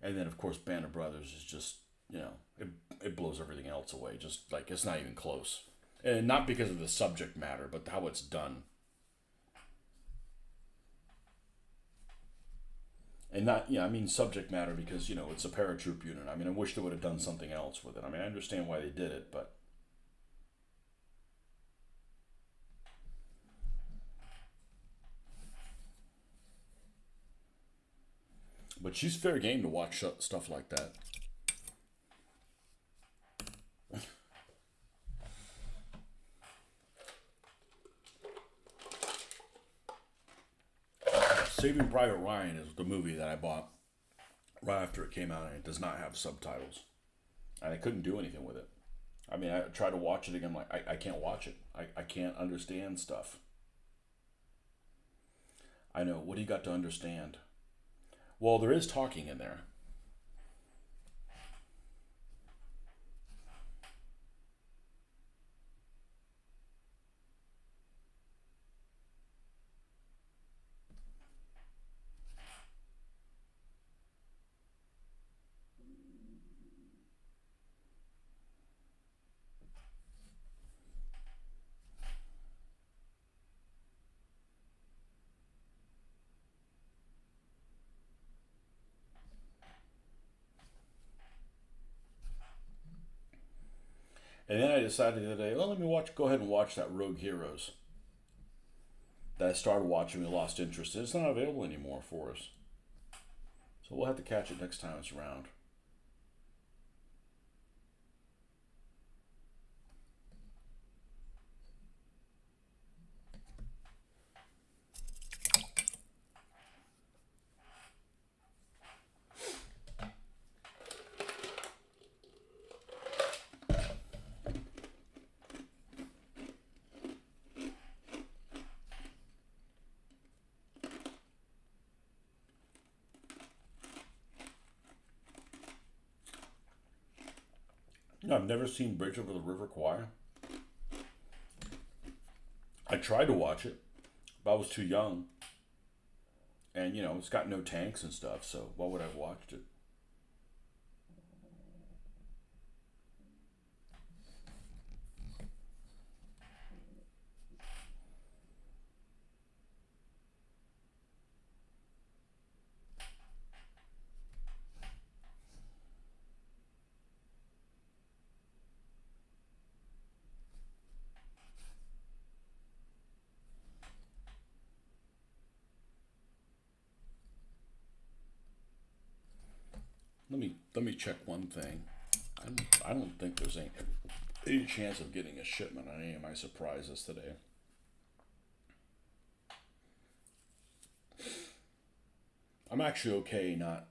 And then, of course, Band of Brothers is just, it blows everything else away. Just like, it's not even close. And not because of the subject matter, but how it's done. And not, I mean subject matter because, it's a paratroop unit. I mean, I wish they would have done something else with it. I mean, I understand why they did it, but. But she's fair game to watch stuff like that. Saving Private Ryan is the movie that I bought right after it came out, and it does not have subtitles. And I couldn't do anything with it. I mean, I tried to watch it again, like, I can't watch it. I can't understand stuff. I know, what do you got to understand? Well, there is talking in there. And then I decided the other day, well, let me go ahead and watch that Rogue Heroes that I started watching. We lost interest in. It's not available anymore for us. So we'll have to catch it next time it's around. I've never seen Bridge Over the River Kwai. I tried to watch it, but I was too young. And, it's got no tanks and stuff, so why would I have watched it? Let me check one thing. I don't think there's any chance of getting a shipment on any of my surprises today. I'm actually okay not.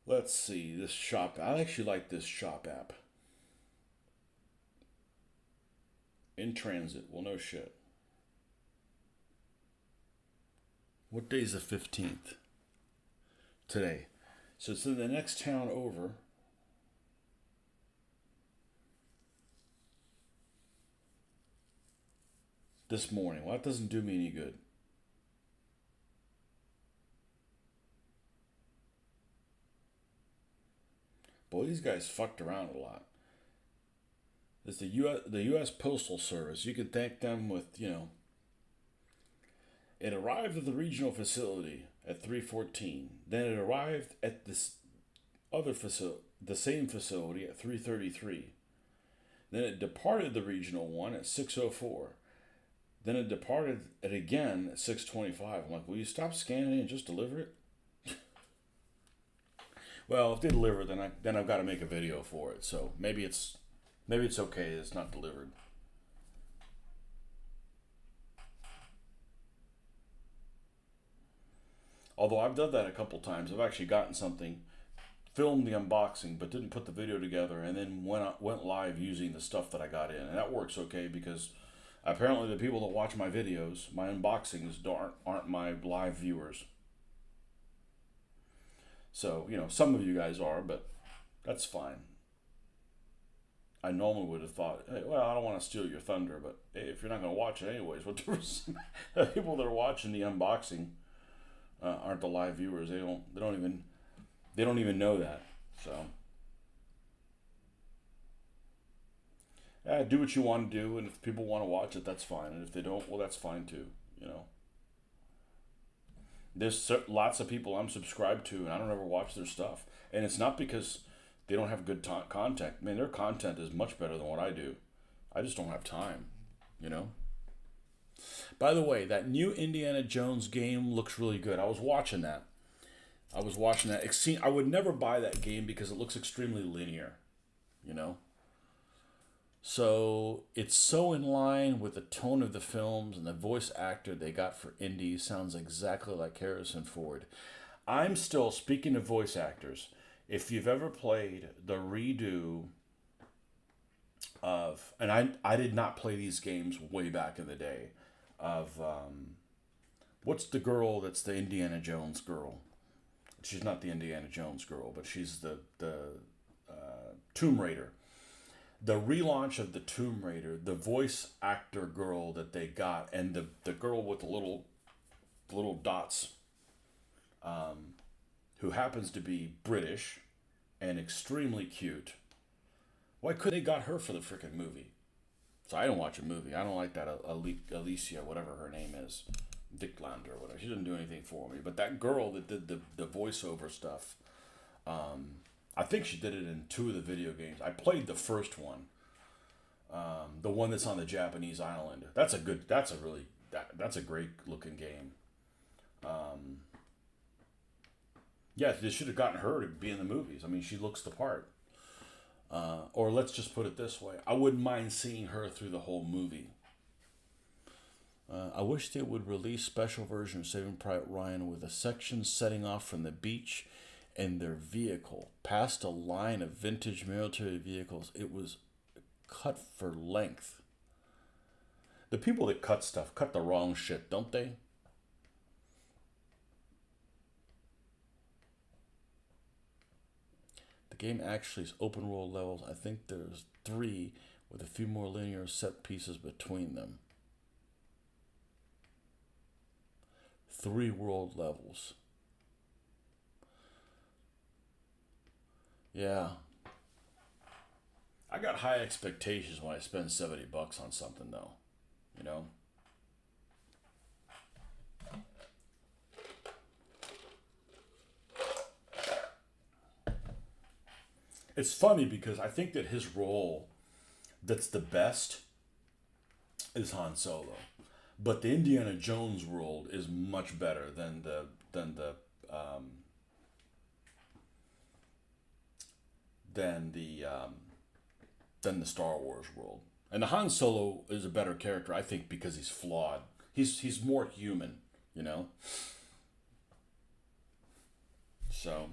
Let's see, this shop. I actually like this shop app. In transit. Well, no shit. What day is the 15th? Today. So it's in the next town over. This morning. Well, that doesn't do me any good. Boy, these guys fucked around a lot. It's the U.S. Postal Service. You can thank them with, it arrived at the regional facility at 3:14. Then it arrived at this the same facility at 3:33. Then it departed the regional one at 6:04. Then it departed it again at 6:25. I'm like, will you stop scanning it and just deliver it? Well, if they deliver, then I've got to make a video for it. So maybe it's okay. It's not delivered. Although I've done that a couple times. I've actually gotten something, filmed the unboxing, but didn't put the video together, and then went live using the stuff that I got in, and that works okay because apparently the people that watch my videos, my unboxings, aren't my live viewers. So some of you guys are, but that's fine. I normally would have thought, hey, well, I don't want to steal your thunder, but hey, if you're not going to watch it anyways, what difference? The people that are watching the unboxing aren't the live viewers. They don't even know that. So, yeah, do what you want to do, and if people want to watch it, that's fine. And if they don't, well, that's fine too. There's lots of people I'm subscribed to, and I don't ever watch their stuff. And it's not because they don't have good content. Man, their content is much better than what I do. I just don't have time. By the way, that new Indiana Jones game looks really good. I was watching that. I would never buy that game because it looks extremely linear. So it's so in line with the tone of the films, and the voice actor they got for Indy sounds exactly like Harrison Ford. I'm still, speaking of voice actors, if you've ever played the redo of, and I did not play these games way back in the day, of, what's the girl that's the Indiana Jones girl? She's not the Indiana Jones girl, but she's the Tomb Raider. The relaunch of the Tomb Raider, the voice actor girl that they got, and the girl with the little dots, who happens to be British and extremely cute. Why couldn't they got her for the freaking movie? So I don't watch a movie. I don't like that Alicia, whatever her name is, Dickland or whatever. She didn't do anything for me. But that girl that did the voiceover stuff, I think she did it in 2 of the video games. I played the first one, the one that's on the Japanese island. That's a great looking game. Yeah, they should have gotten her to be in the movies. I mean, she looks the part. Or let's just put it this way: I wouldn't mind seeing her through the whole movie. I wish they would release special version of Saving Private Ryan with a section setting off from the beach and their vehicle past a line of vintage military vehicles. It was cut for length. The people that cut stuff cut the wrong shit, don't they? The game actually is open world levels. I think there's 3 with a few more linear set pieces between them. 3 world levels. Yeah. I got high expectations when I spend $70 on something, though. It's funny because I think that his role that's the best is Han Solo. But the Indiana Jones world is much better than the Star Wars world. And the Han Solo is a better character, I think, because he's flawed. He's more human. So,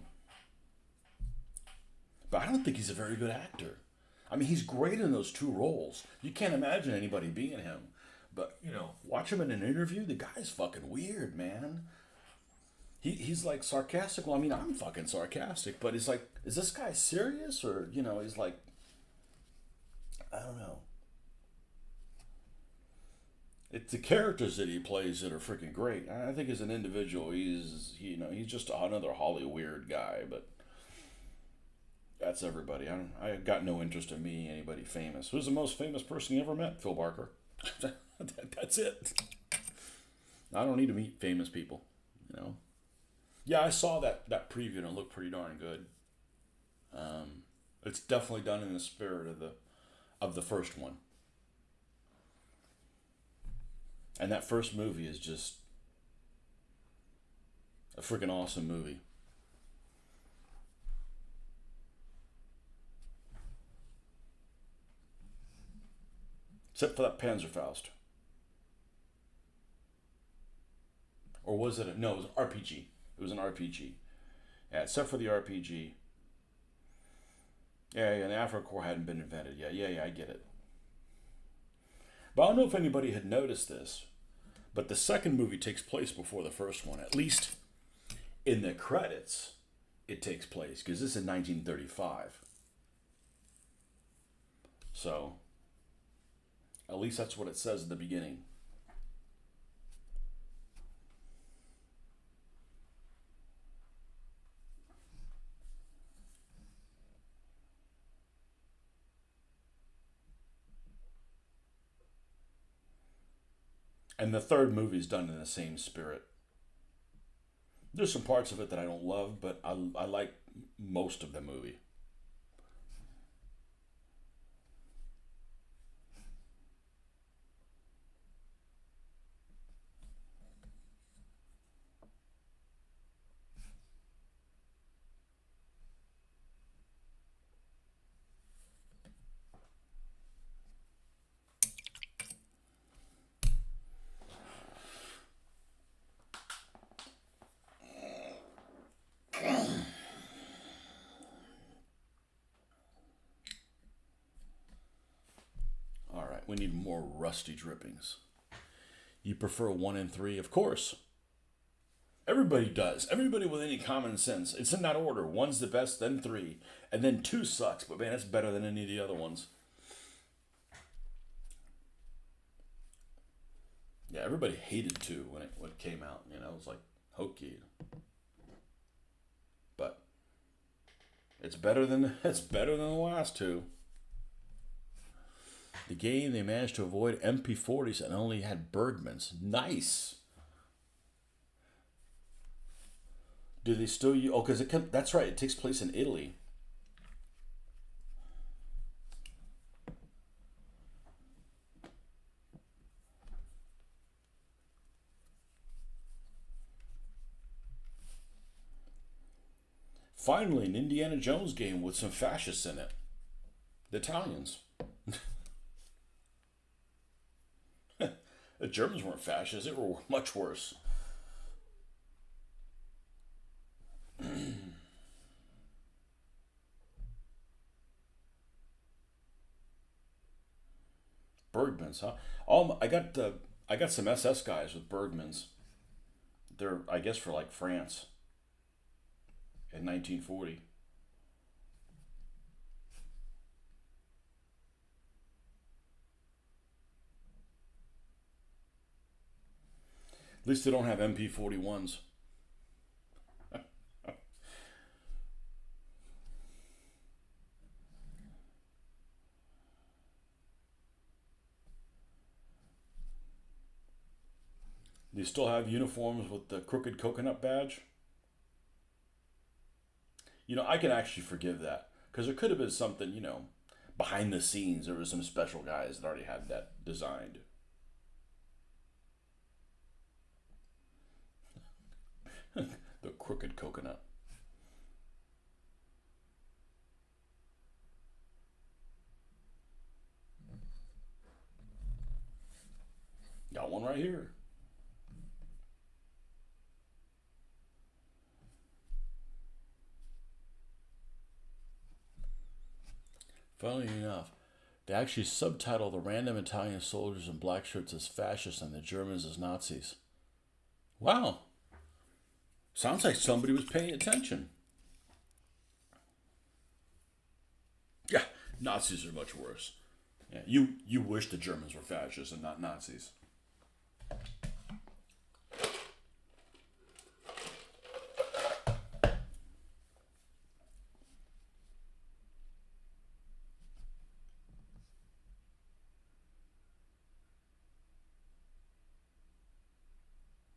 but I don't think he's a very good actor. I mean, he's great in those 2 roles. You can't imagine anybody being him. But, watch him in an interview. The guy's fucking weird, man. He's like sarcastic. Well, I mean, I'm fucking sarcastic, but he's like, is this guy serious? Or, he's like, I don't know. It's the characters that he plays that are freaking great. I think as an individual, he's just another Hollywood guy, but that's everybody. I got no interest in meeting anybody famous. Who's the most famous person you ever met? Phil Barker. That's it. I don't need to meet famous people. Yeah, I saw that preview and it looked pretty darn good. It's definitely done in the spirit of the first one, and that first movie is just a freaking awesome movie. Except for that Panzerfaust, or was it? No, it was an RPG. It was an RPG. Yeah, except for the RPG. Yeah, yeah, the Afro Core hadn't been invented yet. Yeah, yeah, I get it. But I don't know if anybody had noticed this, but the second movie takes place before the first one. At least in the credits, it takes place because this is in 1935. So, at least that's what it says at the beginning. And the third movie is done in the same spirit. There's some parts of it that I don't love, but I like most of the movie. All right, we need more rusty drippings. You prefer one and three? Of course. Everybody does. Everybody with any common sense. It's in that order. One's the best, then three. And then two sucks, but man, it's better than any of the other ones. Yeah, everybody hated two when it came out. You know, it was like hokey. But it's better than the last two. The game they managed to avoid MP40s and only had Bergmans. Nice. Do they still use? Oh, because that's right. It takes place in Italy. Finally, an Indiana Jones game with some fascists in it. The Italians. The Germans weren't fascists. They were much worse. Bergmans, huh? I got some SS guys with Bergmans. They're I guess for like France in 1940. At least they don't have MP41s. They still have uniforms with the crooked coconut badge. You know, I can actually forgive that because there could have been something, behind the scenes. There was some special guys that already had that designed. The crooked coconut. Got one right here. Funnily enough, they actually subtitle the random Italian soldiers in black shirts as fascists and the Germans as Nazis. Wow. Sounds like somebody was paying attention. Yeah, Nazis are much worse. Yeah, you wish the Germans were fascists and not Nazis.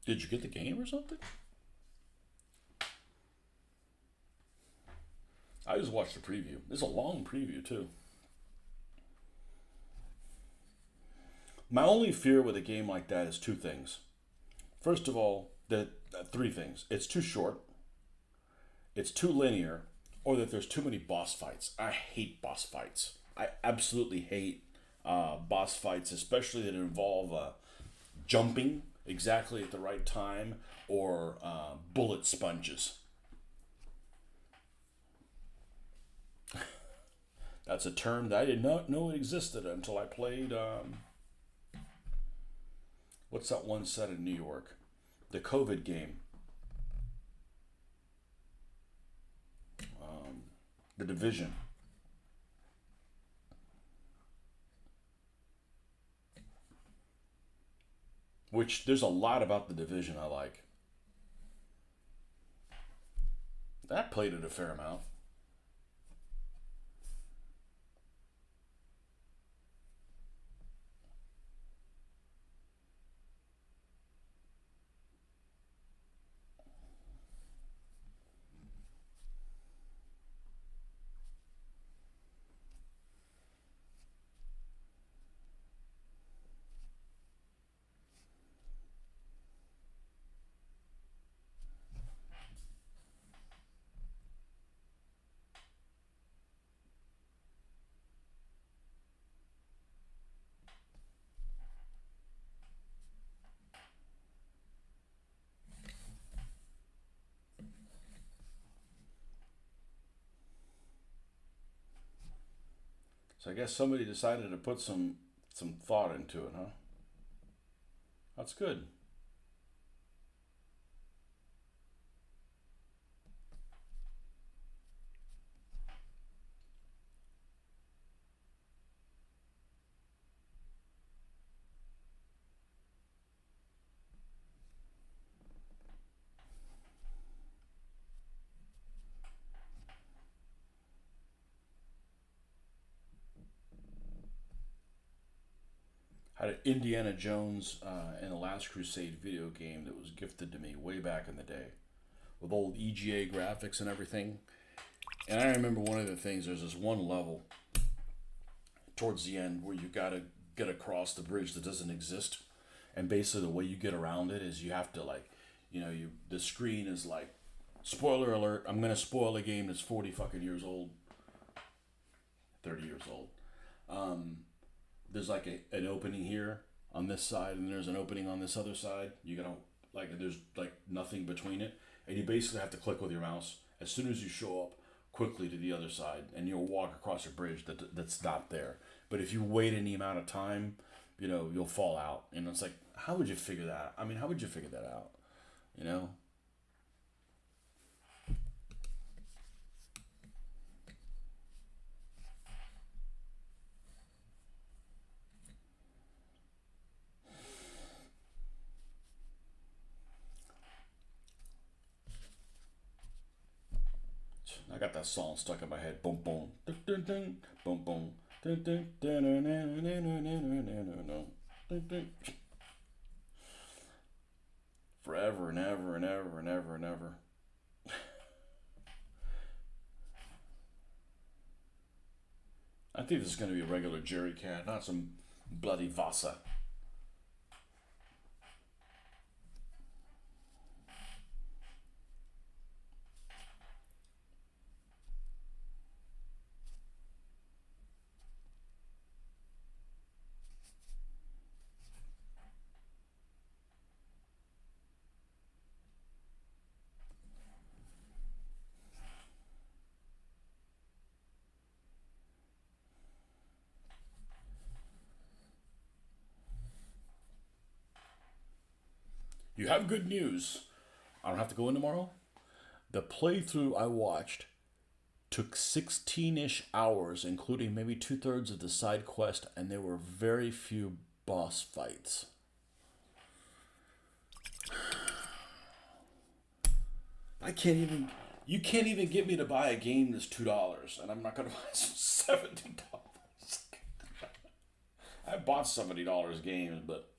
Did you get the game or something? I just watched the preview. It's a long preview too. My only fear with a game like that is two things. First of all, that three things. It's too short, it's too linear, or that there's too many boss fights. I hate boss fights. I absolutely hate boss fights, especially that involve jumping exactly at the right time or bullet sponges. That's a term that I did not know existed until I played. What's that one set in New York? The COVID game. The Division. Which there's a lot about the Division I like. I played it a fair amount. So I guess somebody decided to put some thought into it, huh? That's good. Had an Indiana Jones and the Last Crusade video game that was gifted to me way back in the day with old EGA graphics and everything. And I remember one of the things, there's this one level towards the end where you gotta get across the bridge that doesn't exist. And basically the way you get around it is you have to like, the screen is like, spoiler alert, I'm gonna spoil a game that's 40 fucking years old, 30 years old. There's like an opening here on this side, and there's an opening on this other side. You gotta like there's like nothing between it, and you basically have to click with your mouse as soon as you show up quickly to the other side, and you'll walk across a bridge that's not there. But if you wait any amount of time, you'll fall out. And it's like, how would you figure that out? I mean, how would you figure that out? You know? I got that song stuck in my head. Boom, boom, dun, dun, dun, boom, boom, dun, dun, dun, dun, dun, dun, dun, dun, dun, dun, dun, dun. Forever and ever and ever and ever and ever. I think this is going to be a regular Jerry can, not some bloody Vasa. You have good news. I don't have to go in tomorrow. The playthrough I watched took 16-ish hours, including maybe two-thirds of the side quest, and there were very few boss fights. I can't even. You can't even get me to buy a game that's $2, and I'm not gonna buy $70. I bought $70 games, but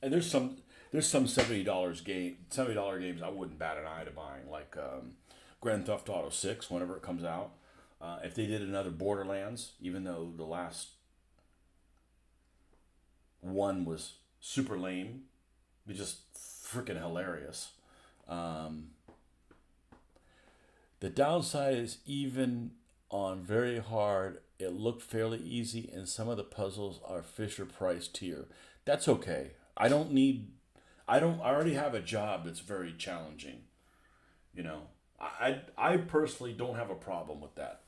and there's some $70 games I wouldn't bat an eye to buying, like Grand Theft Auto 6 whenever it comes out. If they did another Borderlands, even though the last one was super lame, but just freaking hilarious. Um, the downside is even on very hard, it looked fairly easy, and some of the puzzles are Fisher Price tier. That's okay. I don't need. I don't. I already have a job that's very challenging. You know, I personally don't have a problem with that.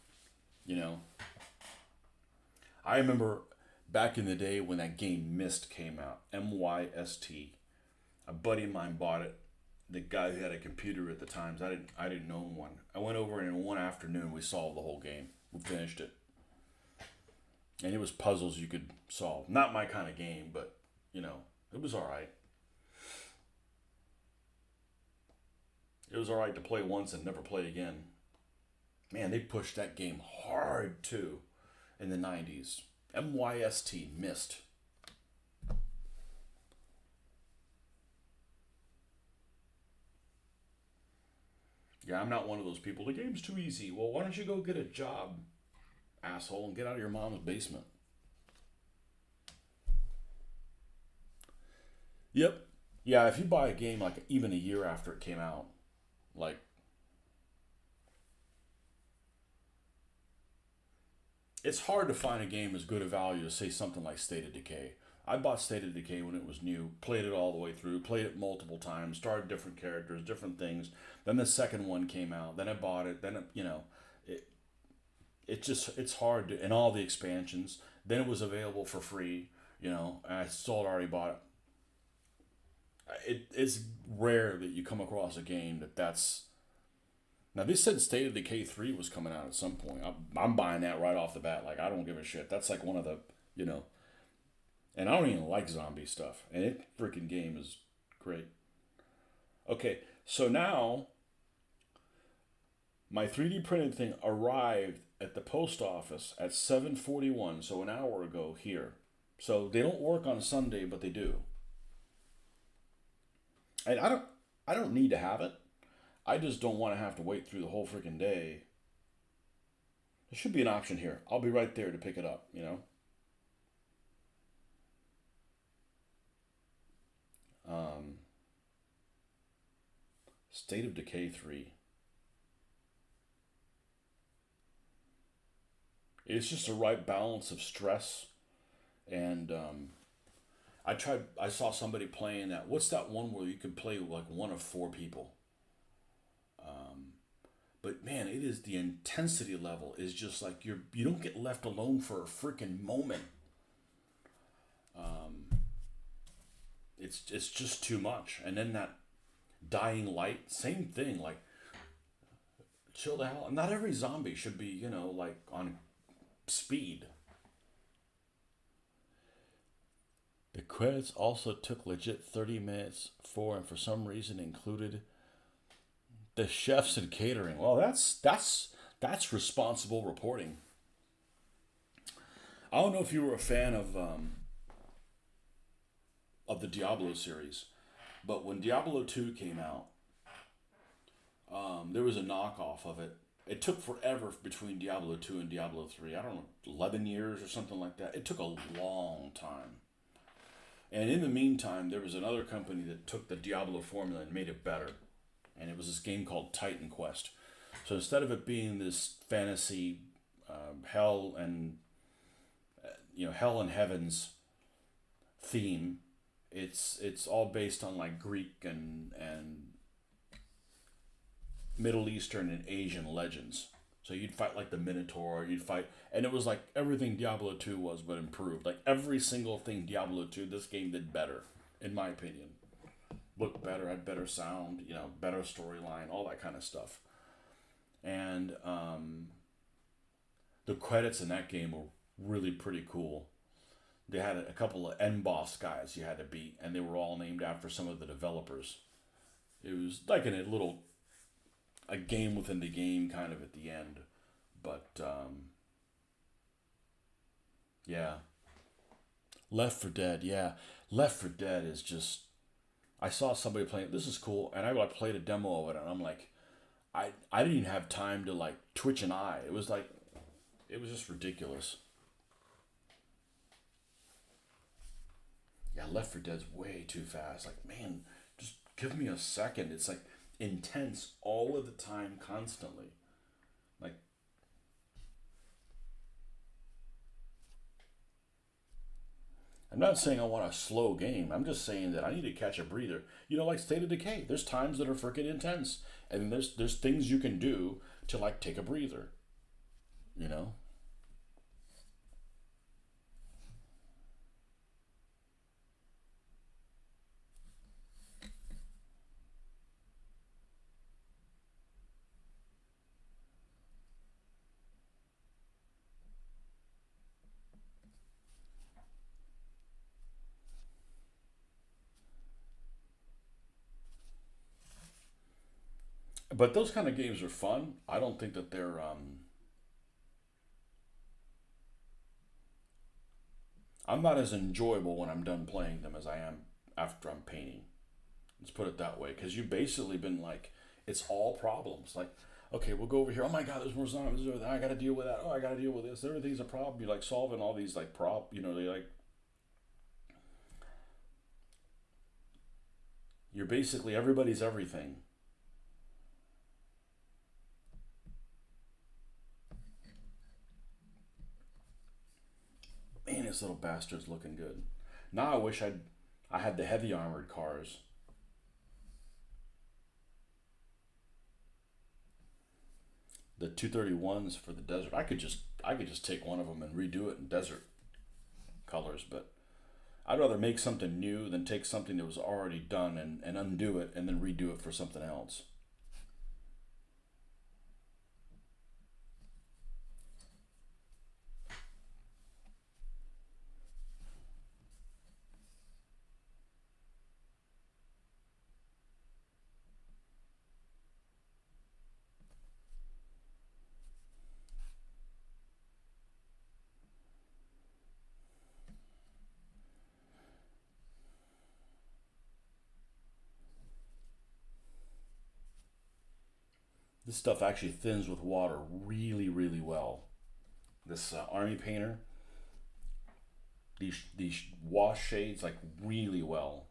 You know, I remember back in the day when that game Myst came out, Myst. A buddy of mine bought it. The guy who had a computer at the times, I didn't own one. I went over and in one afternoon we solved the whole game. We finished it, and it was puzzles you could solve. Not my kind of game, but you know, it was all right. It was all right to play once and never play again. Man, they pushed that game hard too in the 90s. Myst, Myst. Yeah, I'm not one of those people. The game's too easy. Well, why don't you go get a job, asshole, and get out of your mom's basement? Yep. Yeah, if you buy a game like even a year after it came out, like it's hard to find a game as good a value as say something like State of Decay. I bought State of Decay when it was new, played it all the way through, played it multiple times, started different characters, different things. Then the second one came out. Then I bought it. Then it it just it's hard to, and all the expansions. Then it was available for free. And I still had already bought it. It's rare that you come across a game that's now. They said State of Decay 3 was coming out at some point. I'm buying that right off the bat. Like I don't give a shit. That's like one of the you know and I don't even like zombie stuff. And it freaking game is great. Okay, so now my 3D printed thing arrived at the post office at 7:41, so an hour ago here. So they don't work on Sunday, but they do. And I don't need to have it. I just don't want to have to wait through the whole freaking day. There should be an option here. I'll be right there to pick it up. Um, State of Decay 3. It's just a right balance of stress and I saw somebody playing that. What's that one where you can play like one of four people? Um, but man, it is the intensity level is just like you don't get left alone for a freaking moment. Um, it's just too much. And then that dying light, same thing. Like chill the hell. Not every zombie should be like on speed. The credits also took legit 30 minutes and for some reason included the chefs and catering. Well, that's responsible reporting. I don't know if you were a fan of the Diablo series, but when Diablo 2 came out, there was a knockoff of it. It took forever between Diablo 2 and Diablo 3. I don't know, 11 years or something like that. It took a long time. And in the meantime, there was another company that took the Diablo formula and made it better. And it was this game called Titan Quest. So instead of it being this fantasy hell and hell and heavens theme, it's all based on like Greek and Middle Eastern and Asian legends. So you'd fight like the Minotaur, and it was like everything Diablo 2 was, but improved. Like every single thing Diablo 2, this game did better, in my opinion. Looked better, had better sound, better storyline, all that kind of stuff. And the credits in that game were really pretty cool. They had a couple of end boss guys you had to beat, and they were all named after some of the developers. It was like a game within the game kind of at the end. But, yeah. Left 4 Dead, yeah. Left 4 Dead is just... I saw somebody playing... This is cool. And I played a demo of it, and I'm like... I didn't even have time to like twitch an eye. It was like it was just ridiculous. Yeah, Left 4 Dead's way too fast. Like, man, just give me a second. It's like intense all of the time, constantly. Like, I'm not saying I want a slow game. I'm just saying that I need to catch a breather. You know, like State of Decay. There's times that are freaking intense, and there's things you can do to like take a breather. You know. But those kind of games are fun. I don't think that they're. I'm not as enjoyable when I'm done playing them as I am after I'm painting. Let's put it that way, because you've basically been like, it's all problems. Like, okay, we'll go over here. Oh my God, there's more zombies. I got to deal with that. Oh, I got to deal with this. Everything's a problem. You're like solving all these like You know, they like you're basically everybody's everything. Man, this little bastard's looking good. Now I wish I had the heavy armored cars. The 231s for the desert. I could just take one of them and redo it in desert colors, but I'd rather make something new than take something that was already done and undo it and then redo it for something else. This stuff actually thins with water really, really well. This army painter, these wash shades like really well.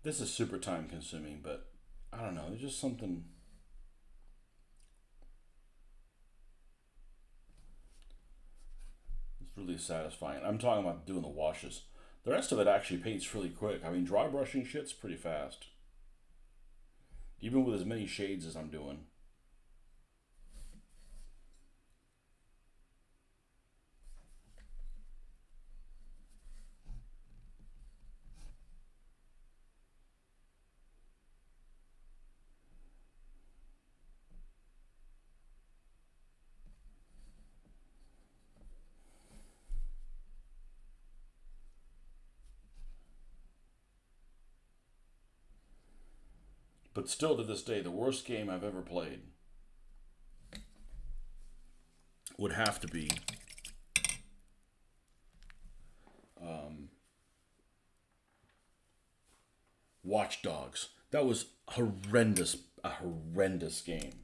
This is super time consuming, but I don't know. There's just something. It's really satisfying. I'm talking about doing the washes. The rest of it actually paints really quick. I mean, dry brushing shit's pretty fast, even with as many shades as I'm doing. But still, to this day, the worst game I've ever played would have to be um, Watch Dogs. That was horrendous, a horrendous game.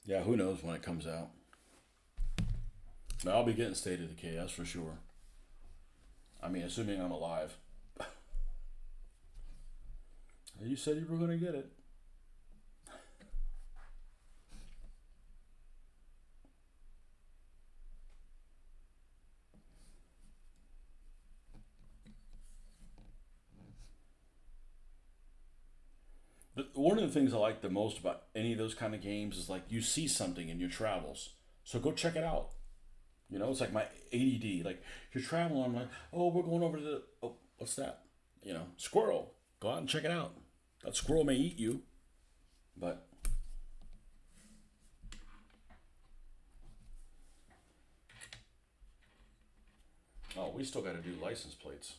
Yeah, who knows when it comes out. I'll be getting State of Decay, that's for sure. I mean, assuming I'm alive. You said you were going to get it. One of the things I like the most about any of those kind of games is like you see something in your travels, so go check it out. You know, it's like my ADD. Like you're traveling, I'm like, oh, we're going over to the. Oh, what's that? You know, squirrel. Go out and check it out. That squirrel may eat you, but oh, we still got to do license plates.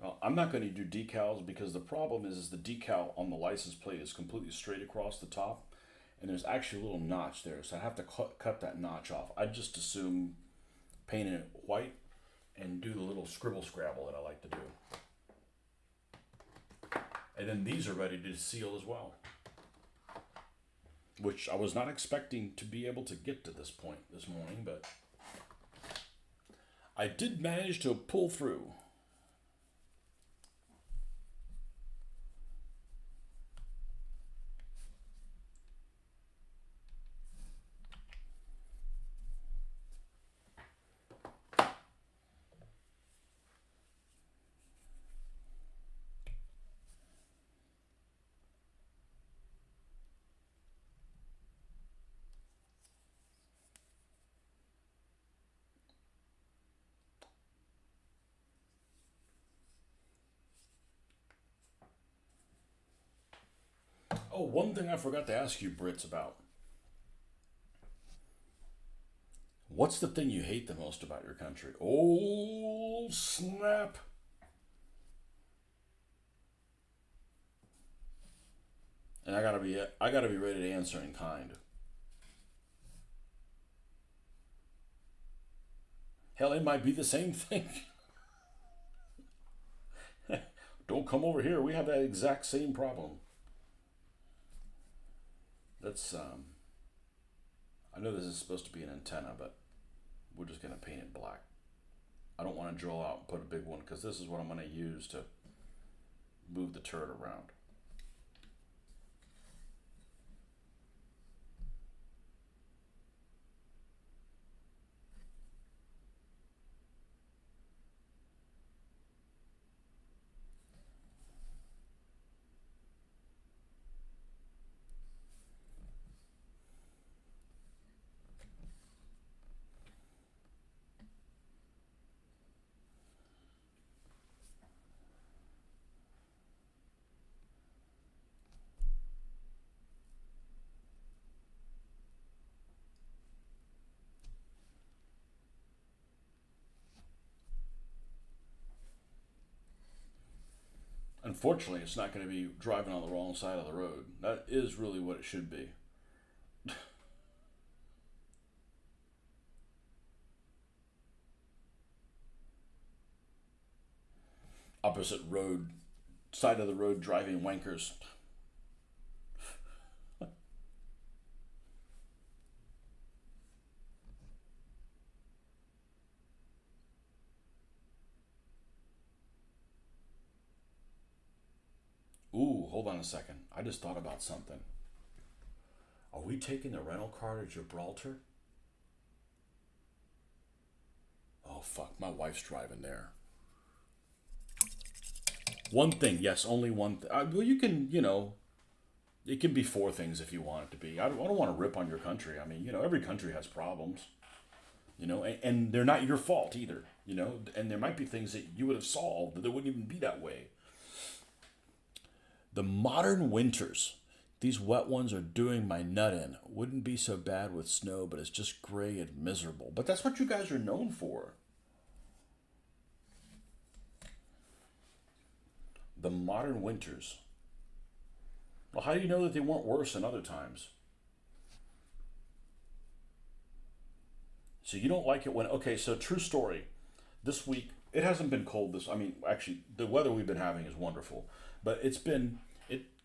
Well, I'm not going to do decals because the problem is the decal on the license plate is completely straight across the top, and there's actually a little notch there, so I have to cut that notch off. I just assume painting it white and do the little scribble scrabble that I like to do. And then these are ready to seal as well, which I was not expecting to be able to get to this point this morning, but I did manage to pull through. Oh, one thing I forgot to ask you, Brits, about. What's the thing you hate the most about your country? Oh, snap. And I gotta be ready to answer in kind. Hell, it might be the same thing. Don't come over here. We have that exact same problem. That's I know this is supposed to be an antenna, but we're just gonna paint it black. I don't want to drill out and put a big one because this is what I'm gonna use to move the turret around. Unfortunately, it's not going to be driving on the wrong side of the road. That is really what it should be. Opposite road, side of the road driving wankers. Ooh, hold on a second. I just thought about something. Are we taking the rental car to Gibraltar? Oh, fuck. My wife's driving there. One thing, yes, only one thing. Well, you can, it can be four things if you want it to be. I don't want to rip on your country. I mean, every country has problems, and they're not your fault either, and there might be things that you would have solved that wouldn't even be that way. The modern winters, these wet ones are doing my nut in. Wouldn't be so bad with snow, but it's just gray and miserable. But that's what you guys are known for. The modern winters. Well, how do you know that they weren't worse than other times? So you don't like it when, okay, so true story. This week, it hasn't been cold I mean, actually, the weather we've been having is wonderful. But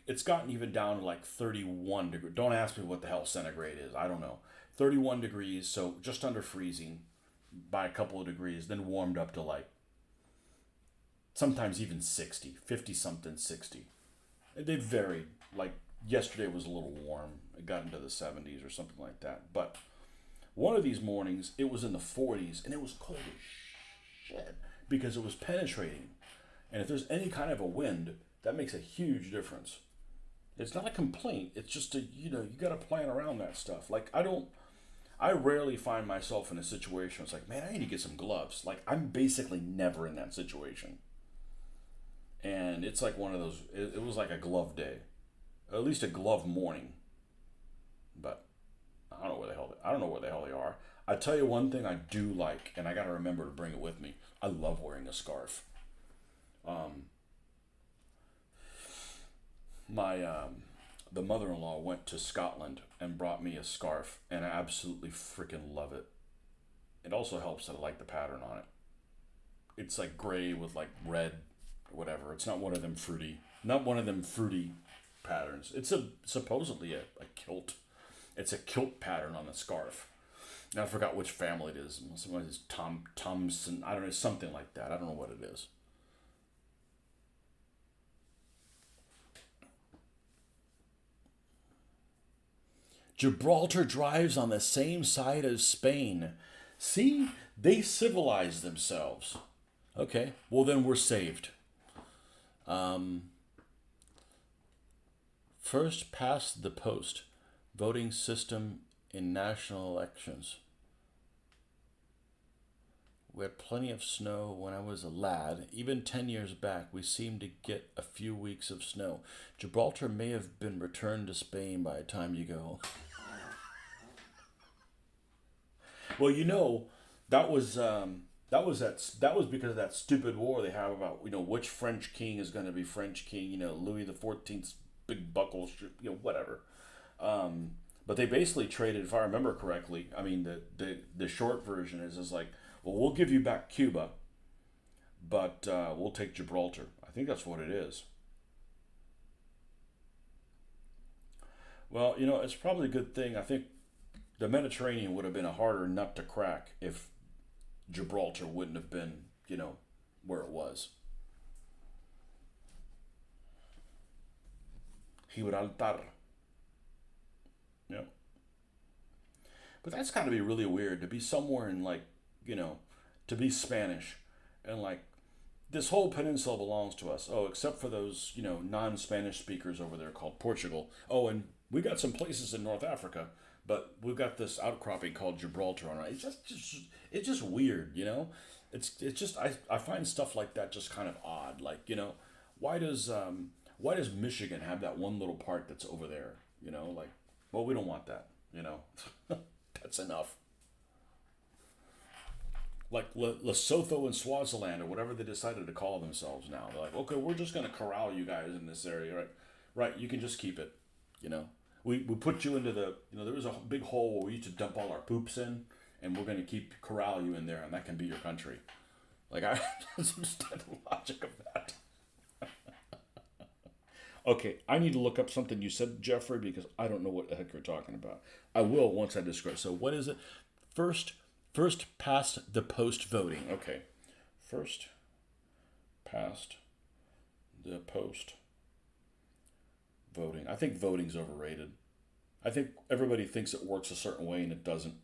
it's gotten even down to like 31 degrees. Don't ask me what the hell centigrade is. I don't know. 31 degrees, so just under freezing by a couple of degrees, then warmed up to like sometimes even 60, 50 something, 60. They varied. Like yesterday was a little warm. It got into the 70s or something like that. But one of these mornings, it was in the 40s and it was cold as shit because it was penetrating. And if there's any kind of a wind, that makes a huge difference. It's not a complaint. It's just you got to plan around that stuff. Like, I rarely find myself in a situation where it's like, man, I need to get some gloves. Like, I'm basically never in that situation. And it's like one of those, it was like a glove day, at least a glove morning. But I don't know where the hell they are. I tell you one thing I do like, and I got to remember to bring it with me. I love wearing a scarf. My the mother-in-law went to Scotland and brought me a scarf, and I absolutely freaking love it. It also helps that I like the pattern on it. It's like gray with like red or whatever. It's not one of them fruity patterns. It's supposedly a kilt. It's a kilt pattern on the scarf. Now I forgot which family it is. Somebody is Thompson. I don't know, something like that. I don't know what it is. Gibraltar drives on the same side as Spain. See, they civilized themselves. Okay, well then we're saved. First past the post voting system in national elections. We had plenty of snow when I was a lad. Even 10 years back, we seemed to get a few weeks of snow. Gibraltar may have been returned to Spain by the time you go. Well, that was because of that stupid war they have about which French king is going to be French king. Louis the XIV's big buckle, whatever. But they basically traded, if I remember correctly. I mean, the short version is like, well, we'll give you back Cuba, but we'll take Gibraltar. I think that's what it is. Well, it's probably a good thing. I think the Mediterranean would have been a harder nut to crack if Gibraltar wouldn't have been, where it was. Gibraltar. Yeah. But that's got to be really weird to be somewhere in like, to be Spanish and like this whole peninsula belongs to us. Oh, except for those, non-Spanish speakers over there called Portugal. Oh, and we got some places in North Africa, but we've got this outcropping called Gibraltar on it. It's just weird, It's just I find stuff like that just kind of odd. Like, why does why does Michigan have that one little part that's over there? Like, well, we don't want that. That's enough. Like Lesotho and Swaziland or whatever they decided to call themselves now. They're like, okay, we're just gonna corral you guys in this area, right? Right, you can just keep it. You know, we put you into the there was a big hole where we used to dump all our poops in, and we're gonna corral you in there, and that can be your country. Like I don't understand the logic of that. Okay, I need to look up something you said, Jeffrey, because I don't know what the heck you're talking about. I will once I describe. So what is it? First past the post voting. Okay. First past the post voting. I think voting's overrated. I think everybody thinks it works a certain way and it doesn't.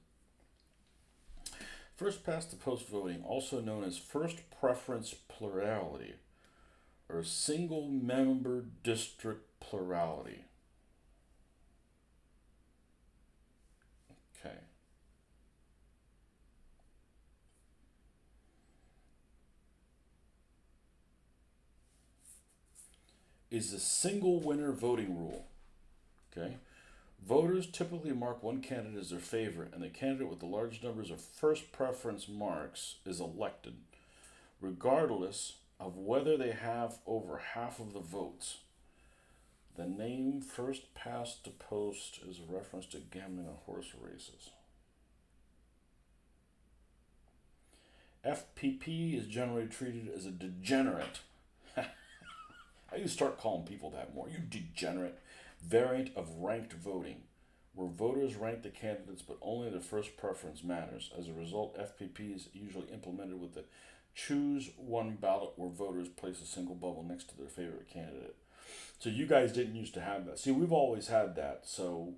First past the post voting, also known as first preference plurality or single member district plurality. Okay. Is the single winner voting rule. Okay. Voters typically mark one candidate as their favorite, and the candidate with the largest numbers of first preference marks is elected, regardless of whether they have over half of the votes. The name first past the post is a reference to gambling on horse races. FPP is generally treated as a degenerate I need to start calling people that more. You degenerate. Variant of ranked voting, where voters rank the candidates but only the first preference matters. As a result, FPP is usually implemented with the choose one ballot where voters place a single bubble next to their favorite candidate. So you guys didn't used to have that. See, we've always had that. So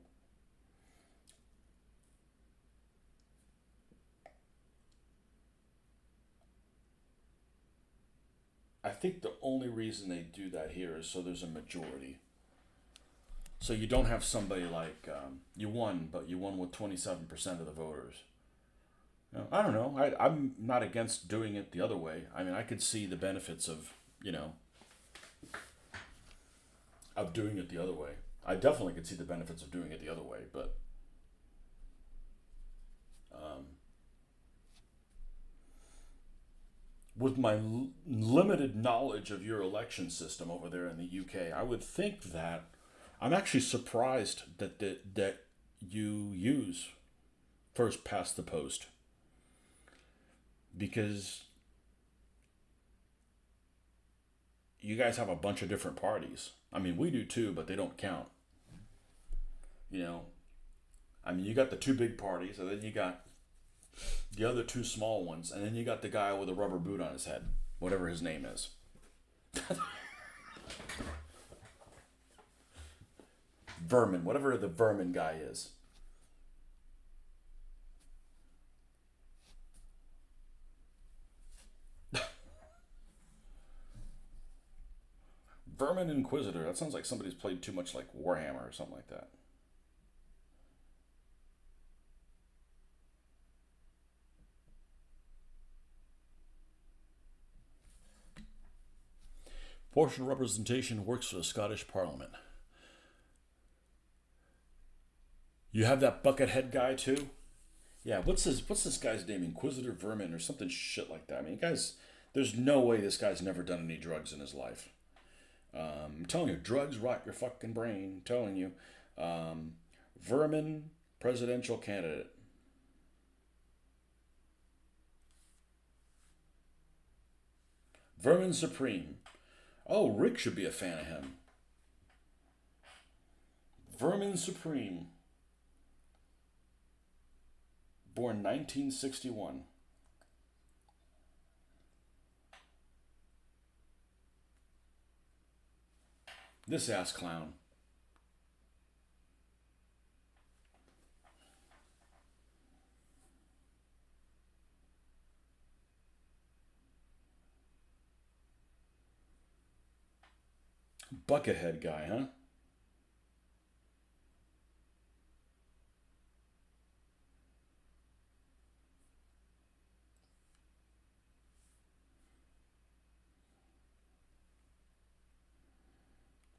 I think the only reason they do that here is so there's a majority. So you don't have somebody like you won, but you won with 27% of the voters. You know, I don't know. I'm not against doing it the other way. I mean, I could see the benefits of, of doing it the other way. I definitely could see the benefits of doing it the other way, but um, with my limited knowledge of your election system over there in the UK, I would think that I'm actually surprised that you use first past the post because you guys have a bunch of different parties. I mean, we do too, but they don't count. You know, I mean, you got the two big parties, and then you got the other two small ones, and then you got the guy with a rubber boot on his head, whatever his name is. Vermin, whatever the Vermin guy is. Vermin Inquisitor. That sounds like somebody's played too much like Warhammer or something like that. Proportional representation works for the Scottish Parliament. You have that buckethead guy too? Yeah, what's this guy's name? Inquisitor Vermin or something shit like that. I mean, guys, there's no way this guy's never done any drugs in his life. I'm telling you, drugs rot your fucking brain. I'm telling you. Vermin presidential candidate. Vermin Supreme. Oh, Rick should be a fan of him. Vermin Supreme. Born 1961. This ass clown. Buckethead guy, huh?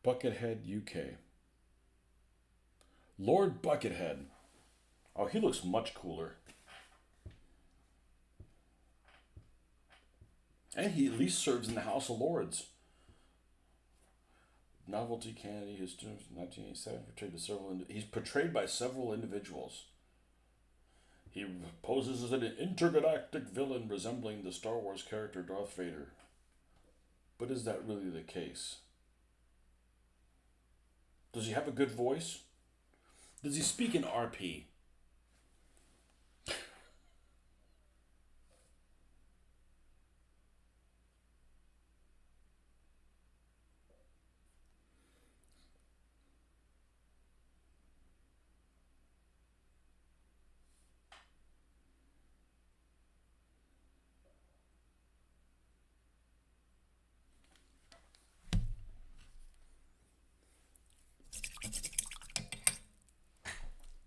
Buckethead UK. Lord Buckethead. Oh, he looks much cooler. And he at least serves in the House of Lords. Novelty candidate who's 1987 portrayed by he's portrayed by several individuals. He poses as an intergalactic villain resembling the Star Wars character Darth Vader. But is that really the case? Does he have a good voice? Does he speak in RP?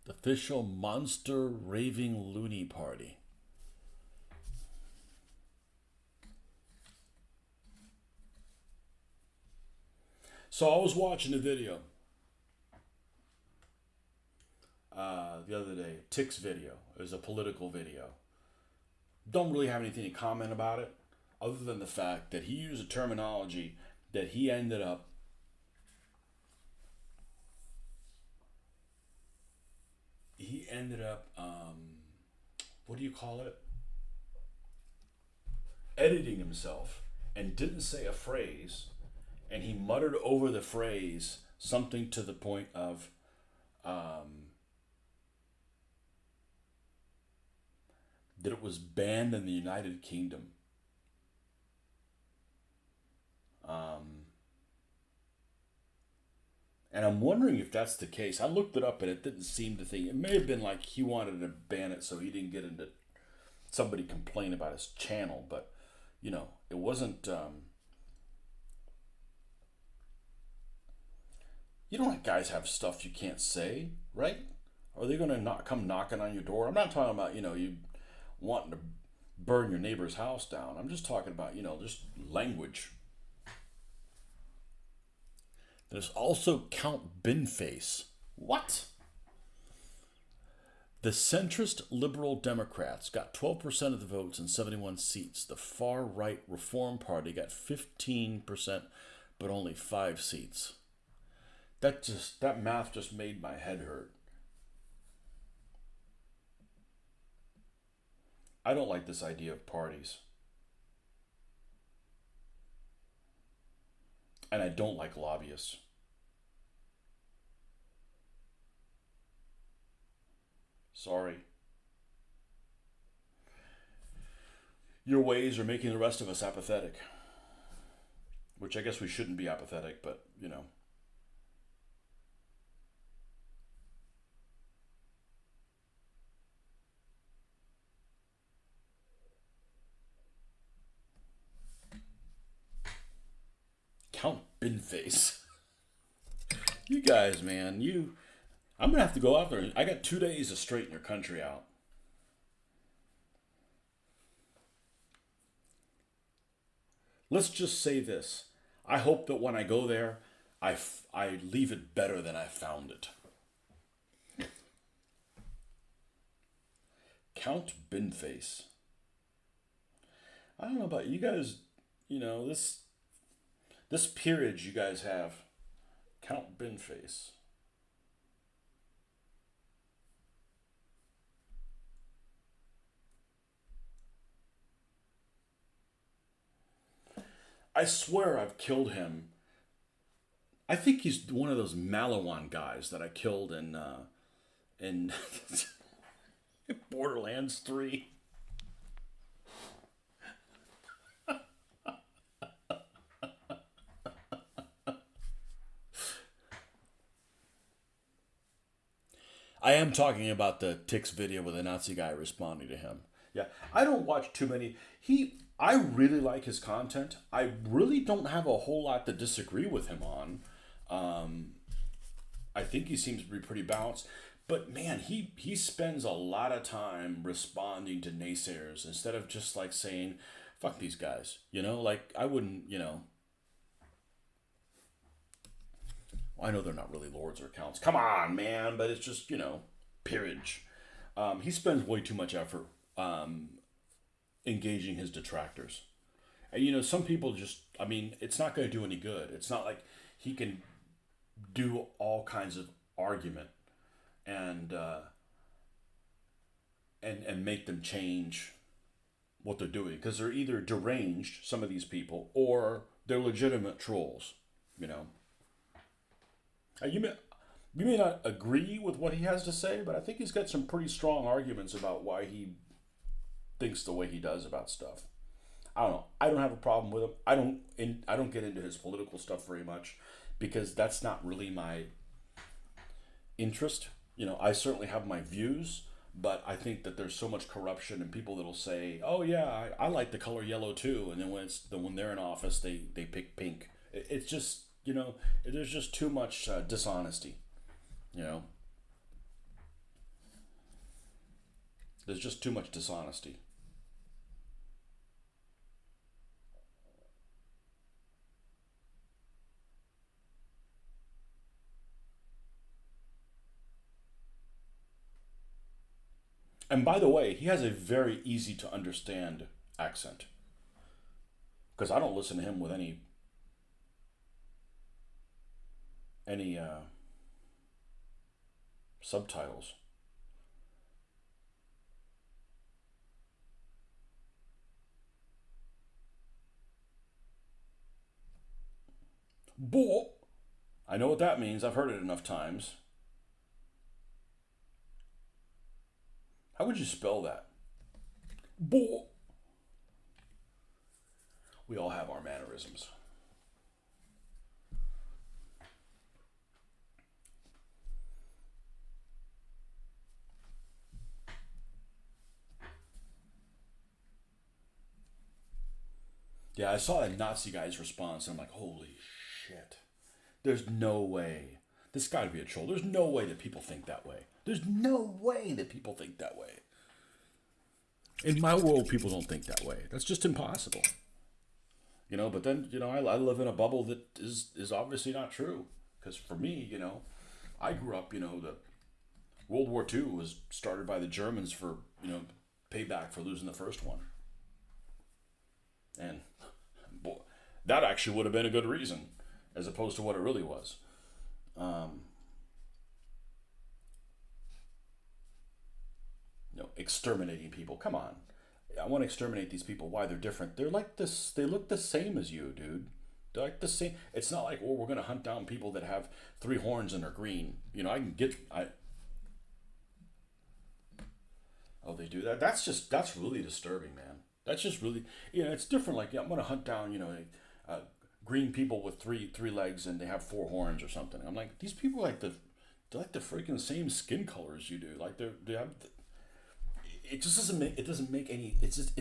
The official monster raving loony party. So I was watching a video the other day, Tick's video. It was a political video. Don't really have anything to comment about it, other than the fact that he used a terminology that he ended up what do you call it, editing himself, and didn't say a phrase, and he muttered over the phrase something to the point of, that it was banned in the United Kingdom. And I'm wondering if that's the case. I looked it up and it didn't seem to think. It may have been like he wanted to ban it so he didn't get into somebody complain about his channel, but it wasn't. You don't let guys have stuff you can't say, right? Are they going to not come knocking on your door? I'm not talking about you wanting to burn your neighbor's house down. I'm just talking about just language. There's also Count Binface. What? The centrist liberal Democrats got 12% of the votes and 71 seats. The far right Reform Party got 15%, but only 5 seats. That math just made my head hurt. I don't like this idea of parties. And I don't like lobbyists. Sorry. Your ways are making the rest of us apathetic. Which I guess we shouldn't be apathetic, but Count Binface. You guys, man, I'm gonna have to go out there. I got 2 days to straighten your country out. Let's just say this. I hope that when I go there, I leave it better than I found it. Count Binface. I don't know about you guys. This peerage you guys have. Count Binface. I swear I've killed him. I think he's one of those Malawan guys that I killed in Borderlands 3. I am talking about the Tix video with the Nazi guy responding to him. Yeah, I don't watch too many. I really like his content. I really don't have a whole lot to disagree with him on. I think he seems to be pretty balanced. But man, he spends a lot of time responding to naysayers instead of just like saying, fuck these guys. Like I wouldn't, I know they're not really lords or counts. Come on, man. But it's just, peerage. He spends way too much effort engaging his detractors. And, some people just, it's not going to do any good. It's not like he can do all kinds of argument and make them change what they're doing. Because they're either deranged, some of these people, or they're legitimate trolls, You may not agree with what he has to say, but I think he's got some pretty strong arguments about why he thinks the way he does about stuff. I don't know. I don't have a problem with him. I don't get into his political stuff very much because that's not really my interest. I certainly have my views, but I think that there's so much corruption and people that'll say, "Oh yeah, I like the color yellow too," and then when they're in office, they pick pink. It's just there's just too much dishonesty. There's just too much dishonesty. And by the way, he has a very easy to understand accent. Because I don't listen to him with any subtitles. Bo. I know what that means. I've heard it enough times. How would you spell that? Bo. We all have our mannerisms. Yeah, I saw that Nazi guy's response, and I'm like, holy shit. There's no way. This got to be a troll. There's no way that people think that way. There's no way that people think that way. In my world, people don't think that way. That's just impossible. But then, I live in a bubble that is obviously not true. Because for me, I grew up, the World War II was started by the Germans for, payback for losing the first one. And boy, that actually would have been a good reason, as opposed to what it really was. Um, Exterminating people. Come on. I want to exterminate these people. Why? They're different. They're like this. They look the same as you, dude. They're like the same. It's not like, oh, we're gonna hunt down people that have three horns and are green. I can get. I. Oh, they do that. That's really disturbing, man. That's just really. It's different. Like, yeah, I'm gonna hunt down. Uh, green people with three legs and they have four horns or something. I'm like, these people they're like the freaking same skin colors you do. Like they have it just doesn't make any. It's just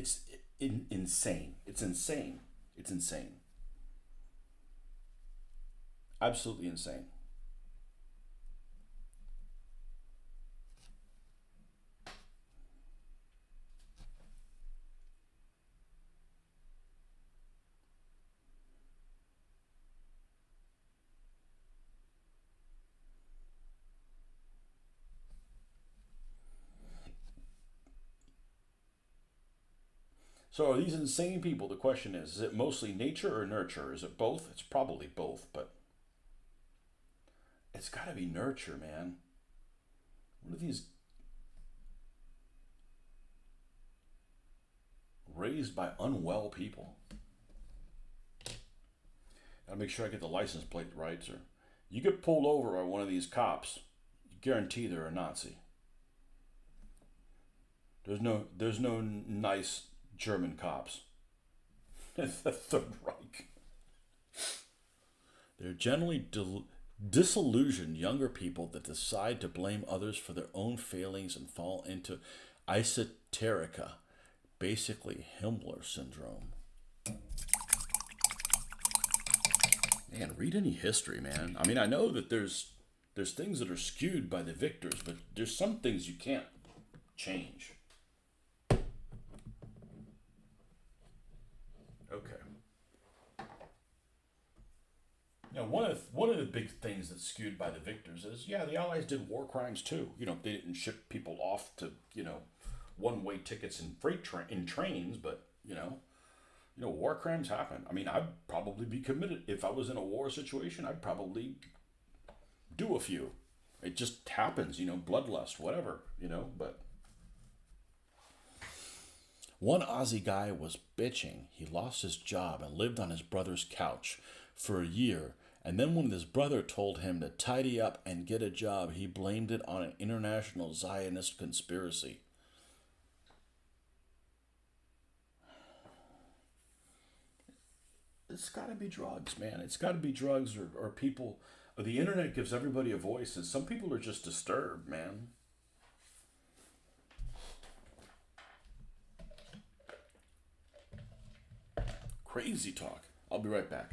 insane. It's insane. It's insane. Absolutely insane. So are these insane people? The question is it mostly nature or nurture? Is it both? It's probably both, but it's got to be nurture, man. What are these raised by unwell people? Gotta make sure I get the license plate right, or you get pulled over by one of these cops. You guarantee they're a Nazi. There's no nice German cops. The Reich. They're generally disillusioned younger people that decide to blame others for their own failings and fall into esoterica, basically Himmler syndrome. Man, read any history, man. I mean, I know that there's things that are skewed by the victors, but there's some things you can't change. Okay. One of the big things that's skewed by the victors is, yeah, the Allies did war crimes too. They didn't ship people off to one way tickets in in trains, but war crimes happen. I mean, I'd probably be committed if I was in a war situation. I'd probably do a few. It just happens, bloodlust, whatever, But one Aussie guy was bitching. He lost his job and lived on his brother's couch for a year. And then when his brother told him to tidy up and get a job, he blamed it on an international Zionist conspiracy. It's got to be drugs, man. It's got to be drugs or people. Or the internet gives everybody a voice, and some people are just disturbed, man. Crazy talk. I'll be right back.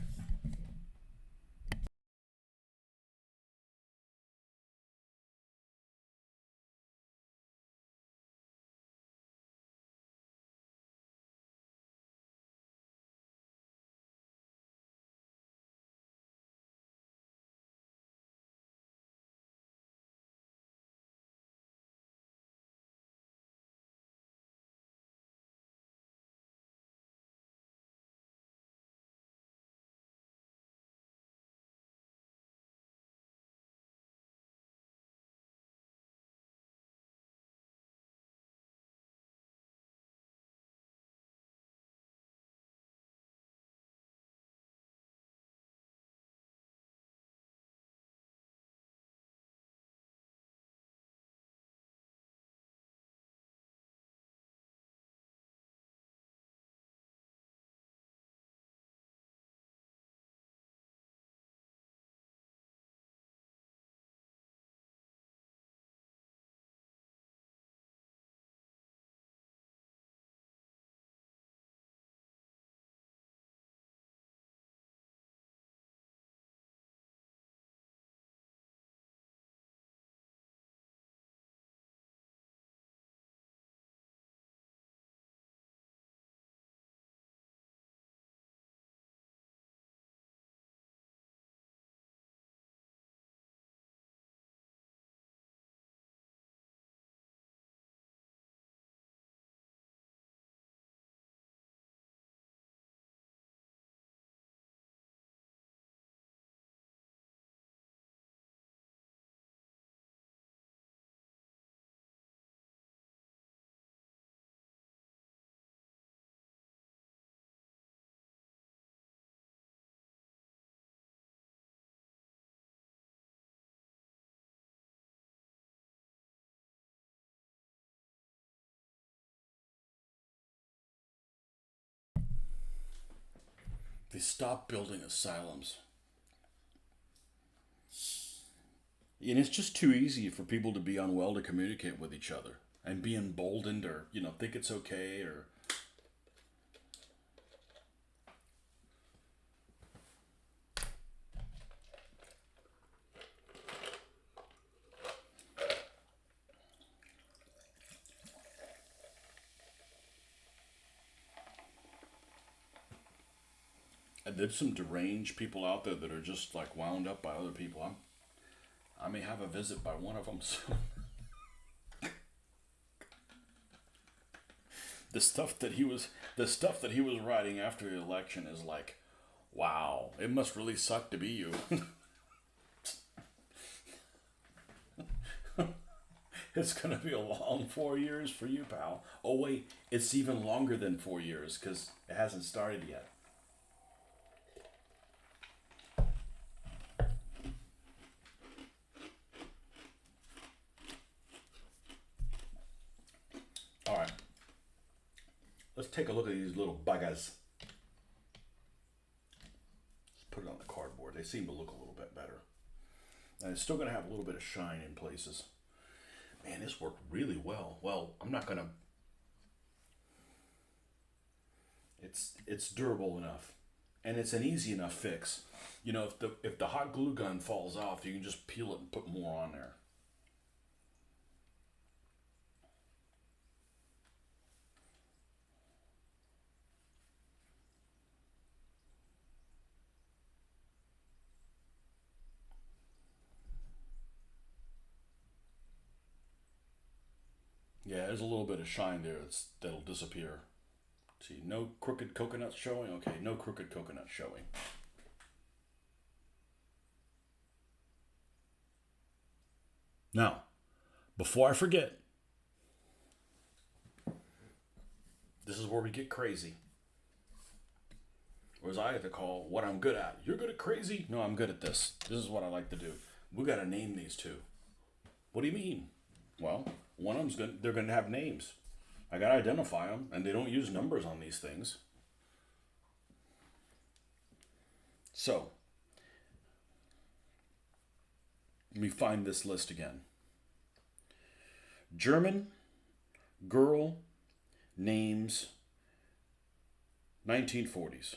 They stopped building asylums. And it's just too easy for people to be unwell to communicate with each other and be emboldened or, think it's okay or. And there's some deranged people out there that are just like wound up by other people. I may have a visit by one of them soon. The stuff that he was writing after the election is like, wow, it must really suck to be you. It's gonna be a long 4 years for you, pal. Oh wait, it's even longer than 4 years because it hasn't started yet. All right, let's take a look at these little buggers. Let's put it on the cardboard. They seem to look a little bit better. And it's still going to have a little bit of shine in places. Man, this worked really well. Well, I'm not going to... It's durable enough. And it's an easy enough fix. If the hot glue gun falls off, you can just peel it and put more on there. Yeah, there's a little bit of shine there that'll disappear. See, no crooked coconuts showing? Okay, no crooked coconuts showing. Now, before I forget, this is where we get crazy. Or as I like to call what I'm good at. You're good at crazy? No, I'm good at this. This is what I like to do. We got to name these two. What do you mean? Well, one of them's good. They're going to have names. I got to identify them, and they don't use numbers on these things. So, let me find this list again. German girl names 1940s.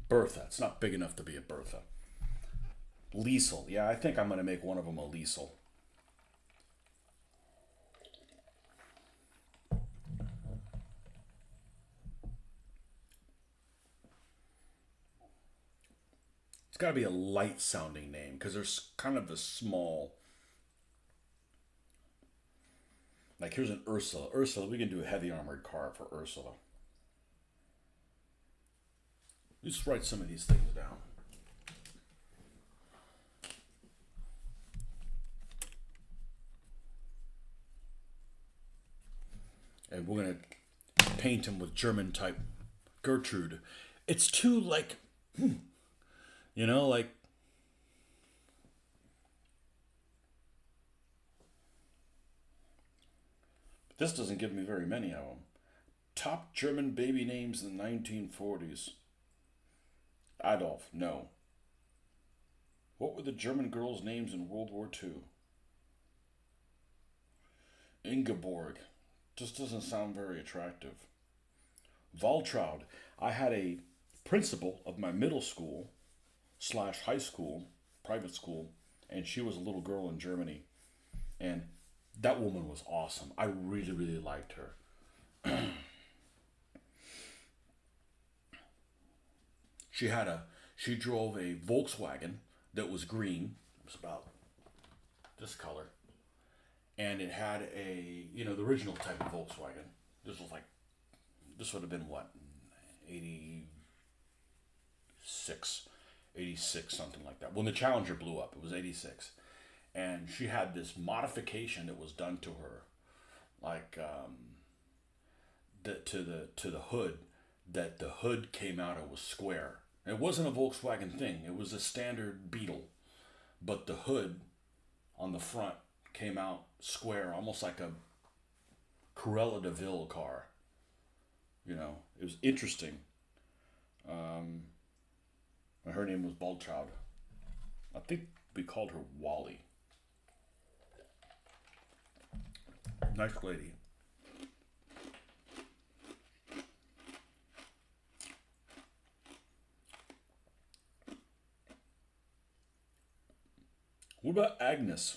Bertha. It's not big enough to be a Bertha. Liesel. Yeah, I think I'm going to make one of them a Liesel. It's got to be a light sounding name because there's kind of a small. Like here's an Ursula. Ursula, we can do a heavy armored car for Ursula. Let's write some of these things down. And we're going to paint him with German type Gertrude. It's too like, like. This doesn't give me very many of them. Top German baby names in the 1940s. Adolf, no. What were the German girls' names in World War II? Ingeborg. Just doesn't sound very attractive. Waltraud. I had a principal of my middle school / high school, private school, and she was a little girl in Germany. And that woman was awesome. I really, really liked her. She drove a Volkswagen that was green. It was about this color. And it had the original type of Volkswagen. This would have been what? 86, something like that. When the Challenger blew up, it was 86. And she had this modification that was done to her, like to the hood, that the hood came out and was square. It wasn't a Volkswagen thing. It was a standard Beetle, but the hood on the front came out square, almost like a Cruella de Vil car. You know, it was interesting. Um, her name was Baldchild. I think we called her Wally. Nice lady. What about Agnes?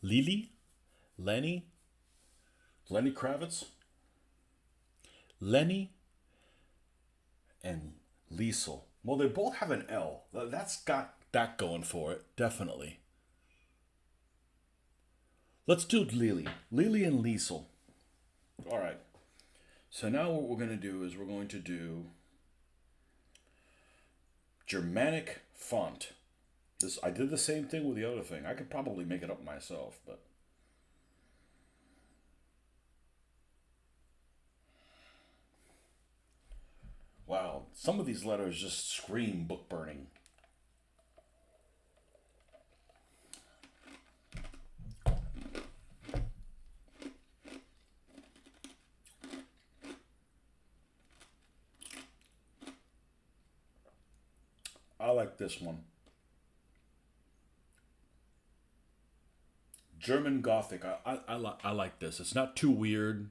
Lily? Lenny? Lenny Kravitz? Lenny and Liesel. Well, they both have an L. That's got that going for it, definitely. Let's do Lily. Lily and Liesel. All right. So now what we're going to do is we're going to do Germanic font. This I did the same thing with the other thing. I could probably make it up myself, but wow, some of these letters just scream book burning. I like this one. German Gothic. I like this. It's not too weird.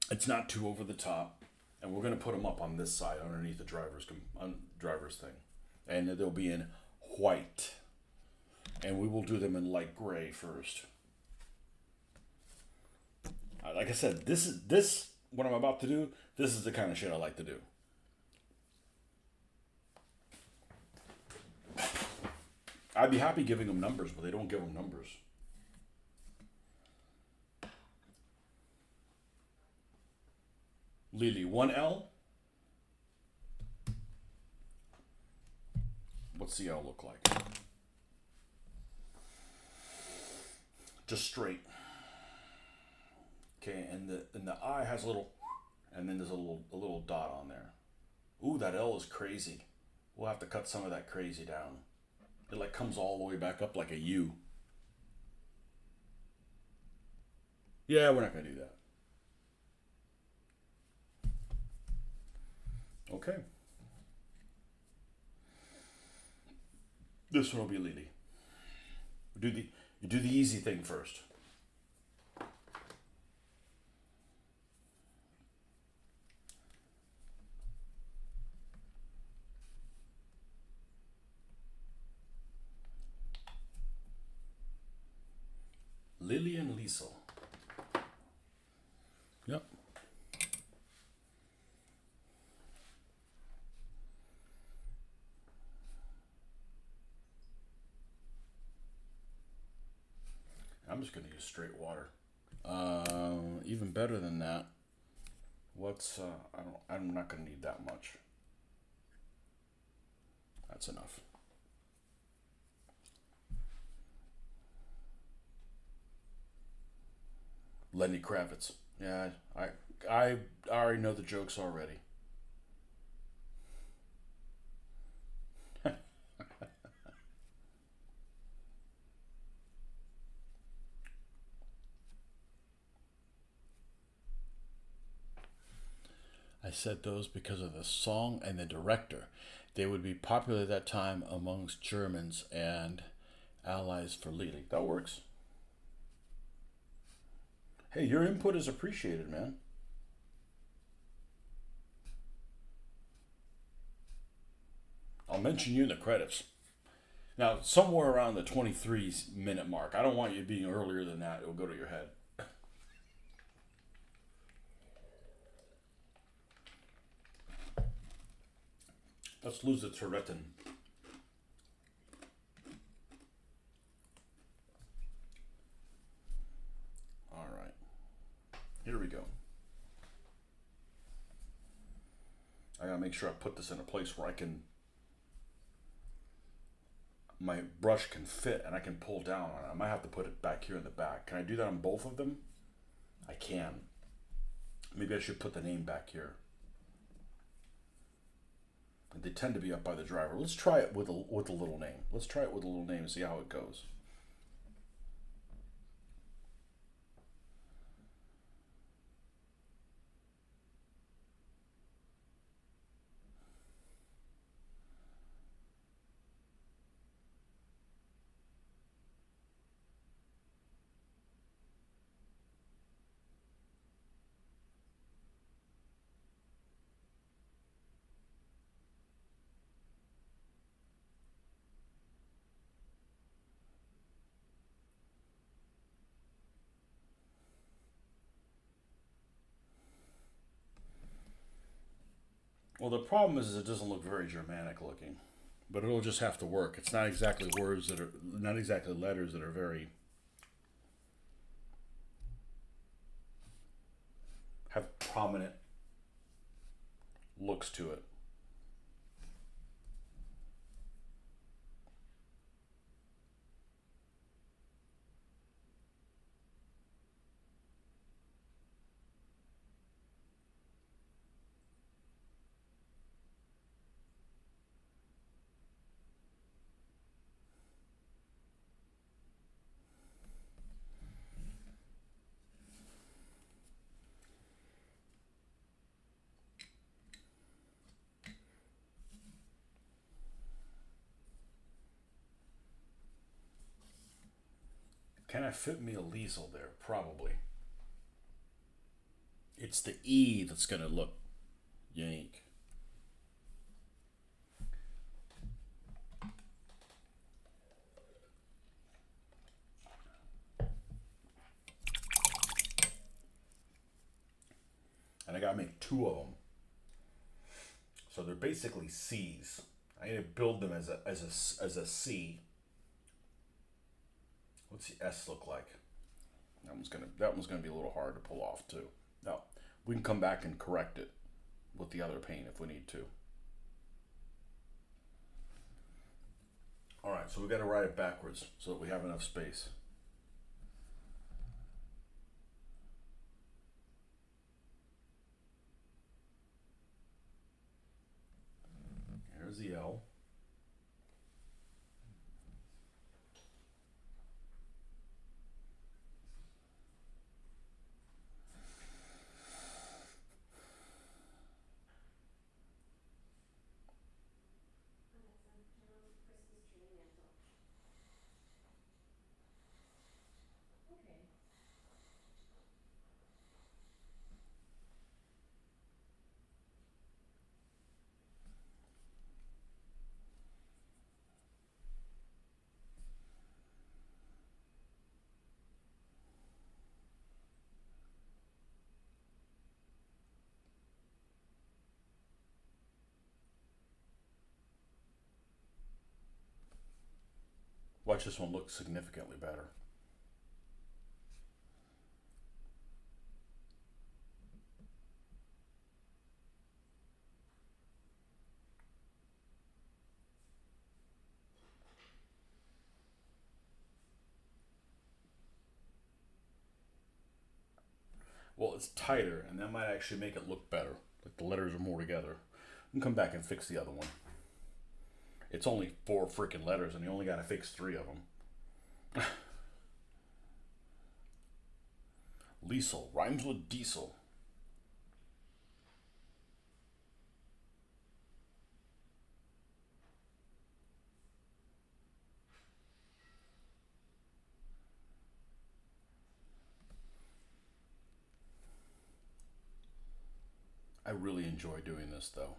It's not too over the top. And we're going to put them up on this side underneath the driver's thing. And they'll be in white. And we will do them in light gray first. Like I said, this what I'm about to do, this is the kind of shit I like to do. I'd be happy giving them numbers, but they don't give them numbers. Lily, 1L. What's the L look like? Just straight. Okay, and the I has a little, and then there's a little dot on there. Ooh, that L is crazy. We'll have to cut some of that crazy down. It like comes all the way back up like a U. Yeah, we're not gonna do that. Okay. This one will be Lily. You do the easy thing first. Lily and Liesel. Yep. I'm just gonna use straight water. Even better than that. What's I'm not gonna need that much. That's enough. Lenny Kravitz. Yeah, I already know the jokes already. I said those because of the song and the director. They would be popular at that time amongst Germans and allies for Lily. That works. Hey, your input is appreciated, man. I'll mention you in the credits. Now, somewhere around the 23-minute mark. I don't want you being earlier than that. It'll go to your head. Let's lose the Tourettein. All right. Here we go. I gotta make sure I put this in a place where my brush can fit and I can pull down on it. I might have to put it back here in the back. Can I do that on both of them? I can. Maybe I should put the name back here. They tend to be up by the driver. Let's try it with a little name. Let's try it with a little name and see how it goes. Well, the problem is it doesn't look very Germanic looking, but it'll just have to work. It's not exactly words that are not exactly letters that are very have prominent looks to it. Can I fit me a Liesel there? Probably. It's the E that's going to look unique. And I got to make two of them. So they're basically C's. I need to build them as a C. What's the S look like? That one's gonna be a little hard to pull off too. Now we can come back and correct it with the other paint if we need to. All right, so we got to write it backwards so that we have enough space. Here's the L. Watch this one look significantly better. Well, it's tighter, and that might actually make it look better. Like the letters are more together. We can come back and fix the other one. It's only 4 freaking letters, and you only got to fix 3 of them. Liesel rhymes with diesel. I really enjoy doing this though.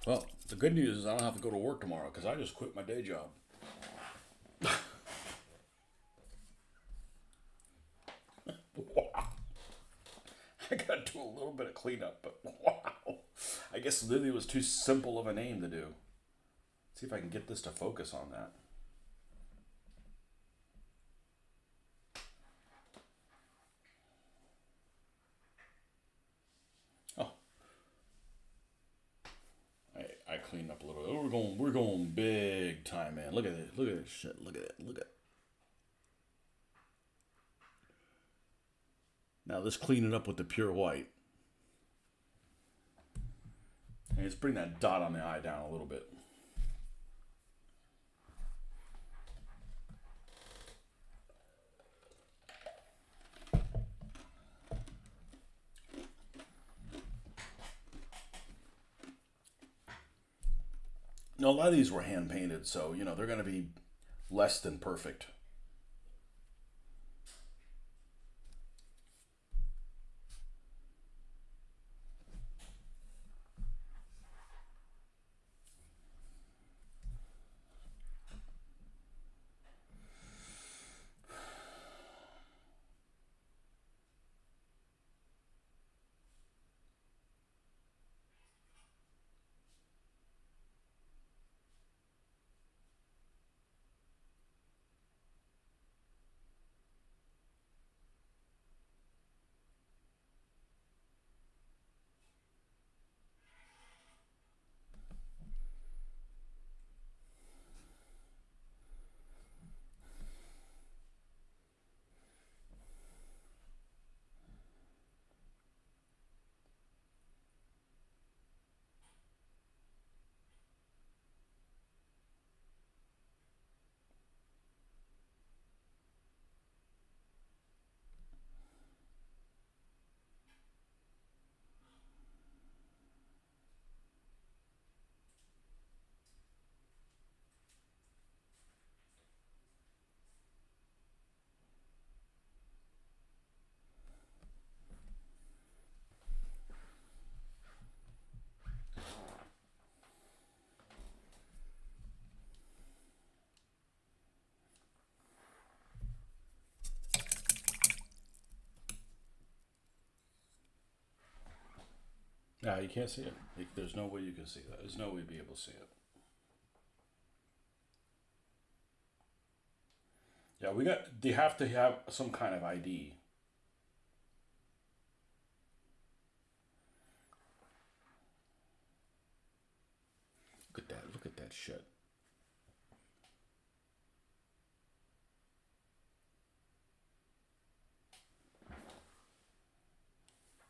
Well, the good news is I don't have to go to work tomorrow because I just quit my day job. Wow. I got to do a little bit of cleanup, but wow. I guess Lily was too simple of a name to do. See if I can get this to focus on that. Oh, I cleaned up a little bit. Oh, we're going big time, man. Look at it. Look at this shit. Look at it. Look at it. Now let's clean it up with the pure white. And let's bring that dot on the eye down a little bit. Now, a lot of these were hand painted, so they're going to be less than perfect. No, you can't see it. There's no way you can see that. There's no way to be able to see it. Yeah, they have to have some kind of ID. Look at that. Look at that shit.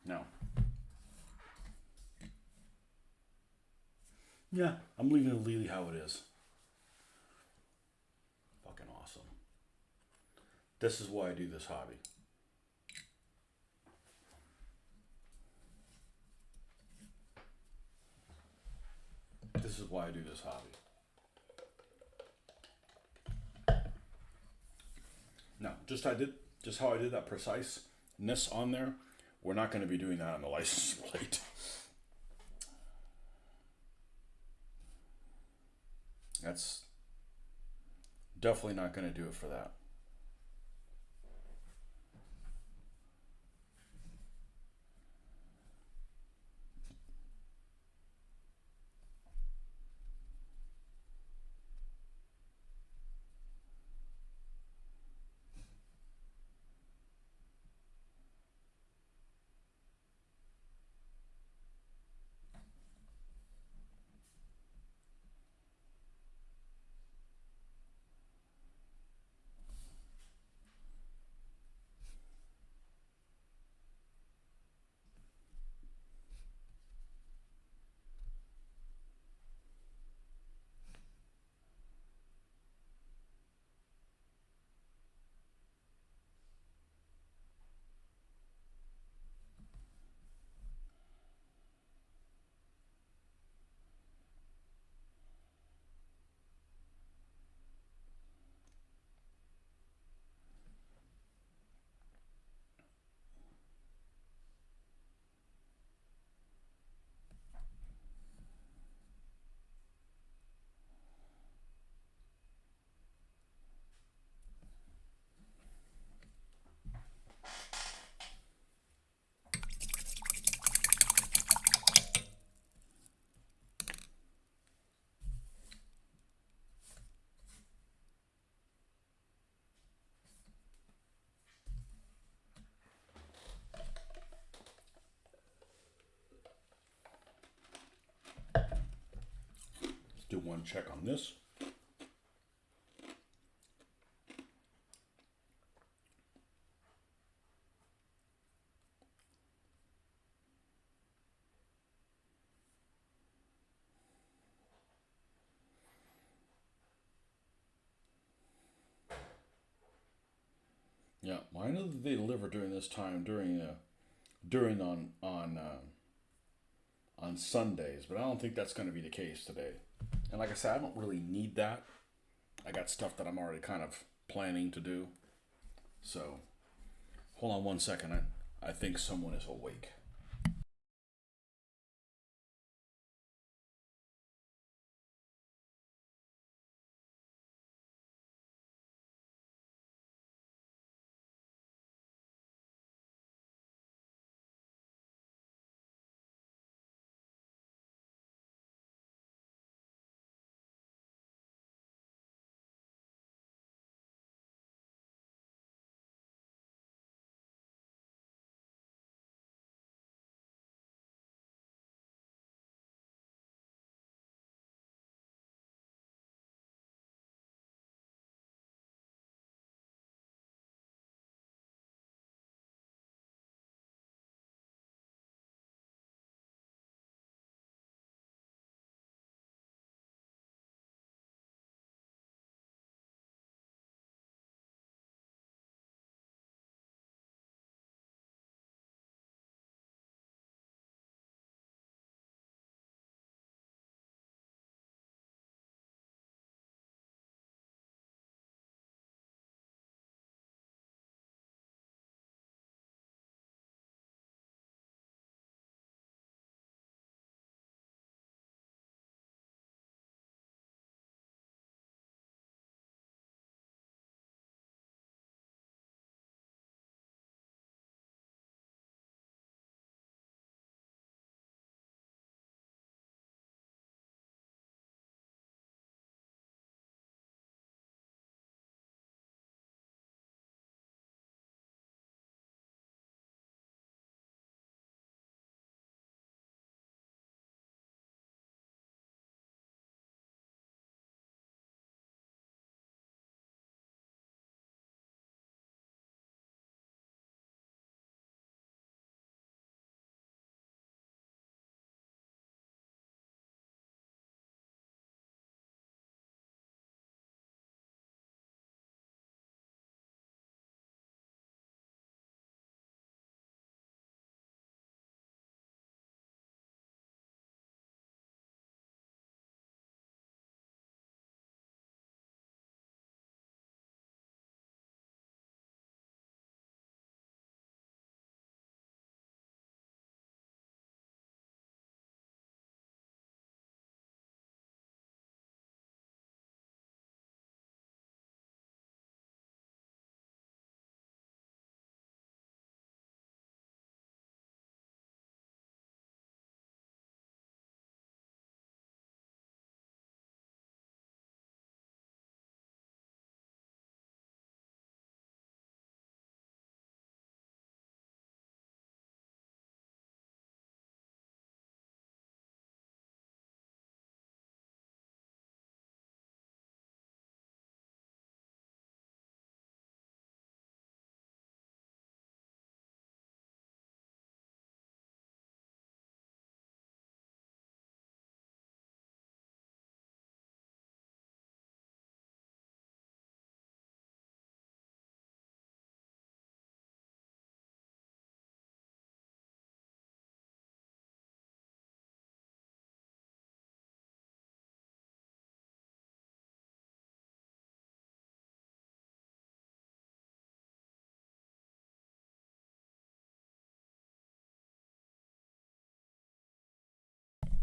No. Yeah, I'm leaving it Lily how it is. Fucking awesome. This is why I do this hobby. This is why I do this hobby. No, just how I did that preciseness on there. We're not going to be doing that on the license plate. That's definitely not going to do it for that. one check on this. Yeah, well, I know that they deliver during this time during on Sundays, but I don't think that's going to be the case today. And like I said, I don't really need that. I got stuff that I'm already kind of planning to do. So, hold on one second. I think someone is awake.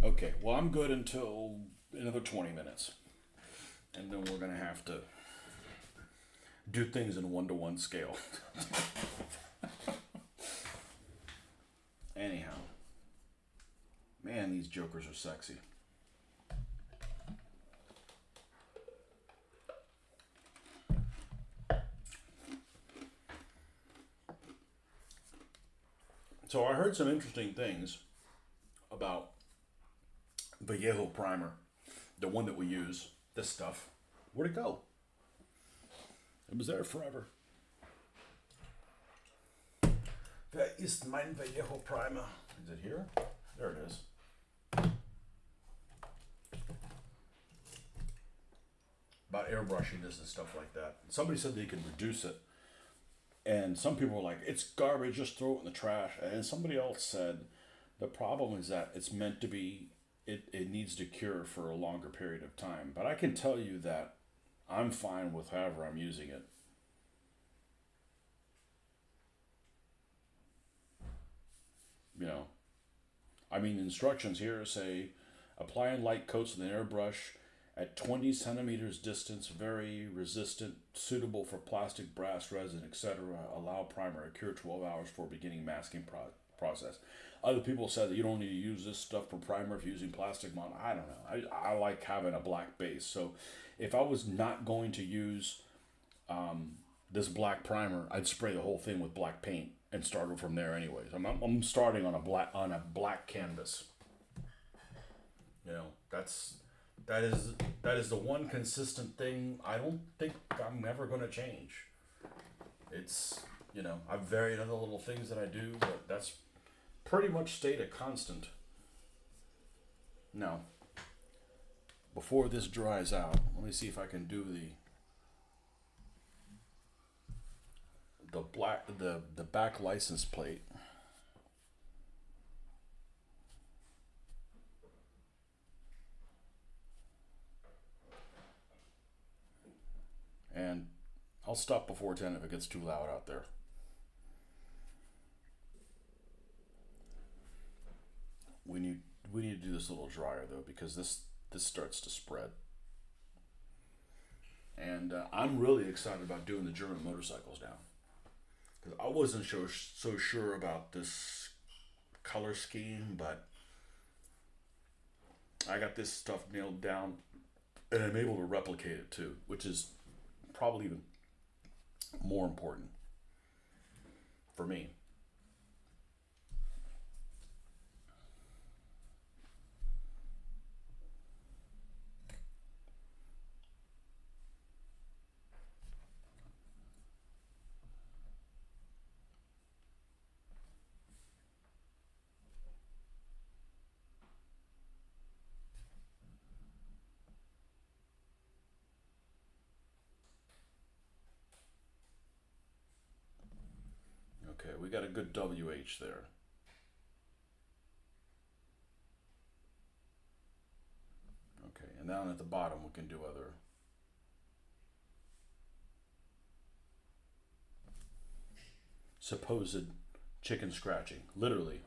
Okay, well, I'm good until another 20 minutes. And then we're going to have to do things in 1-to-1 scale. Anyhow, man, these jokers are sexy. So I heard some interesting things about Vallejo Primer. the one that we use, this stuff, where'd it go? It was there forever. Wer ist mein Vallejo primer? Is it here? There it is. About airbrushing this and stuff like that. Somebody said they could reduce it. And some people were like, it's garbage, just throw it in the trash. And somebody else said, the problem is that it's meant to be, it needs to cure for a longer period of time. But I can tell you that I'm fine with however I'm using it. You know, I mean, instructions here say, applying light coats with an airbrush at 20 centimeters distance, very resistant, suitable for plastic, brass, resin, etc. Allow primer to cure 12 hours for beginning masking process. Other people said that you don't need to use this stuff for primer if you're using plastic mod. I don't know. I like having a black base. So if I was not going to use this black primer, I'd spray the whole thing with black paint and start it from there anyways. I'm starting on a black canvas. You know, that is the one consistent thing I don't think I'm ever going to change. It's, you know, I've varied other little things that I do, but that's pretty much stayed a constant. Now, before this dries out, let me see if I can do the back license plate. And I'll stop before 10 if it gets too loud out there. We need to do this a little drier though, because this starts to spread. And I'm really excited about doing the German motorcycles now, because I wasn't so sure about this color scheme, but I got this stuff nailed down, and I'm able to replicate it too, which is probably even more important for me. Okay, we got a good WH there. Okay, and down at the bottom we can do other supposed chicken scratching, literally.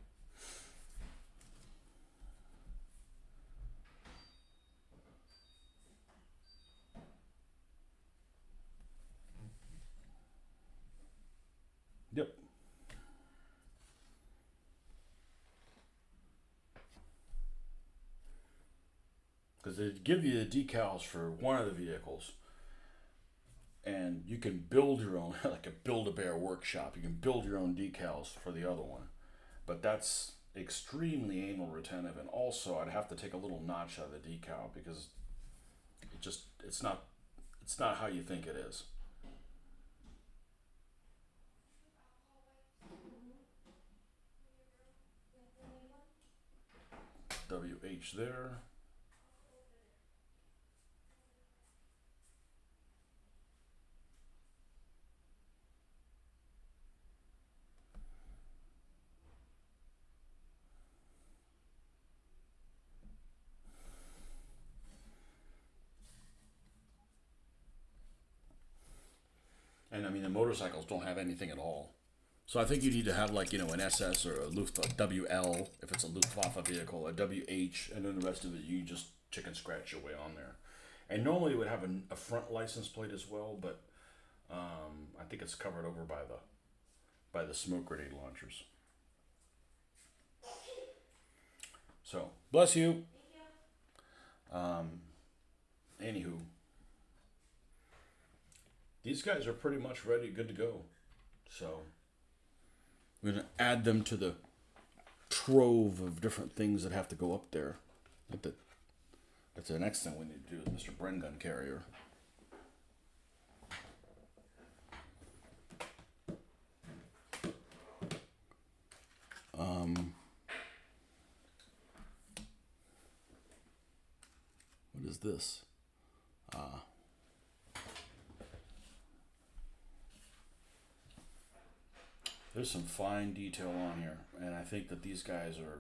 Yep. Because they give you the decals for one of the vehicles, and you can build your own, like a Build-A-Bear workshop. You can build your own decals for the other one, but that's extremely anal retentive, and also I'd have to take a little notch out of the decal because it's not how you think it is. WH there. And I mean, the motorcycles don't have anything at all. So I think you need to have, like, you know, an SS or a Luftwaffe WL if it's a Luftwaffe vehicle, a WH, and then the rest of it you just chicken scratch your way on there. And normally it would have a front license plate as well, but I think it's covered over by the smoke grenade launchers. So bless you. Anywho, these guys are pretty much ready, good to go. So we're gonna add them to the trove of different things that have to go up there. That's the next thing we need to do is Mr. Bren gun carrier. What is this? There's some fine detail on here, and I think that these guys are.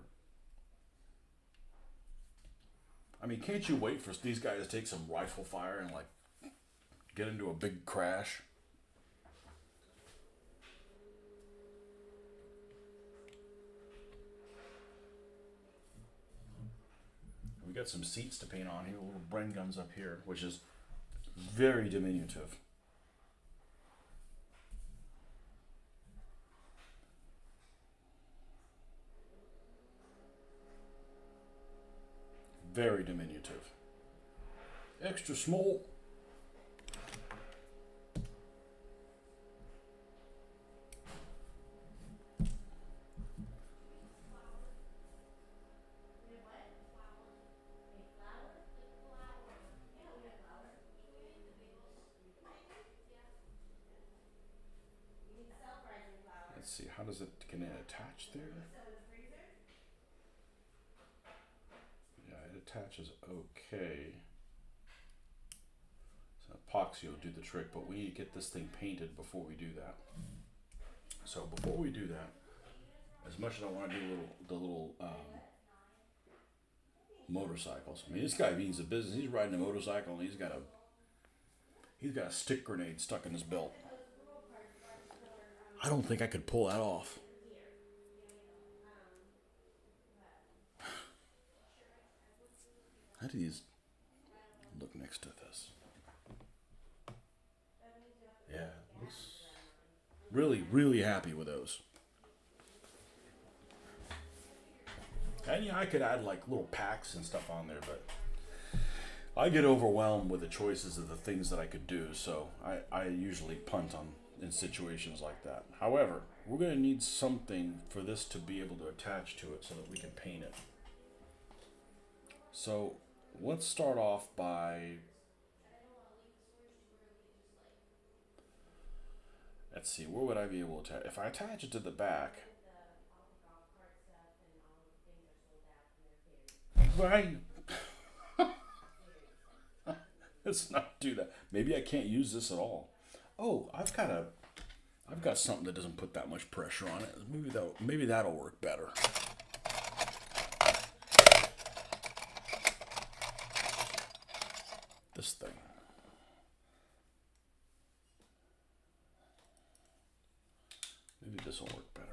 I mean, can't you wait for these guys to take some rifle fire and like get into a big crash? We got some seats to paint on here, little Bren guns up here, which is very diminutive. Very diminutive. Extra small. Let's see, how does it, can it attach there? Yeah, it attaches okay. So epoxy will do the trick, but we need to get this thing painted before we do that. So before we do that, as much as I want to do the little motorcycles. I mean, this guy means the business. He's riding a motorcycle and he's got a stick grenade stuck in his belt. I don't think I could pull that off. How do these look next to this? Yeah, looks really, really happy with those. And yeah, I could add like little packs and stuff on there, but I get overwhelmed with the choices of the things that I could do, so I usually punt on in situations like that. However, we're going to need something for this to be able to attach to it so that we can paint it. So let's start off by, let's see, where would I be able to attach? If I attach it to the back, right? Let's not do that. Maybe I can't use this at all. Oh, I've got something that doesn't put that much pressure on it. Maybe that'll work better. This thing. Maybe this will work better.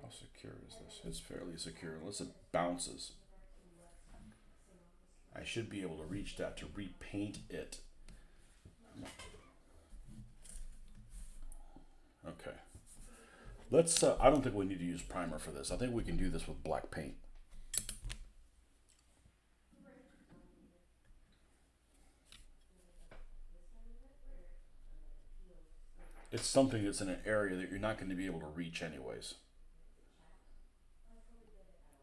How secure is this? It's fairly secure unless it bounces. I should be able to reach that to repaint it. Okay. Let's, I don't think we need to use primer for this. I think we can do this with black paint. It's something that's in an area that you're not going to be able to reach anyways.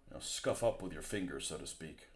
You know, scuff up with your fingers, so to speak.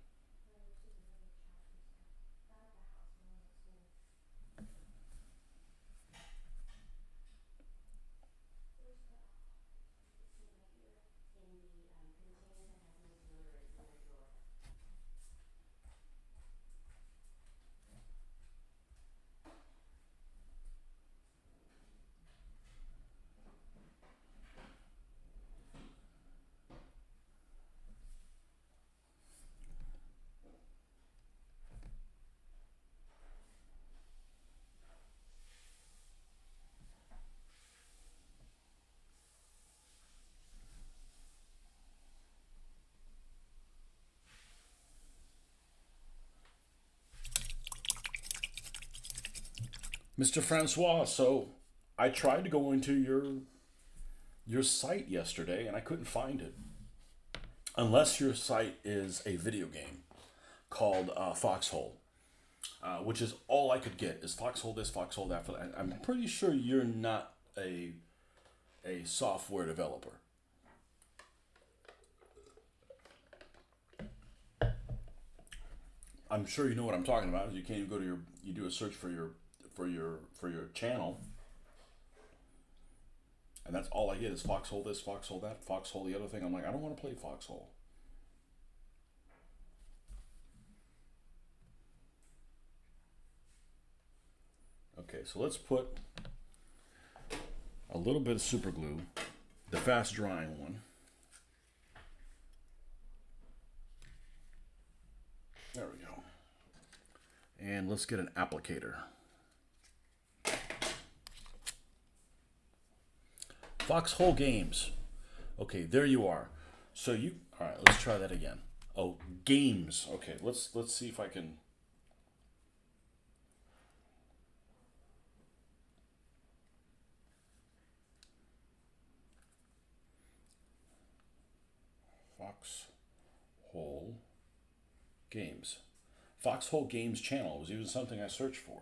Mr. Francois, so I tried to go into your site yesterday and I couldn't find it. Unless your site is a video game called Foxhole, which is all I could get is Foxhole this, Foxhole that. I'm pretty sure you're not a a software developer. I'm sure you know what I'm talking about. You can't go to you do a search for your channel, and that's all I get is Foxhole this, Foxhole that, Foxhole the other thing. I'm like, I don't want to play Foxhole. Okay, so let's put a little bit of super glue, the fast drying one. There we go. And let's get an applicator. Foxhole Games. Okay, there you are. So you, all right, let's try that again. Oh, games. Okay, let's see if I can. Foxhole Games. Foxhole Games channel was even something I searched for.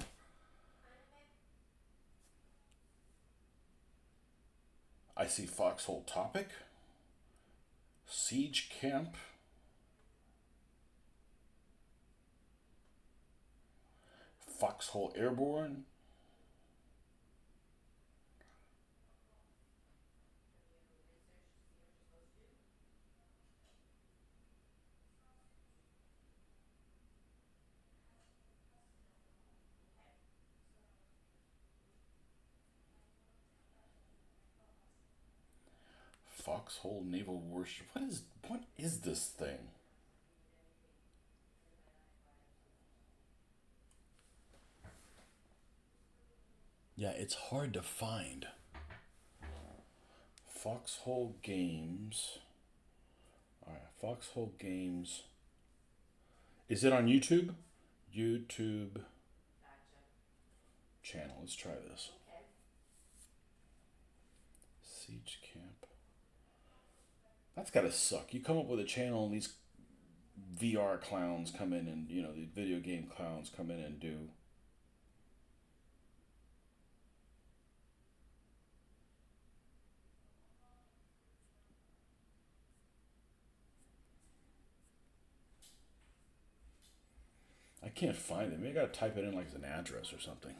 I see Foxhole Topic, Siege Camp, Foxhole Airborne, Foxhole Naval Warship. What is this thing? Yeah, it's hard to find. Foxhole Games. All right, Foxhole Games. Is it on YouTube? YouTube channel. Let's try this. Siege Camp. That's gotta suck. You come up with a channel and these VR clowns come in and, the video game clowns come in and do. I can't find it. Maybe I gotta type it in like as an address or something.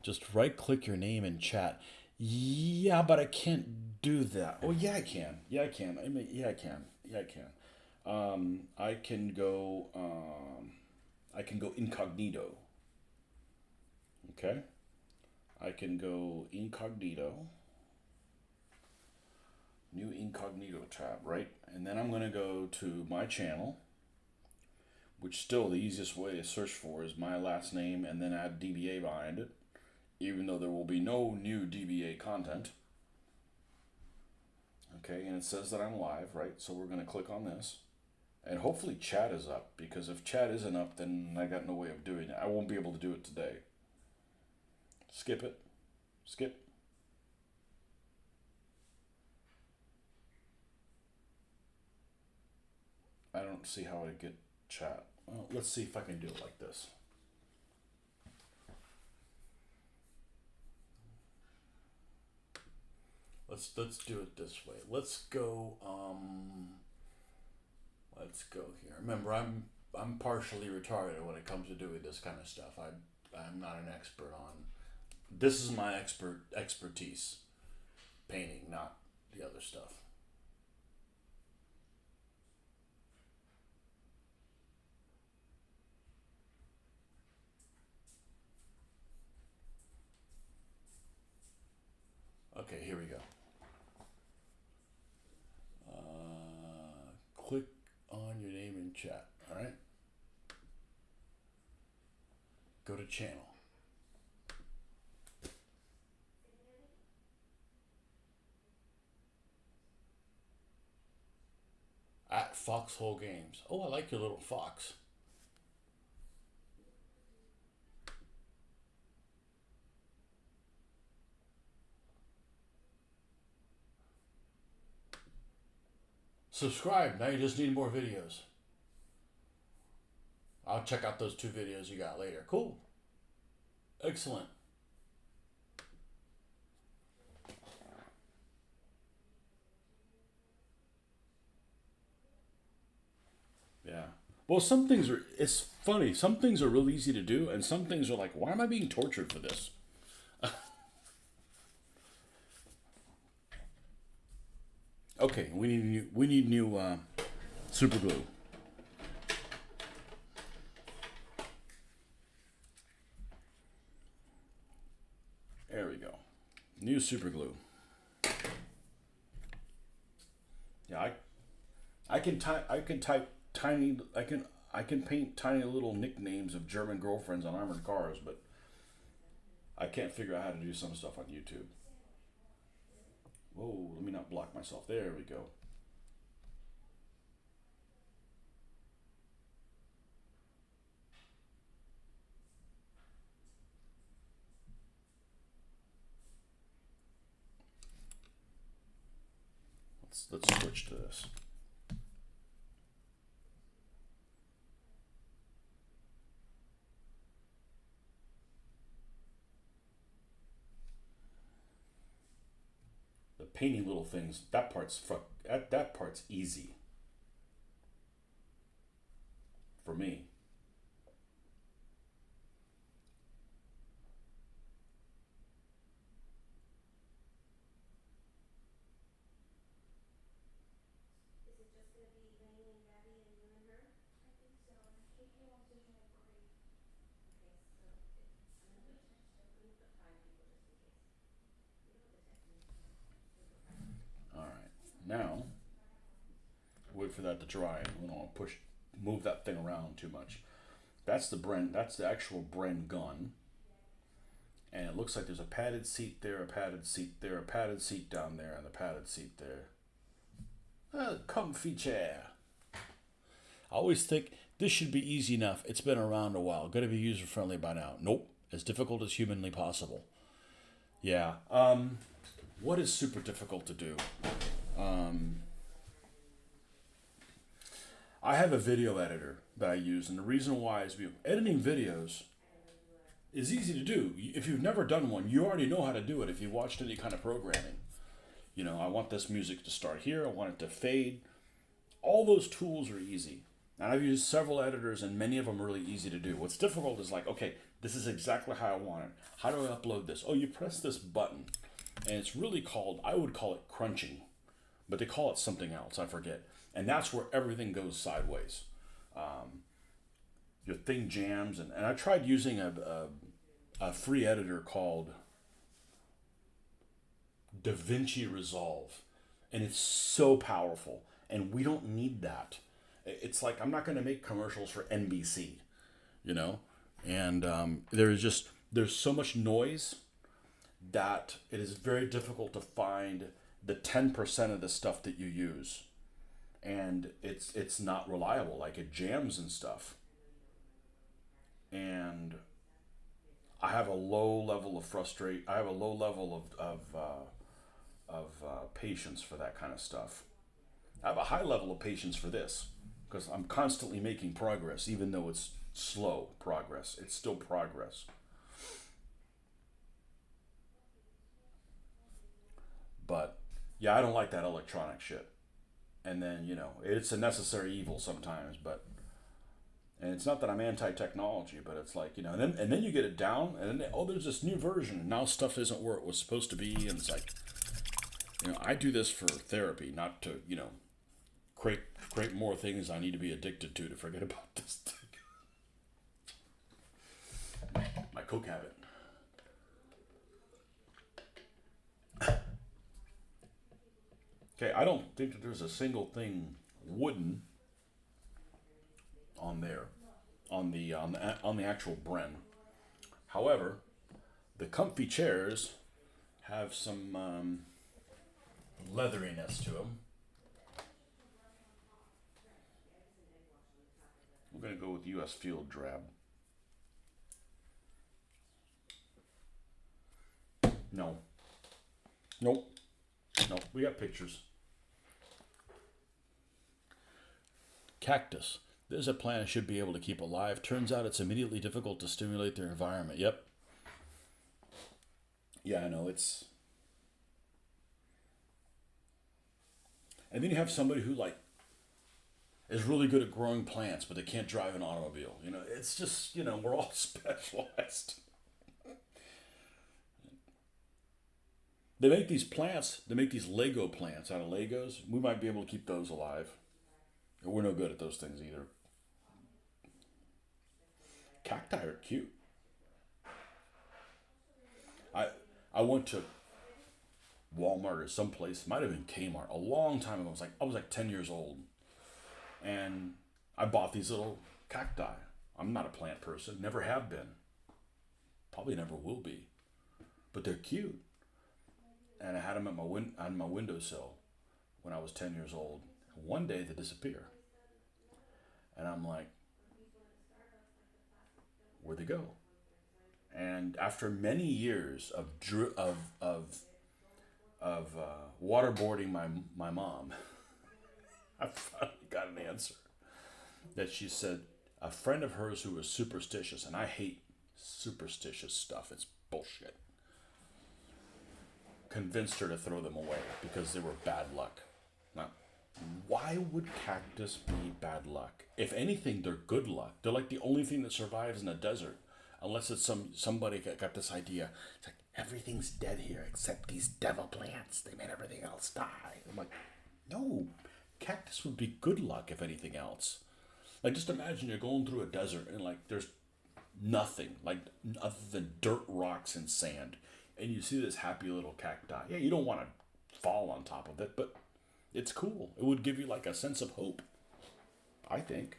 Just right click your name in chat. Yeah, but I can't do that. Oh, yeah, I can. Yeah, I can. I mean, yeah, I can. Yeah, I can. I can go. I can go incognito. Okay. I can go incognito. New incognito tab, right? And then I'm gonna go to my channel, which still the easiest way to search for is my last name and then add DBA behind it, even though there will be no new DBA content. Okay, and it says that I'm live, right? So we're going to click on this. And hopefully chat is up, because if chat isn't up, then I got no way of doing it. I won't be able to do it today. Skip it. Skip. I don't see how I get chat. Well, let's see if I can do it like this. Let's do it this way. Let's go here. Remember, I'm partially retarded when it comes to doing this kind of stuff. I'm not an expert on. This is my expertise. Painting, not the other stuff. Okay, here we go. Click on your name in chat, all right? Go to channel. At Foxhole Games. Oh, I like your little fox. Subscribe. Now you just need more videos. I'll check out those 2 videos you got later. Cool. Excellent. Well, some things are. It's funny. Some things are real easy to do, and some things are like, why am I being tortured for this? Okay, we need new super glue. There we go. New super glue. Yeah, I can type tiny I can paint tiny little nicknames of German girlfriends on armored cars, but I can't figure out how to do some stuff on YouTube. Whoa, let me not block myself. There we go. Let's switch to this. The painting little things, that part's easy for me. All right. Now, wait for that to dry. We don't want to move that thing around too much. That's the Bren. That's the actual Bren gun. And it looks like there's a padded seat there, a padded seat there, a padded seat down there, and a padded seat there. A comfy chair. I always think this should be easy enough. It's been around a while. Got to be user friendly by now. Nope. As difficult as humanly possible. Yeah. What is super difficult to do? I have a video editor that I use, and the reason why is editing videos is easy to do. If you've never done one, you already know how to do it if you watched any kind of programming. You know, I want this music to start here, I want it to fade. All those tools are easy. And I've used several editors, and many of them are really easy to do. What's difficult is like, okay, this is exactly how I want it. How do I upload this? Oh, you press this button. And it's really called, I would call it crunching, but they call it something else, I forget. And that's where everything goes sideways. Your thing jams, and I tried using a free editor called DaVinci Resolve, and it's so powerful, and we don't need that. It's like, I'm not going to make commercials for NBC, you know, and there's so much noise that it is very difficult to find the 10% of the stuff that you use, and it's not reliable. Like, it jams and stuff, and I have a low level of I have a low level of patience for that kind of stuff. I have a high level of patience for this because I'm constantly making progress, even though it's slow progress. It's still progress. But yeah, I don't like that electronic shit. And then, you know, it's a necessary evil sometimes, but and it's not that I'm anti-technology, but it's like, you know, and then you get it down, and then, oh, there's this new version, and now stuff isn't where it was supposed to be, and it's like, you know, I do this for therapy, not to, you know, create more things I need to be addicted to forget about this thing. My coke habit. Okay, I don't think that there's a single thing wooden on there, on the actual Bren. However, the comfy chairs have some leatheriness to them. We're gonna go with U.S. Field Drab. No, nope, no. We got pictures. Cactus. There's a plant I should be able to keep alive. Turns out it's immediately difficult to stimulate their environment. Yep. Yeah, I know. It's. And then you have somebody who, like, is really good at growing plants, but they can't drive an automobile. It's just, we're all specialized. They make these plants, they make these Lego plants out of Legos. We might be able to keep those alive. We're no good at those things either. Cacti are cute. I I went to Walmart or someplace, might have been Kmart, a long time ago. I was like 10 years old, and I bought these little cacti. I'm not a plant person, never have been, probably never will be, but they're cute. And I had them at on my windowsill when I was 10 years old. One day they disappear, and I'm like, where'd they go? And after many years of waterboarding my mom, I finally got an answer that she said a friend of hers who was superstitious, and I hate superstitious stuff. It's bullshit. Convinced her to throw them away because they were bad luck. Now, why would cactus be bad luck? If anything, they're good luck. They're like the only thing that survives in a desert, unless it's somebody got this idea. It's like everything's dead here except these devil plants. They made everything else die. I'm like, no, cactus would be good luck if anything else. Like just imagine you're going through a desert and like there's nothing like other than dirt, rocks, and sand, and you see this happy little cacti. Yeah, you don't want to fall on top of it, but it's cool. It would give you like a sense of hope, I think.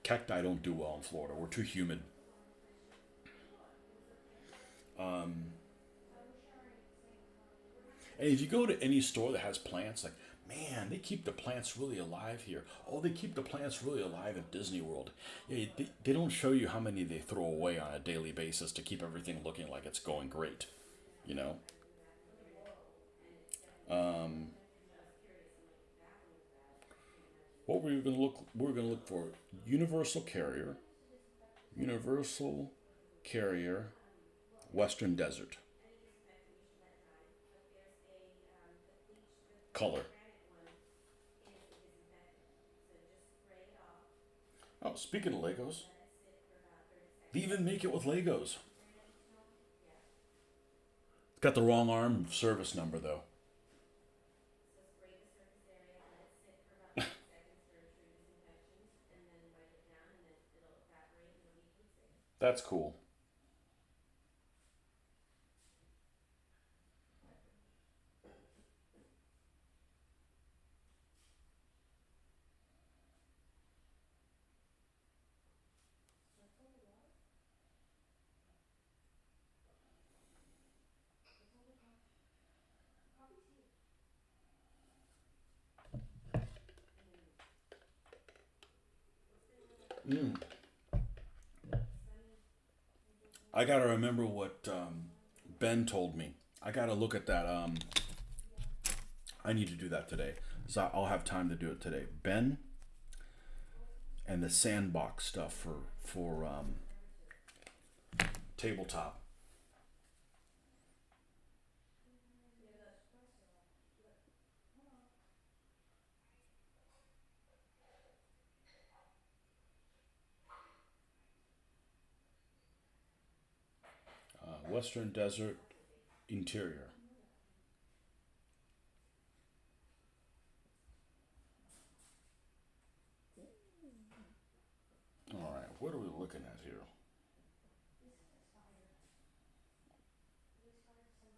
Cacti don't do well in Florida. We're too humid. And if you go to any store that has plants, like, man, they keep the plants really alive here. Oh, they keep the plants really alive at Disney World. Yeah, they don't show you how many they throw away on a daily basis to keep everything looking like it's going great. You know, what were you going to look? We're going to look for universal carrier, universal carrier, Western Desert, color. Oh, speaking of Legos, they even make it with Legos. It's got the wrong arm service number though. That's cool. Mm. I gotta remember what Ben told me. I gotta look at that. I need to do that today, so I'll have time to do it today. Ben and the sandbox stuff for tabletop. Western Desert interior. All right, what are we looking at here?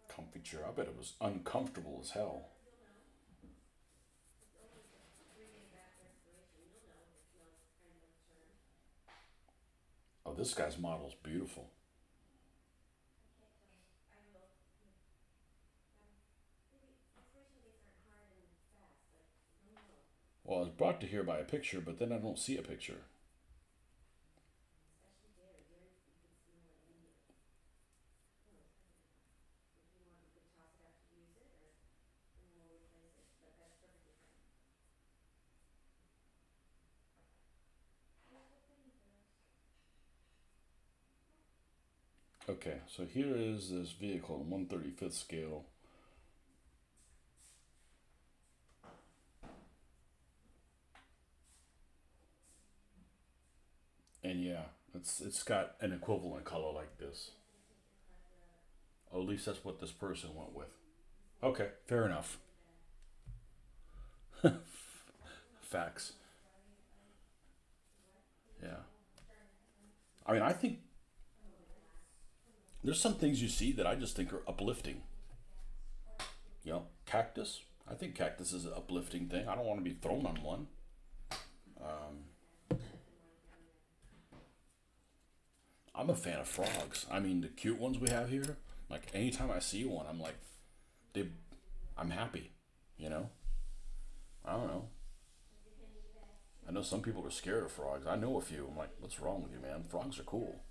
Comfy chair. I bet it was uncomfortable as hell. Oh, this guy's model is beautiful. Well, I was brought to here by a picture, but then I don't see a picture. Okay, so here is this vehicle in 1/35th scale. It's got an equivalent color like this. Or at least that's what this person went with. Okay, fair enough. Facts. Yeah. I mean, I think there's some things you see that I just think are uplifting. Cactus. I think cactus is an uplifting thing. I don't want to be thrown on one. I'm a fan of frogs. I mean, the cute ones we have here. Like anytime I see one, I'm like, they, I'm happy. You know. I don't know. I know some people are scared of frogs. I know a few. I'm like, what's wrong with you, man? Frogs are cool.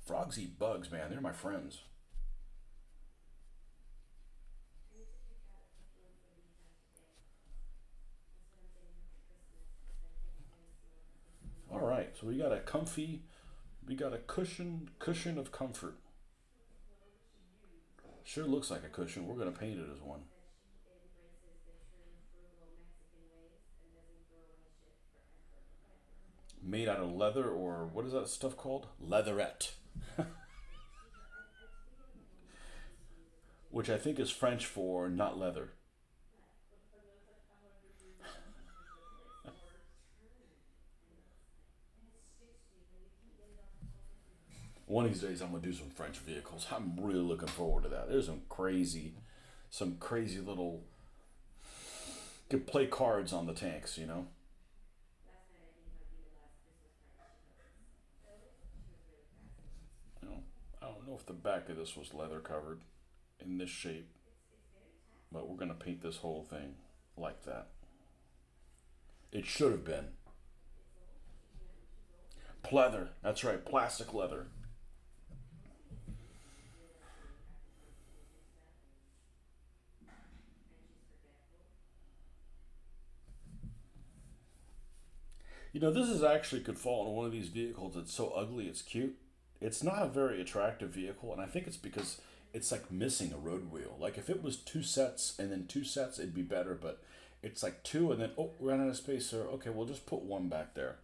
Frogs eat bugs, man. They're my friends. All right, so we got a cushion of comfort. Sure looks like a cushion. We're gonna paint it as one. Made out of leather or what is that stuff called? Leatherette, which I think is French for not leather. One of these days, I'm gonna do some French vehicles. I'm really looking forward to that. There's some crazy little. You could play cards on the tanks, you know. You know, I don't know if the back of this was leather covered in this shape, but we're gonna paint this whole thing like that. It should have been pleather. That's right, plastic leather. You know, this is actually could fall in one of these vehicles that's so ugly it's cute. It's not a very attractive vehicle, and I think it's because it's like missing a road wheel. Like if it was two sets and then two sets, it'd be better. But it's like two and then oh, ran out of space, sir. Okay, we'll just put one back there,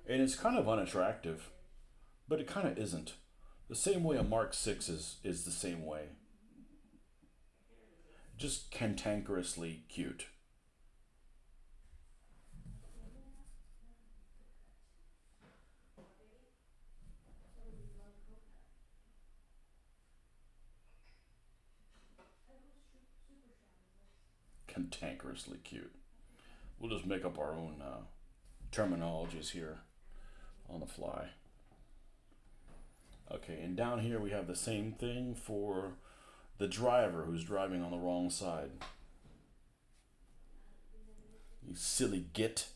and it's kind of unattractive, but it kind of isn't. The same way a Mark Six is the same way, just cantankerously cute. Cantankerously cute. We'll just make up our own terminologies here on the fly. Okay, and down here we have the same thing for the driver who's driving on the wrong side. You silly git.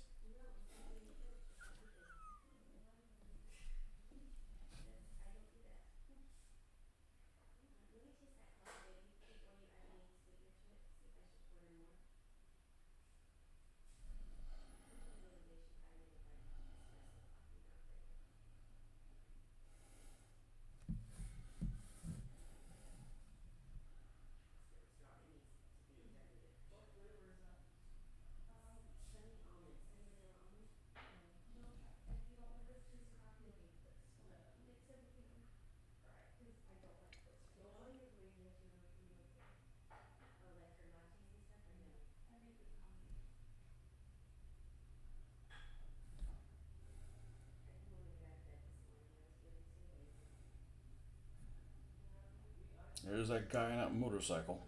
There's that guy on that motorcycle.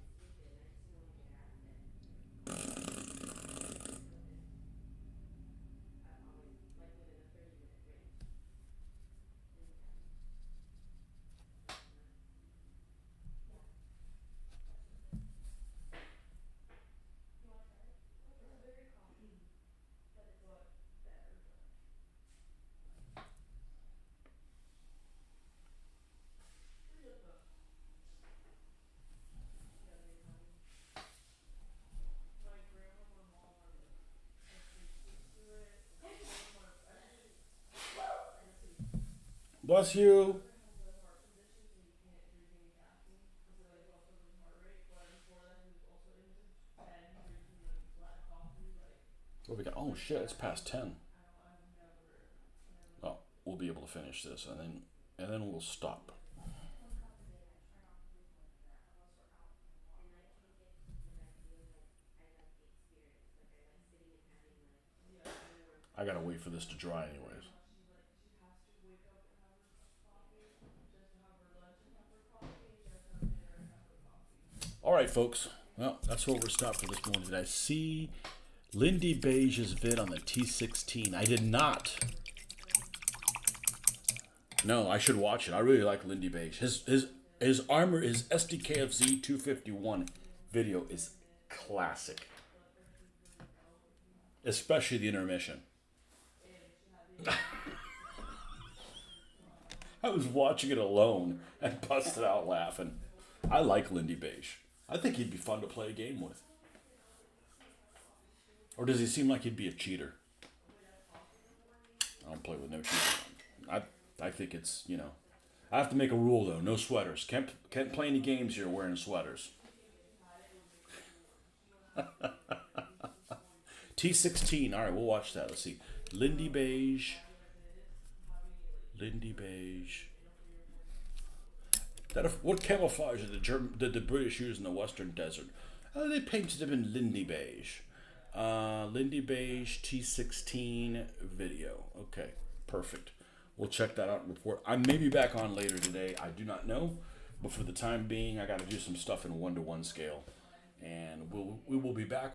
Bless you. What we got? Oh shit! It's past 10. be able to finish this, and then we'll stop. I gotta wait for this to dry, anyways. All right, folks. Well, that's where we're stopped for this morning. Did I see Lindy Beige's vid on the T16? I did not. No, I should watch it. I really like Lindy Beige. His armor, his SDKFZ 251 video is classic, especially the intermission. I was watching it alone and busted out laughing. I like Lindy Beige. I think he'd be fun to play a game with. Or does he seem like he'd be a cheater? I don't play with no cheaters. I think it's, you know. I have to make a rule though, no sweaters. Can't play any games here wearing sweaters. T16. All right, we'll watch that. Let's see. Lindy Beige. Lindy Beige. What camouflage did the British use in the Western Desert? They painted them in Lindy Beige. Lindy Beige T16 video. Okay, perfect. We'll check that out and report. I may be back on later today. I do not know. But for the time being, I got to do some stuff in 1-to-1 scale. And we will be back